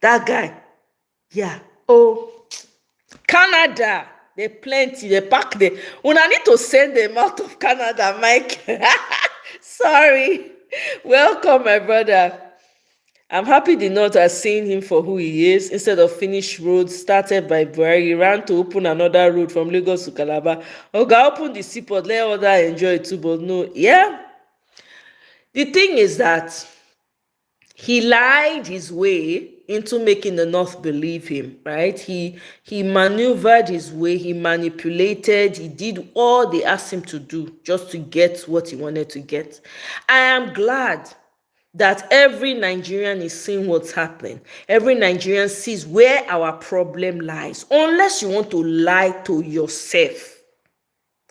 [SPEAKER 2] That guy. Yeah. Oh, Canada. They plenty. They pack there. When I need to send them out of Canada, Mike. Sorry. Welcome, my brother. I'm happy the North are seeing him for who he is. Instead of finished roads started by Buhari, he ran to open another road from Lagos to Calabar. Okay, open the seaport, let others enjoy it too, but no. Yeah. The thing is that he lied his way into making the North believe him, right? He maneuvered his way, he manipulated, he did all they asked him to do just to get what he wanted to get. I am glad that every Nigerian is seeing what's happening. Every Nigerian sees where our problem lies, unless you want to lie to yourself.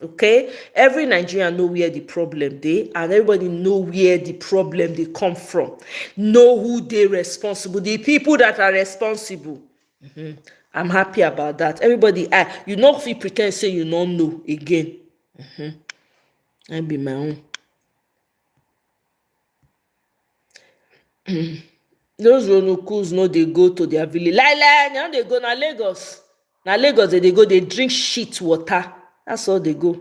[SPEAKER 2] Okay? Every Nigerian know where the problem dey, and everybody know where the problem they come from. Know who they responsible, the people that are responsible. I'm happy about that. Everybody, you know if you pretend say you don't know again. I be my own. Those Ronukus know they go to their village. Now they go na Lagos. Na Lagos they go, they drink shit water. That's all they go.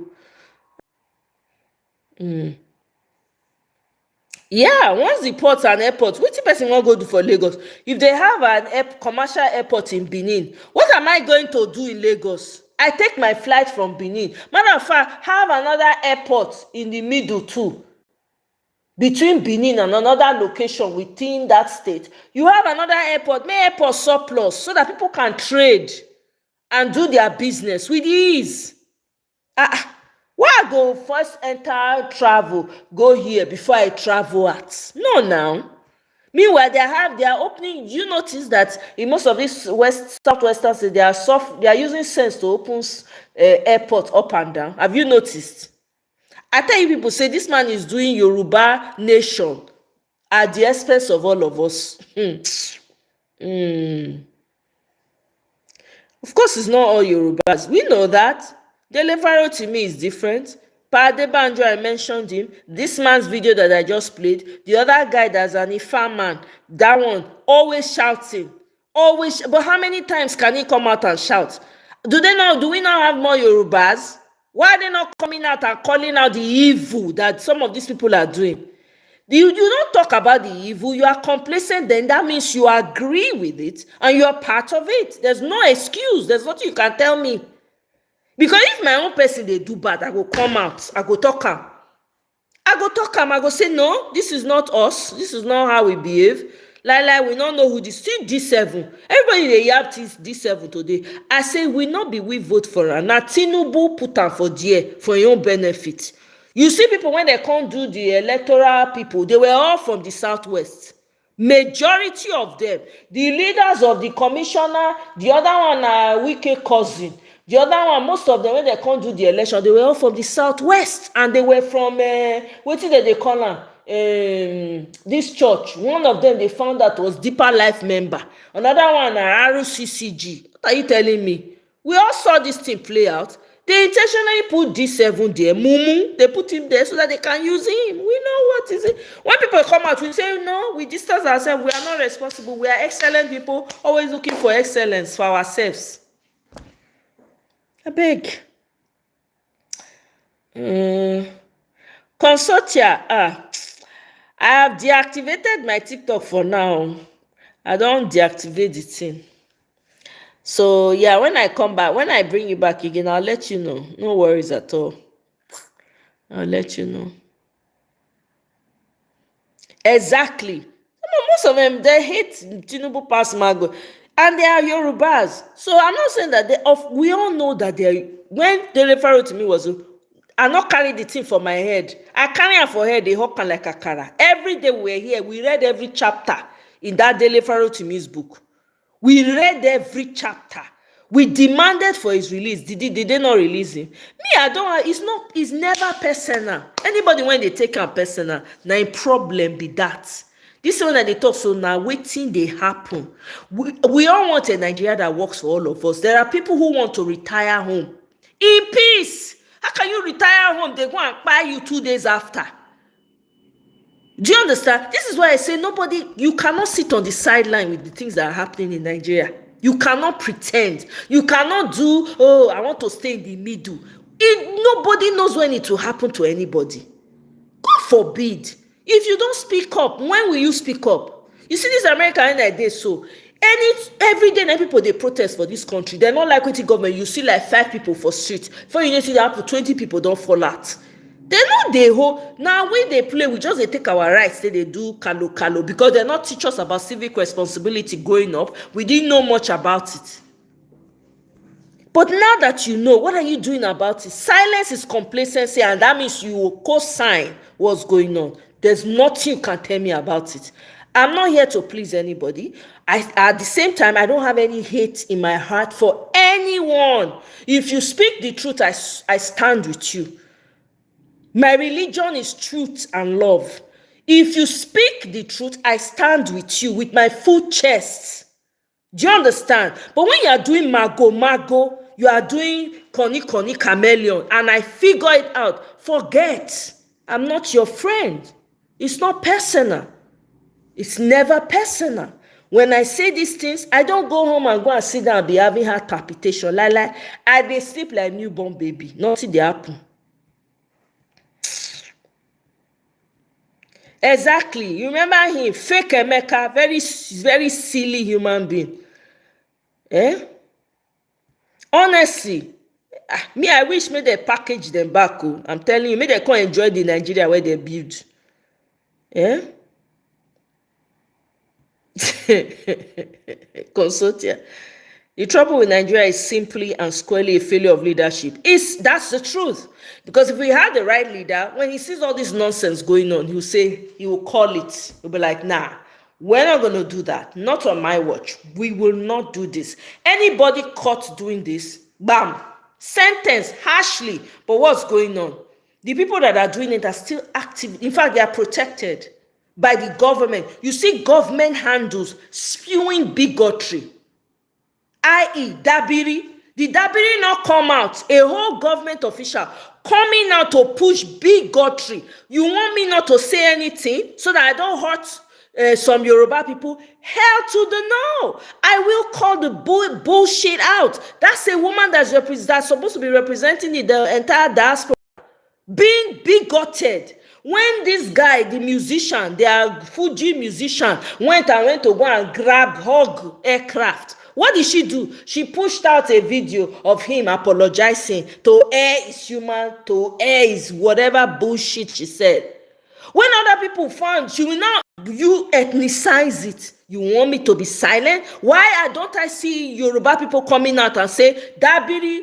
[SPEAKER 2] Yeah, once the ports and airports, which person won't go do for Lagos? If they have an commercial airport in Benin, what am I going to do in Lagos? I take my flight from Benin. Matter of fact, have another airport in the middle too. Between Benin and another location within that state, you have another airport, make airport surplus so that people can trade and do their business with ease. Why I go first enter travel, go here before I travel at? No, now. Meanwhile, they are opening. You notice that in most of these southwestern states, they are using sense to open airport up and down. Have you noticed? I tell you, people say this man is doing Yoruba nation at the expense of all of us. Of course, it's not all Yorubas. We know that. Delevaro to me is different. Padebanjo, I mentioned him. This man's video that I just played, the other guy that's an Ifa man, that one, always shouting. Always, but how many times can he come out and shout? Do we now have more Yorubas? Why are they not coming out and calling out the evil that some of these people are doing? You don't talk about the evil, you are complacent, then that means you agree with it and you are part of it. There's no excuse. There's nothing you can tell me. Because if my own person they do bad, I go come out, I go talk am. I go say, no, this is not us. This is not how we behave. Like we don't know who this. See D7. Everybody they yap D7 today. I say we not be we vote for her. Now Tinubu put am for there for your own benefit. You see people when they can't do the electoral people, they were all from the southwest. Majority of them, the leaders of the commissioner, the other one are Wike cousin. The other one, most of them, when they can't do the election, they were all from the southwest, and they were from what did they call them? This church. One of them they found that was Deeper Life member. Another one, RCCG. What are you telling me? We all saw this thing play out. They intentionally put D7 there. Mumu, they put him there so that they can use him. We know what is it. When people come out, we say, no, we distance ourselves. We are not responsible. We are excellent people, always looking for excellence for ourselves. I beg. Consortia, I have deactivated my TikTok for now. I don't deactivate the thing. So yeah, when I come back, when I bring you back again, I'll let you know. No worries at all. I'll let you know. Exactly. Most of them, they hate Tinubu pass Mago. And they are Yorubas. So I'm not saying that we all know that when they refer to me was, I not carry the thing for my head. I carry it for head, they hawk like a cara. Every day we're here, we read every chapter in that daily Pharaoh to me's book. We read every chapter. We demanded for his release. Did they not release him? It's never personal. Anybody when they take him personal, now a problem be that. This one that they talk so now, waiting they happen. We all want a Nigeria that works for all of us. There are people who want to retire home in peace. How can you retire home? They go and buy you 2 days after. Do you understand? This is why I say you cannot sit on the sideline with the things that are happening in Nigeria. You cannot pretend. You cannot do, I want to stay in the middle. Nobody knows when it will happen to anybody. God forbid. If you don't speak up, when will you speak up? You see this America in that day, so every day people they protest for this country. They're not like with the government. You see like 5 people for street. Before you see that 20 people don't fall out. They know they hold. Now when they play, we just they take our rights. They do kalo because they're not teach us about civic responsibility growing up. We didn't know much about it. But now that you know, what are you doing about it? Silence is complacency, and that means you will co-sign what's going on. There's nothing you can tell me about it. I'm not here to please anybody. At the same time, I don't have any hate in my heart for anyone. If you speak the truth, I stand with you. My religion is truth and love. If you speak the truth, I stand with you with my full chest. Do you understand? But when you are doing mago, you are doing koni chameleon, and I figure it out, forget. I'm not your friend. It's not personal. It's never personal. When I say these things, I don't go home and go and sit down and be having heart palpitation. Like I dey sleep like newborn baby. Nothing dey happen. Exactly. You remember him, fake Emeka, very, very silly human being. Honestly, me, I wish me they package them back. I'm telling you, me they can't enjoy the Nigeria where they build. Consortia. The trouble with Nigeria is simply and squarely a failure of leadership. That's the truth. Because if we had the right leader, when he sees all this nonsense going on, he will call it. He'll be like, nah, we're not going to do that. Not on my watch. We will not do this. Anybody caught doing this, bam, sentence harshly. But what's going on? The people that are doing it are still active. In fact, they are protected by the government. You see government handles spewing bigotry. I.e. Dabiri, Did Dabiri not come out, a whole government official coming out to push bigotry? You want me not to say anything so that I don't hurt some Yoruba people? Hell to the no. I will call the bullshit out. That's a woman that's supposed to be representing the entire diaspora, being bigoted. When this guy, the musician, the Fuji musician, went to go and hug aircraft, what did she do? She pushed out a video of him apologizing to air his human, to air his whatever bullshit she said. When other people found, she will now, you ethnicize it. You want me to be silent? Why don't I see Yoruba people coming out and say, Dabiri,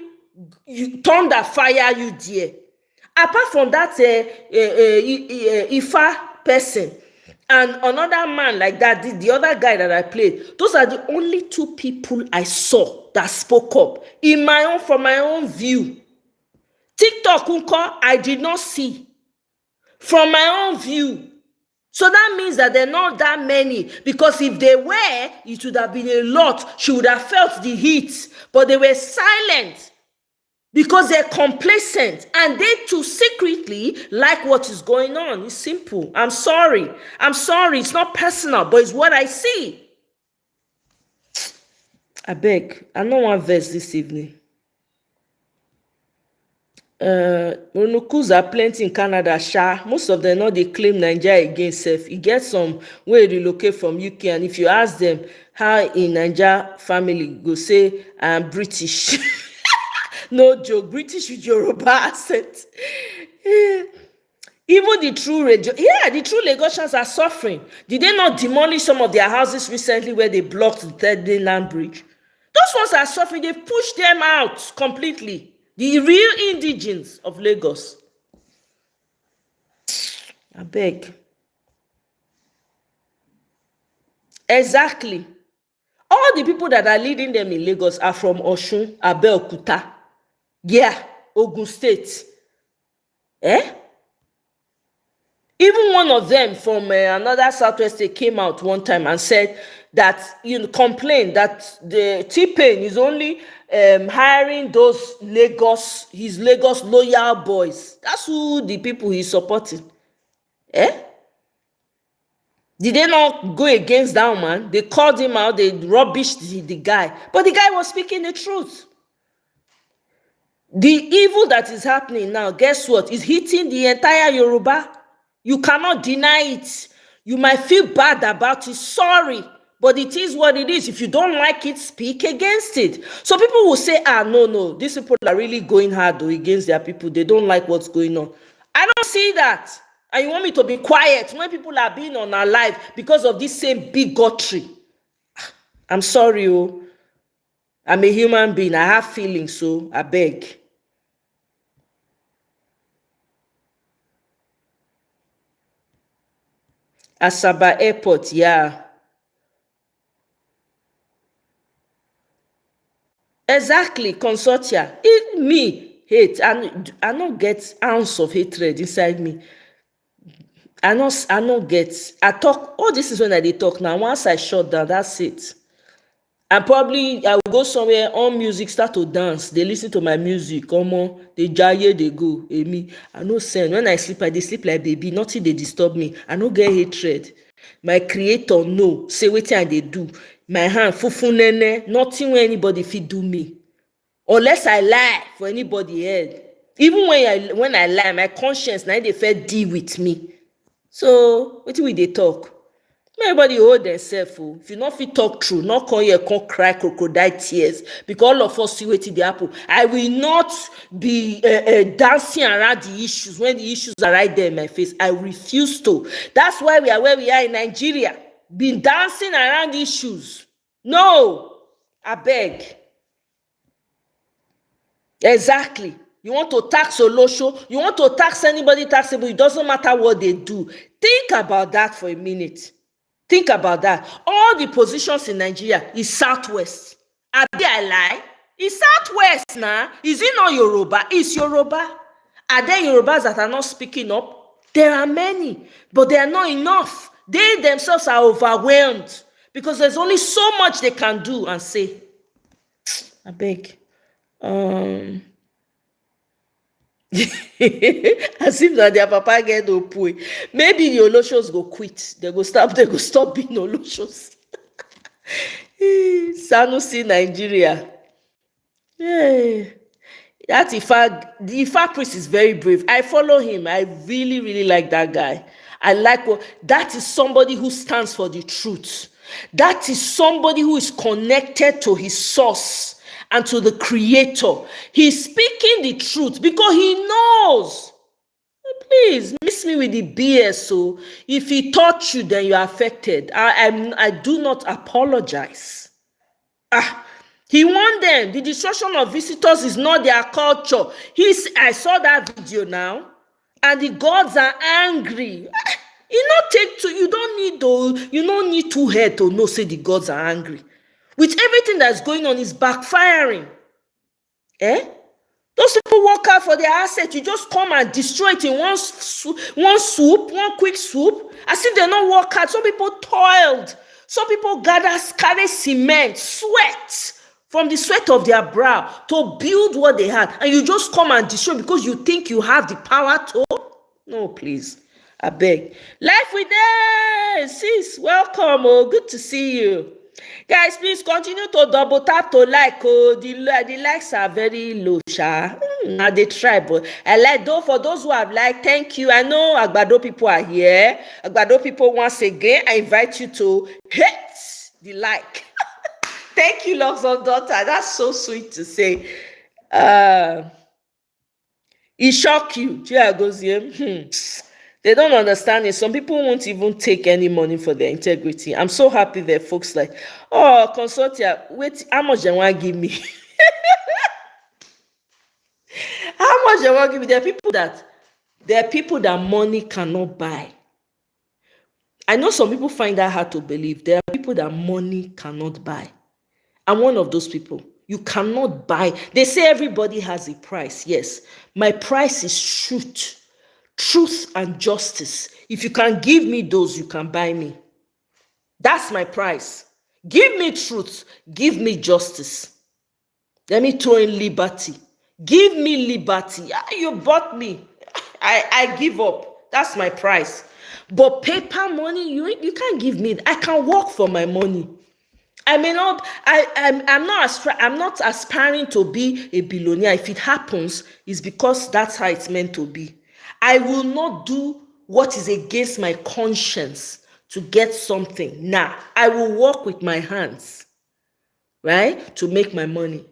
[SPEAKER 2] you thunder fire you dear? Apart from that Ifa person and another man like that, the other guy that I played, those are the only two people I saw that spoke up from my own view. TikTok unko, I did not see from my own view. So that means that there are not that many, because if they were, it would have been a lot. She would have felt the heat, but they were silent because they're complacent and they too secretly like what is going on. It's simple. I'm sorry. It's not personal, but it's what I see. I beg. I don't want verse this evening. Monokus are plenty in Canada, sha. Most of them know they claim Nigeria against self. You get some way relocate from UK, and if you ask them how in Nigeria family go say I'm British. No joke, British with Yoruba accent. Even the true Lagosians are suffering. Did they not demolish some of their houses recently where they blocked the third mainland bridge? Those ones are suffering. They pushed them out completely. The real indigenes of Lagos. I beg. Exactly. All the people that are leading them in Lagos are from Osun, Abeokuta, Ogun State. Even one of them from another Southwest state came out one time and said that, complained that the T-Pain is only hiring those his Lagos loyal boys. That's who the people he's supporting. Did they not go against that man? They called him out, they rubbished the guy. But the guy was speaking the truth. The evil that is happening now, guess what? Is hitting the entire Yoruba. You cannot deny it. You might feel bad about it. Sorry. But it is what it is. If you don't like it, speak against it. So people will say, no, these people are really going hard against their people. They don't like what's going on. I don't see that. And you want me to be quiet when people are being on our life because of this same bigotry? I'm sorry, I'm a human being. I have feelings, so I beg. Asaba Airport, Exactly, consortia. Hate. I don't get ounce of hatred inside me. I talk, all this is when I talk now. Once I shut down, that's it. And probably I will go somewhere on music, start to dance. They listen to my music. Come on, they jaye, they go. Me, I no send. When I sleep, they sleep like baby. Nothing they disturb me. I no get hatred. My creator know. Say wetin they do. My hand fufu nene. Nothing when anybody fit do me. Unless I lie for anybody else. Even when I lie, my conscience now they fit deal with me. So wetin we dey talk? Everybody hold themselves. If you not fit talk true, not come here, come cry crocodile tears, because all of us see wetin dey happen. I will not be dancing around the issues when the issues are right there in my face. I refuse to. That's why we are where we are in Nigeria. Been dancing around issues. No, I beg. Exactly. You want to tax Olosho, you want to tax anybody taxable, it doesn't matter what they do. Think about that for a minute. Think about that. All the positions in Nigeria is Southwest. I lie? It's Southwest now. Is it not Yoruba? It's Yoruba. Are there Yorubas that are not speaking up? There are many, but they are not enough. They themselves are overwhelmed because there's only so much they can do and say. I beg. As if that their papa get no pui. Maybe the Oloshos go quit. They go stop being Oloshos. Sanusi, Nigeria. Yeah. That the Ifa priest is very brave. I follow him. I really, really like that guy. I like that is somebody who stands for the truth. That is somebody who is connected to his source and to the creator. He's speaking the truth because he knows. Please miss me with the BS. So if he taught you, then you're affected. I do not apologize. He warned them. The destruction of visitors is not their culture. I saw that video now, and the gods are angry. You don't need two heads to know say the gods are angry. With everything that's going on is backfiring. Those people work out for their asset. You just come and destroy it in one quick swoop, as if they not work hard. Some people toiled. Some people carry cement, sweat from the sweat of their brow to build what they had, and you just come and destroy because you think you have the power to. No, please, I beg. Life with them, sis. Welcome. Oh, good to see you. Guys, please continue to double tap to like. Oh, the likes are very low, sha. Now they try, but I like though for those who have liked. Thank you. I know Agbado people are here. Agbado people, once again, I invite you to hit the like. Thank you, loves of daughter. That's so sweet to say. It shock you. They don't understand it. Some people won't even take any money for their integrity. I'm so happy that folks like, oh, consortia, wait, how much they want to give me? How much they want to give me? There are people that money cannot buy. I know some people find that hard to believe. There are people that money cannot buy. I'm one of those people. You cannot buy. They say everybody has a price. Yes, my price is truth. Truth and justice. If you can give me those, you can buy me. That's my price. Give me truth. Give me justice. Let me throw in liberty. Give me liberty. You bought me. I give up. That's my price. But paper money, you can't give me. I can work for my money. I may not. I'm not aspiring to be a billionaire. If it happens, it's because that's how it's meant to be. I will not do what is against my conscience to get something. Nah, I will work with my hands, right, to make my money.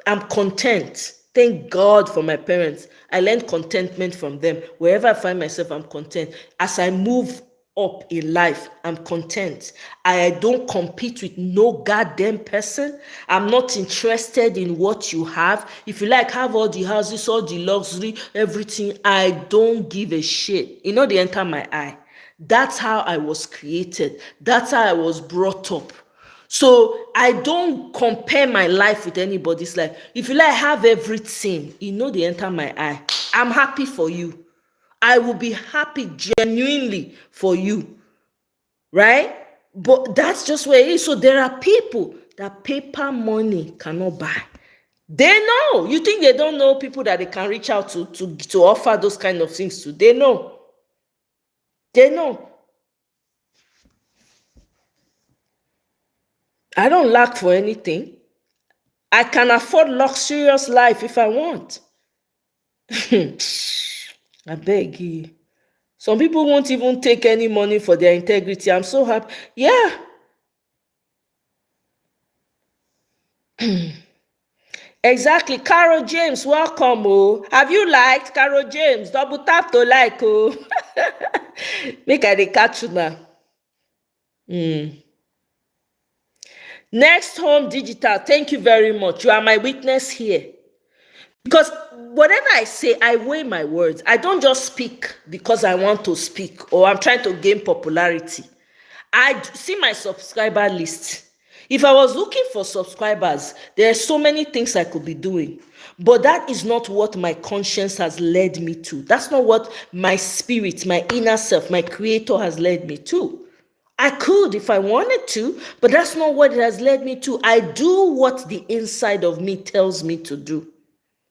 [SPEAKER 2] I'm content. Thank God for my parents. I learned contentment from them. Wherever I find myself, I'm content. As I move up in life, I'm content. I don't compete with no goddamn person. I'm not interested in what you have. If you like, have all the houses, all the luxury, everything. I don't give a shit. They enter my eye. That's how I was created. That's how I was brought up. So I don't compare my life with anybody's life. If you like, have everything, they enter my eye. I'm happy for you. I will be happy genuinely for you, right? But that's just where it is. So there are people that paper money cannot buy. They know. You think they don't know people that they can reach out to offer those kind of things to? They know. They know. I don't lack for anything. I can afford luxurious life if I want. I beg you. Some people won't even take any money for their integrity. I'm so happy. Yeah. Exactly. Carol James, welcome. Oh. Have you liked Carol James? Double tap to like. Oh. Make I dey catch you now. Next Home Digital, thank you very much. You are my witness here. Because whatever I say, I weigh my words. I don't just speak because I want to speak or I'm trying to gain popularity. I see my subscriber list. If I was looking for subscribers, there are so many things I could be doing. But that is not what my conscience has led me to. That's not what my spirit, my inner self, my creator has led me to. I could if I wanted to, but that's not what it has led me to. I do what the inside of me tells me to do.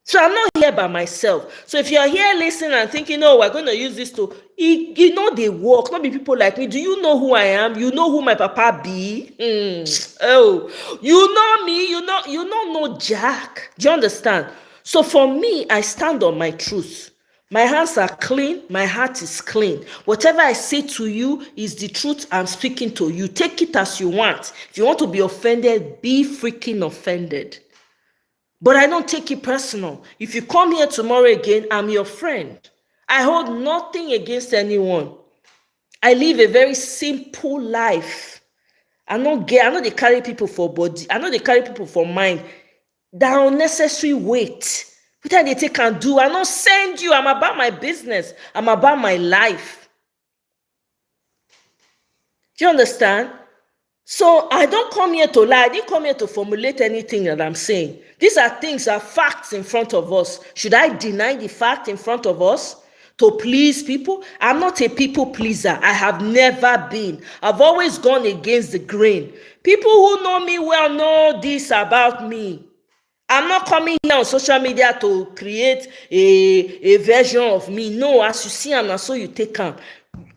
[SPEAKER 2] So I'm not here by myself. So if you're here listening and thinking, oh, we're going to use this to, you know, they work, not be people like me. Do you know who I am? You know who my papa be? Oh, you know me, you don't know Jack. Do you understand? So for me, I stand on my truth. My hands are clean. My heart is clean. Whatever I say to you is the truth I'm speaking to you. Take it as you want. If you want to be offended, be freaking offended. But I don't take it personal. If you come here tomorrow again, I'm your friend. I hold nothing against anyone. I live a very simple life. I know they carry people for body. I know they carry people for mind. That unnecessary weight. What they take and do, I don't send you. I'm about my business. I'm about my life. Do you understand? So I don't come here to lie. I didn't come here to formulate anything that I'm saying. These are facts in front of us. Should I deny the fact in front of us to please people? I'm not a people pleaser. I have never been. I've always gone against the grain. People who know me well know this about me. I'm not coming here on social media to create a version of me. No, as you see them, so you take them.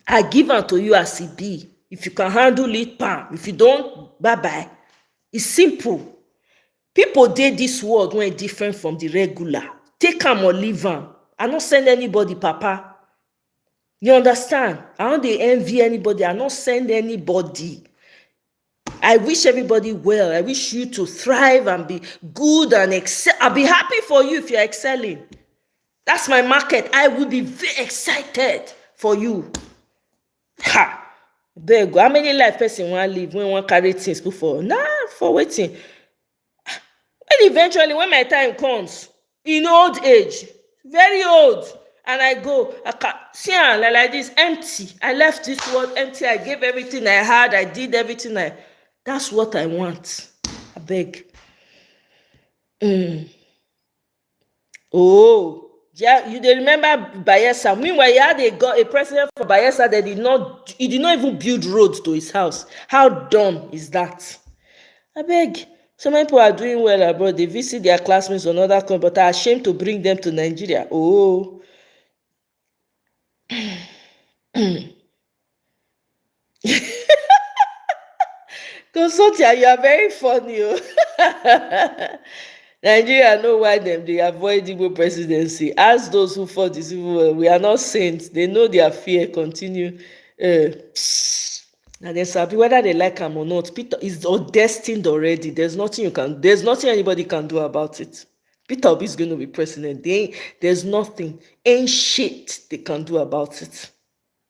[SPEAKER 2] I give them to you as it be. If you can handle it, bam. If you don't, bye-bye. It's simple. People did this world when different from the regular. Take them or leave them. I don't send anybody, Papa. You understand? I don't envy anybody. I don't send anybody. I wish everybody well. I wish you to thrive and be good and excel. I'll be happy for you if you're excelling. That's my market. I will be very excited for you. Ha! There you go. How many life person want to live when one carry things before? Nah, for waiting. And eventually, when my time comes, in old age, very old, and I go, I can't see like this, empty. I left this world empty. I gave everything I had. I did everything That's what I want. I beg. Oh, yeah, you remember Bayelsa. Meanwhile, you had a president for Bayelsa that he did not even build roads to his house. How dumb is that? I beg. So many people are doing well abroad. They visit their classmates on other countries, but are ashamed to bring them to Nigeria. Oh. Consortia, you are very funny. Nigeria know why they avoid Igbo presidency. Ask those who fought this civil war. We are not saints. They know their fear. Continue. And then sabi whether they like him or not. Peter is destined already. There's nothing anybody can do about it. Peter Obi is going to be president. There's nothing. Ain't shit they can do about it.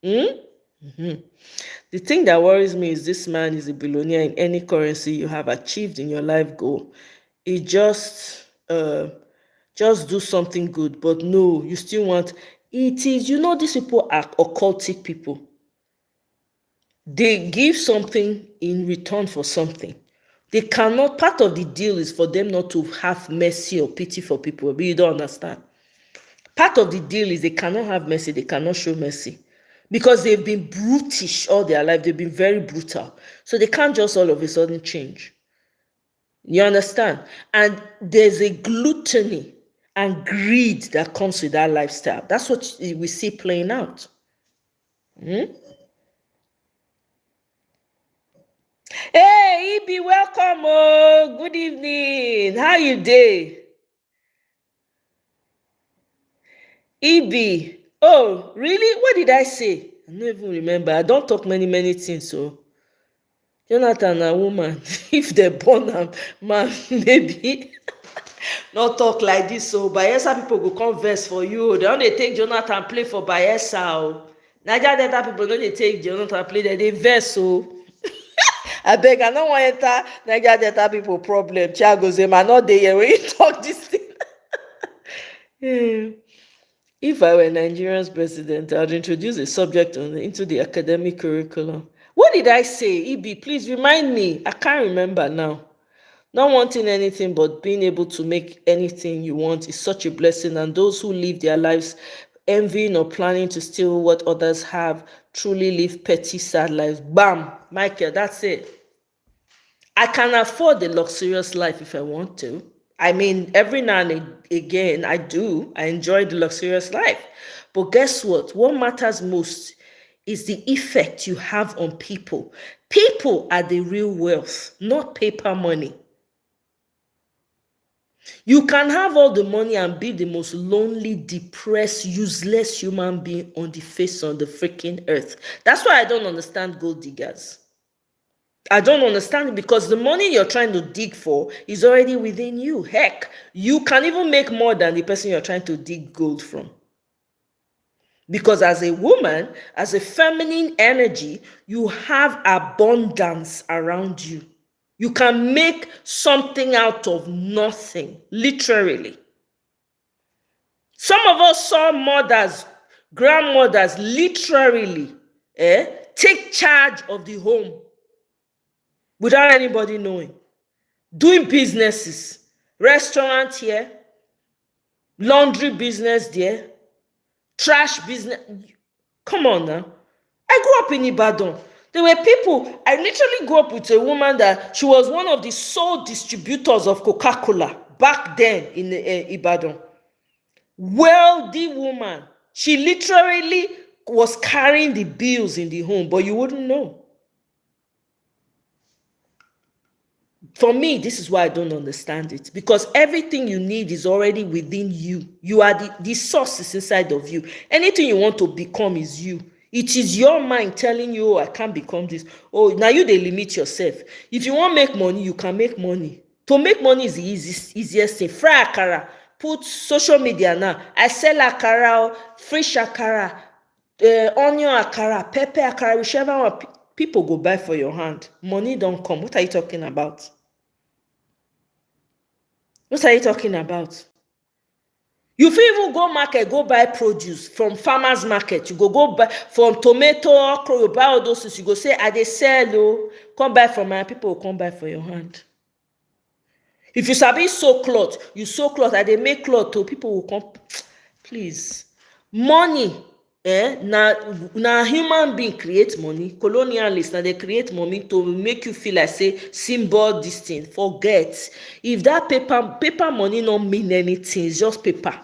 [SPEAKER 2] The thing that worries me is this man is a billionaire in any currency you have achieved in your life goal. It just do something good, but no, you still want it. Is these people are occultic people. They give something in return for something. They cannot. Part of the deal is for them not to have mercy or pity for people, but you don't understand. Part of the deal is they cannot have mercy. They cannot show mercy. Because they've been brutish all their life. They've been very brutal. So they can't just all of a sudden change. You understand? And there's a gluttony and greed that comes with that lifestyle. That's what we see playing out. Hey, Ibi, welcome. Oh, good evening. How you doing? Ibi. Oh, really? What did I say? I don't even remember. I don't talk many things, so Jonathan, a woman, if they born a man, maybe not talk like this. So Bayelsa people go come verse for you. They only take Jonathan play for Bayelsa. Nigeria Delta people don't take Jonathan play. They verse so. I beg, I don't want to enter Nigeria Delta people problem. Chiago Zema, not there when you talk this thing. If I were Nigerian's president, I'd introduce a subject into the academic curriculum. What did I say, Ibi? Please remind me. I can't remember now. Not wanting anything but being able to make anything you want is such a blessing, and those who live their lives envying or planning to steal what others have, truly live petty, sad lives. Bam, Michael, that's it. I can afford the luxurious life if I want to. I mean, every now and again, I do. I enjoy the luxurious life. But guess what? What matters most is the effect you have on people. People are the real wealth, not paper money. You can have all the money and be the most lonely, depressed, useless human being on the face of the freaking earth. That's why I don't understand gold diggers. I don't understand it, because the money you're trying to dig for is already within you. Heck, you can even make more than the person you're trying to dig gold from. Because as a woman, as a feminine energy, you have abundance around you. You can make something out of nothing, literally. Some of us saw mothers, grandmothers, literally, take charge of the home without anybody knowing. Doing businesses, restaurant here, laundry business there, trash business. Come on now. I grew up in Ibadan. There were people, I literally grew up with a woman that she was one of the sole distributors of Coca-Cola back then in Ibadan. Wealthy woman. She literally was carrying the bills in the home, but you wouldn't know. For me, this is why I don't understand it. Because everything you need is already within you. You are the source is inside of you. Anything you want to become is you. It is your mind telling you, oh, I can't become this. Oh, now you they limit yourself. If you want to make money, you can make money. To make money is the easiest thing. Fry akara. Put social media now. I sell akara, fresh akara, onion akara, pepper akara, whichever one. People go buy for your hand. Money don't come. What are you talking about? What are you talking about? You fit even go market, go buy produce from farmers market. You go buy from tomato, okra, you buy all those things. You go say, I dey sell, oh, come buy from my people, will come buy for your hand. If you sabi sew cloth, you sew cloth, I dey make cloth, oh, people will come. Please. Money, na human being create money. Colonialists, now they create money to make you feel like say symbol this thing. Forget. If that paper money don't mean anything, it's just paper.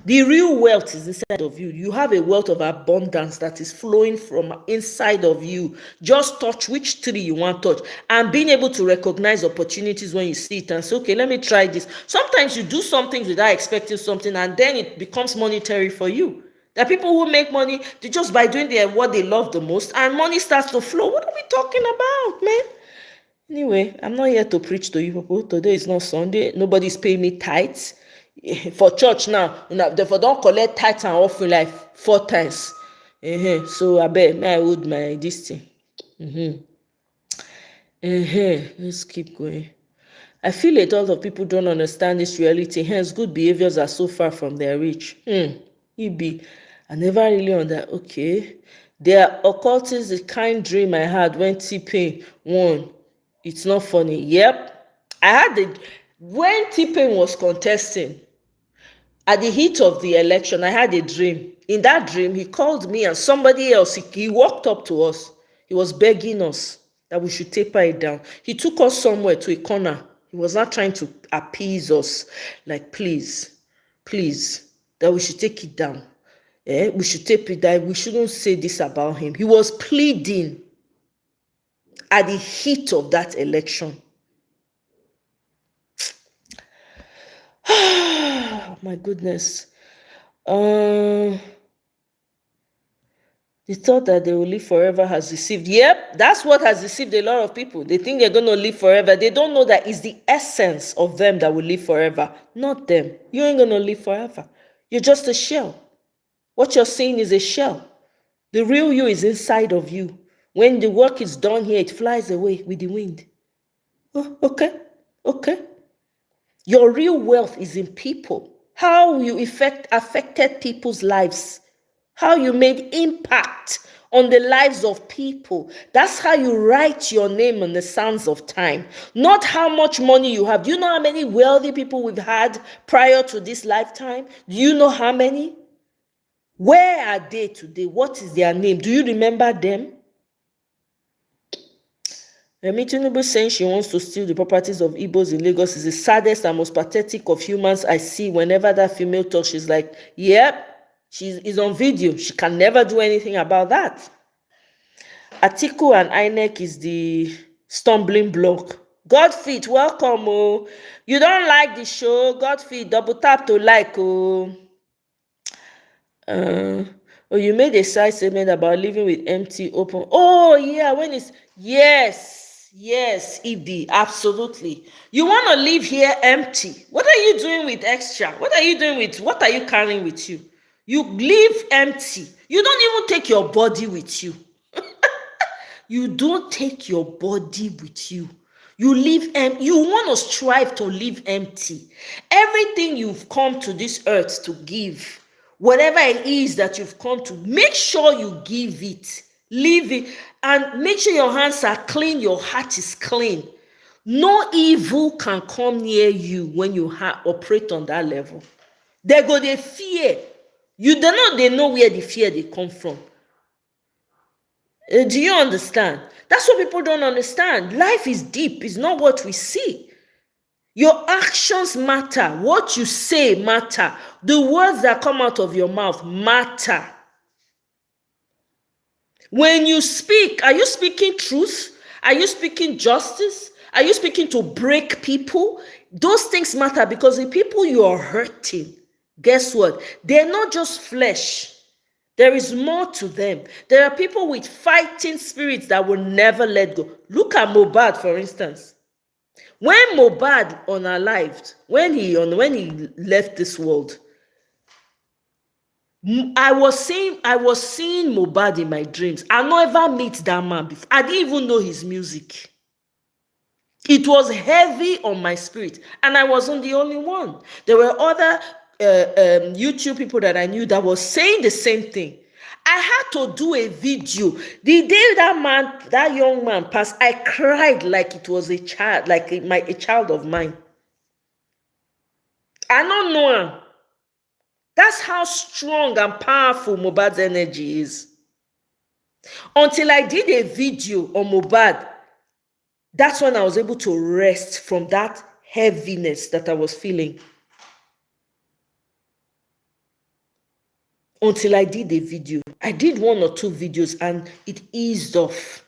[SPEAKER 2] The real wealth is inside of you. You have a wealth of abundance that is flowing from inside of you. Just touch which tree you want to touch, and being able to recognize opportunities when you see it and say, okay, let me try this. Sometimes you do something without expecting something, and then it becomes monetary for you. There are people who make money just by doing what they love the most, and money starts to flow. What are we talking about, man? Anyway, I'm not here to preach to you people. Today is not Sunday. Nobody's paying me tithes. For church now, therefore don't collect tithes and offering like 4 times. So I bet may I hold my this thing. Let's keep going. I feel a lot of people don't understand this reality. Hence, good behaviors are so far from their reach. I never really understand. Okay. There are occultists, the kind dream I had when T-Pain won. It's not funny. Yep. I had when T-Pain was contesting, at the heat of the election, I had a dream. In that dream, he called me and somebody else. He walked up to us. He was begging us that we should taper it down. He took us somewhere to a corner. He was not trying to appease us. Like, please, that we should take it down. We should taper it down. We shouldn't say this about him. He was pleading at the heat of that election. My goodness. The thought that they will live forever has deceived. Yep, that's what has deceived a lot of people. They think they're going to live forever. They don't know that it's the essence of them that will live forever, not them. You ain't going to live forever. You're just a shell. What you're seeing is a shell. The real you is inside of you. When the work is done here, it flies away with the wind. Oh, okay. Your real wealth is in people. How you affected people's lives. How you made impact on the lives of people. That's how you write your name in the sands of time. Not how much money you have. Do you know how many wealthy people we've had prior to this lifetime? Do you know how many? Where are they today? What is their name? Do you remember them? Remi Tinubu saying she wants to steal the properties of Igbos in Lagos is the saddest and most pathetic of humans I see. Whenever that female talks, she's like, yep, she is on video. She can never do anything about that. Atiku and INEC is the stumbling block. Godfeet, welcome. Oh. You don't like the show? Godfeet, double tap to like. Oh. Oh, you made a side statement about living with empty open. Oh, yeah, when it's, yes, ED, absolutely. You want to live here empty. What are you doing with extra? What are you doing with, what are you carrying with you? You live empty. You don't even take your body with you. You don't take your body with you. You live empty. You want to strive to live empty. Everything you've come to this earth to give, whatever it is that you've come to, make sure you give it, leave it, and make sure your hands are clean, your heart is clean. No evil can come near you when you operate on that level. They fear. They know where the fear they come from. Do you understand? That's what people don't understand. Life is deep. It's not what we see. Your actions matter. What you say matter. The words that come out of your mouth matter. When you speak, are you speaking truth? Are you speaking justice? Are you speaking to break people? Those things matter because the people you are hurting, guess what? They're not just flesh. There is more to them. There are people with fighting spirits that will never let go. Look at Mohbad, for instance. When Mohbad unalived, when he left this world, I was seeing Mohbad in my dreams. I never meet that man before. I didn't even know his music. It was heavy on my spirit, and I wasn't the only one. There were other YouTube people that I knew that was saying the same thing. I had to do a video. The day that young man passed, I cried like it was a child, like a child of mine. I don't know him. That's how strong and powerful Mohbad's energy is. Until I did a video on Mohbad, that's when I was able to rest from that heaviness that I was feeling. Until I did a video. I did 1 or 2 videos and it eased off.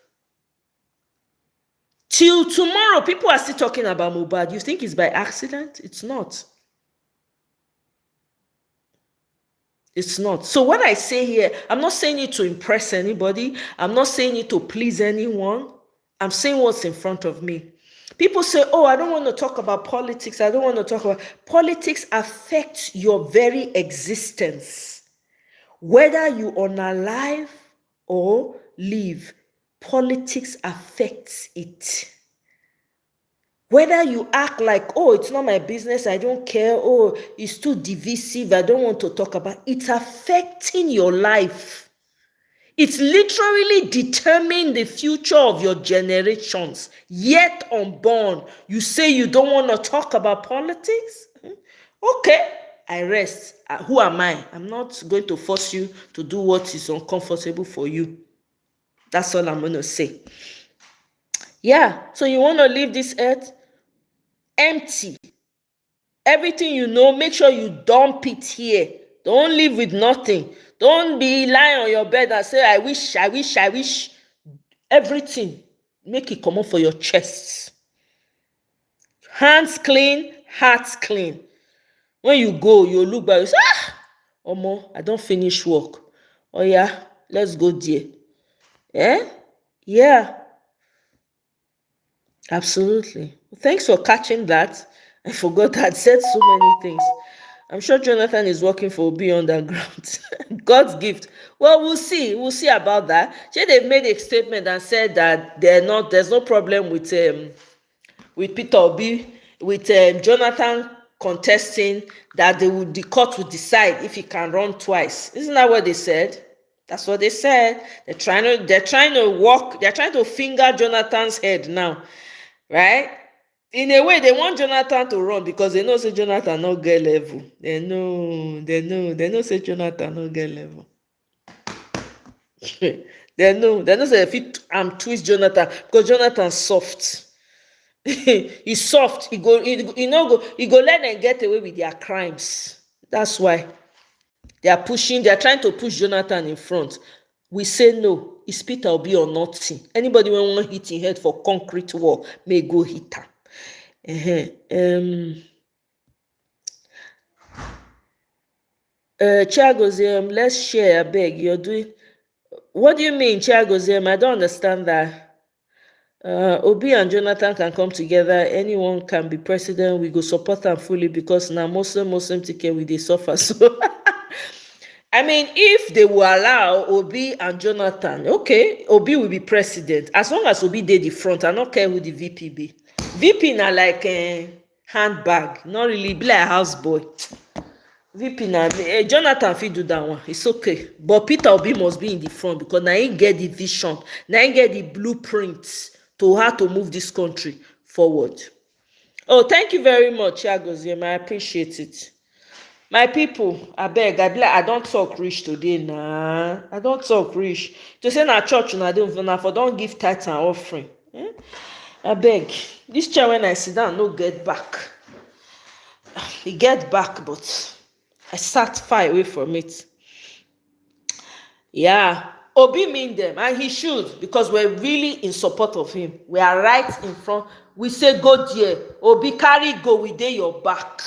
[SPEAKER 2] Till tomorrow, people are still talking about Mohbad. You think it's by accident? It's not. It's not. So what I say here, I'm not saying it to impress anybody. I'm not saying it to please anyone. I'm saying what's in front of me. People say, oh, I don't want to talk about politics. I don't want to talk about politics. Affects your very existence. Whether you are alive or live, politics affects it. Whether you act like, oh, it's not my business, I don't care, oh, it's too divisive, I don't want to talk about it, it's affecting your life. It's literally determining the future of your generations. Yet unborn, you say you don't want to talk about politics? Okay, I rest. Who am I? I'm not going to force you to do what is uncomfortable for you. That's all I'm going to say. Yeah, so you want to leave this earth empty. Everything you know, make sure you dump it here. Don't live with nothing. Don't be lying on your bed and say, I wish. Everything, make it come up for your chest. Hands clean, hearts clean. When you go, you look back, you say, Omo, I don't finish work. Oh yeah, let's go there. Yeah. Absolutely. Thanks for catching that. I forgot I'd said so many things. I'm sure Jonathan is working for Obi Underground. God's gift. Well, we'll see. We'll see about that. They've made a statement and said that there's no problem with Peter Obi, with Jonathan contesting, that the court will decide if he can run twice. Isn't that what they said? That's what they said. They're trying to finger Jonathan's head now. Right? In a way, they want Jonathan to run because they know say Jonathan no get level. They know say Jonathan no get level. they know say if twist Jonathan because Jonathan soft. He's soft. He go let them get away with their crimes. That's why they are trying to push Jonathan in front. We say no. It's Peter Obi or nothing. Anybody when want hit him head for concrete wall may go hit him. Chiagoziem, let's share. I beg you're doing. What do you mean, Chiagoziem? I don't understand that. Obi and Jonathan can come together. Anyone can be president. We go support them fully because now Muslim ticket with they suffer. So, I mean, if they will allow Obi and Jonathan, okay, Obi will be president as long as Obi did the front. I don't care who the VP be. VP na like a handbag, not really be like a houseboy. VP na Jonathan fit do that one. It's okay, but Peter Obi must be in the front because now he get the vision, now he get the blueprint to how to move this country forward. Oh, thank you very much, Agoziem. I appreciate it. My people, I beg, I don't talk rich today, nah. I don't talk rich. To say na church, na don't give tithe and offering. I beg, this chair when I sit down, no get back. He get back, but I sat far away from it. Yeah, Obi mean them, and he should, because we're really in support of him. We are right in front. We say, go there. Obi carry go, we dey your back.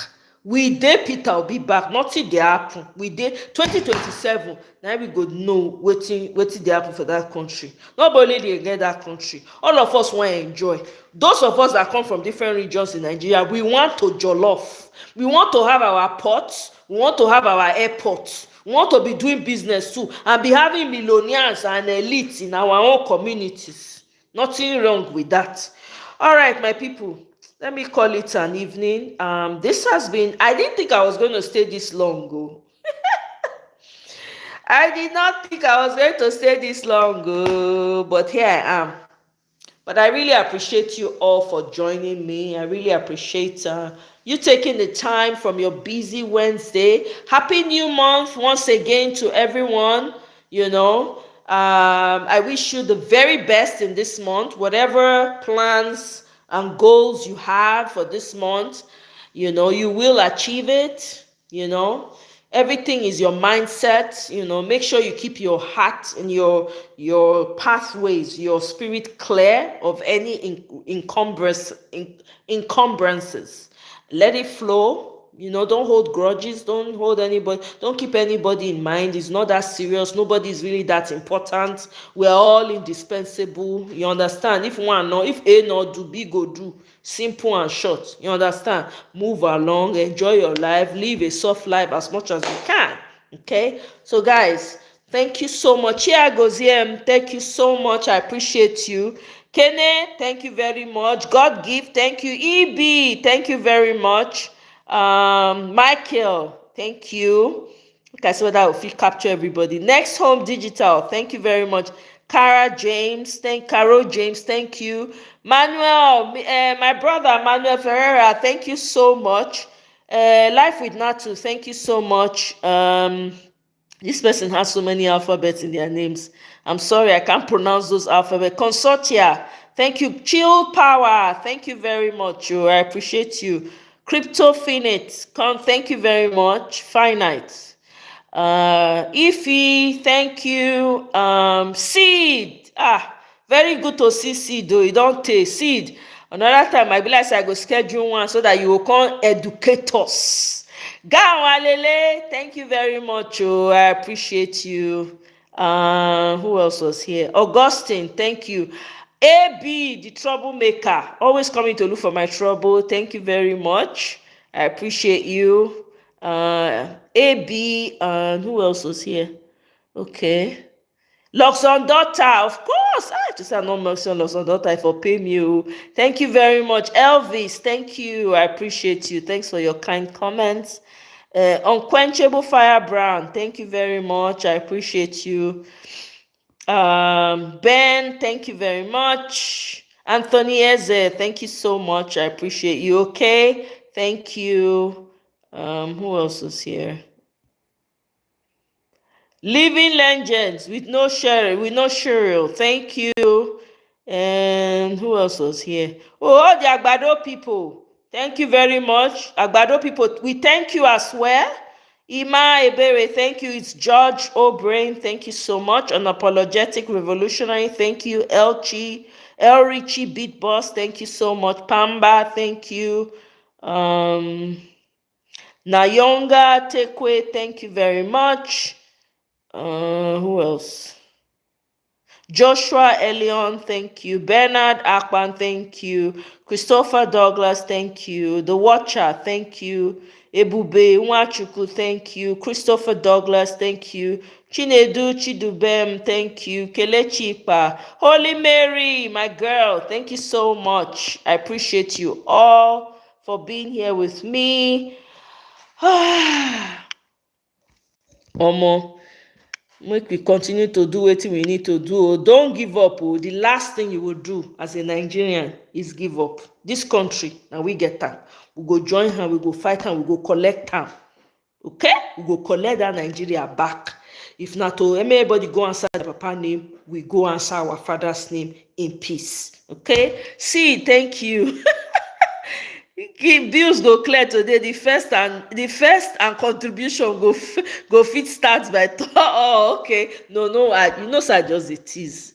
[SPEAKER 2] We dey Peter Obi back, nothing dey happen. We dey 2027. Now we go know wetin dey happen for that country. Nobody dey get that country. All of us want to enjoy. Those of us that come from different regions in Nigeria, we want to jollof. We want to have our ports. We want to have our airports. We want to be doing business too and be having millionaires and elites in our own communities. Nothing wrong with that. All right, my people. Let me call it an evening. This has been, I didn't think I was going to stay this long ago. I did not think I was going to stay this long ago, but here I am. But I really appreciate you all for joining me. I really appreciate you taking the time from your busy Wednesday. Happy New Month once again to everyone. You know, I wish you the very best in this month. Whatever plans and goals you have for this month, you know, you will achieve it. You know, everything is your mindset. You know, make sure you keep your heart and your pathways, your spirit clear of any encumbrances. Let it flow. You know, don't hold grudges. Don't hold anybody. Don't keep anybody in mind. It's not that serious. Nobody is really that important. We're all indispensable. You understand? If one no, if A not do, B go do. Simple and short. You understand? Move along. Enjoy your life. Live a soft life as much as you can. Okay? So, guys, thank you so much. Here goes here. Thank you so much. I appreciate you. Kene, thank you very much. God give. Thank you. EB, thank you very much. Michael, thank you. Okay, so that will capture everybody. Next Home Digital, thank you very much. Carol James, thank you. Manuel, my brother Manuel Ferreira, thank you so much. Life with Natu, thank you so much. This person has so many alphabets in their names. I'm sorry, I can't pronounce those alphabets. Consortia, thank you. Chill Power, thank you very much. I appreciate you. Crypto Finite, thank you very much. Finite. Ify, thank you. Seed, very good to see Seed though. You don't take Seed. Another time, I be like, I go schedule one so that you will come educate us. Gawalele, thank you very much. I appreciate you. Who else was here? Augustine, thank you. AB, the troublemaker, always coming to look for my trouble. Thank you very much. I appreciate you. AB, and who else was here? Okay. Luxon daughter, of course. I just said no mention Luxon daughter for pay me. Thank you very much. Elvis, thank you. I appreciate you. Thanks for your kind comments. Unquenchable Fire Brown, thank you very much. I appreciate you. Ben, thank you very much. Anthony Eze, thank you so much. I appreciate you. Okay, thank you. Who else is here? Living Legends with no Cheryl. Thank you. And who else was here? Oh, all the Agbado people. Thank you very much. Agbado people, we thank you as well. Ima Ebere, thank you. It's George O'Brien. Thank you so much. Unapologetic Revolutionary. Thank you. El Richie Beat Boss. Thank you so much. Pamba, thank you. Nayonga Tekwe, thank you very much. Who else? Joshua Elion, thank you. Bernard Akpan, thank you. Christopher Douglas, thank you. The Watcher, thank you. Ebube Nwachuku, thank you. Christopher Douglas, thank you. Chinedu Chidubem, thank you. Kelechi Ipa. Holy Mary, my girl, thank you so much. I appreciate you all for being here with me. Omo, make we continue to do what we need to do. Don't give up. The last thing you will do as a Nigerian is give up. This country, now we get time. We go join her, we go fight her, we go collect her. Okay? We go collect that Nigeria back. If not, everybody go answer the papa name, we go answer our father's name in peace. Okay? See, thank you. Bills go clear today. The first and contribution go fit start by oh, okay. No, sir, just it is.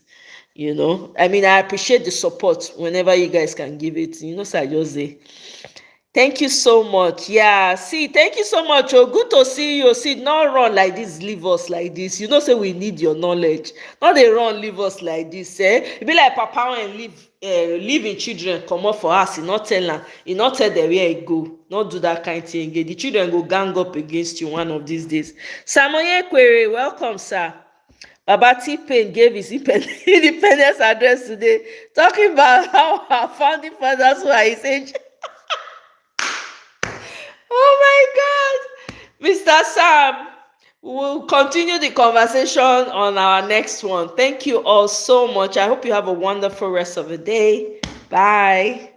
[SPEAKER 2] I mean, I appreciate the support whenever you guys can give it. Sir, just say thank you so much. Yeah, see, thank you so much. Oh, good to see you. See, not run like this, leave us like this. Say we need your knowledge. Not they run, leave us like this. It be like papa and leave in children come up for us. Not tell them, not tell them where it go. Not do that kind of thing again. The children go gang up against you one of these days. Samoye Query, welcome, sir. Baba T-Pain gave his independence address today, talking about how our founding fathers were his age. Oh my God, Mr. Sam, we'll continue the conversation on our next one. Thank you all so much. I hope you have a wonderful rest of the day. Bye.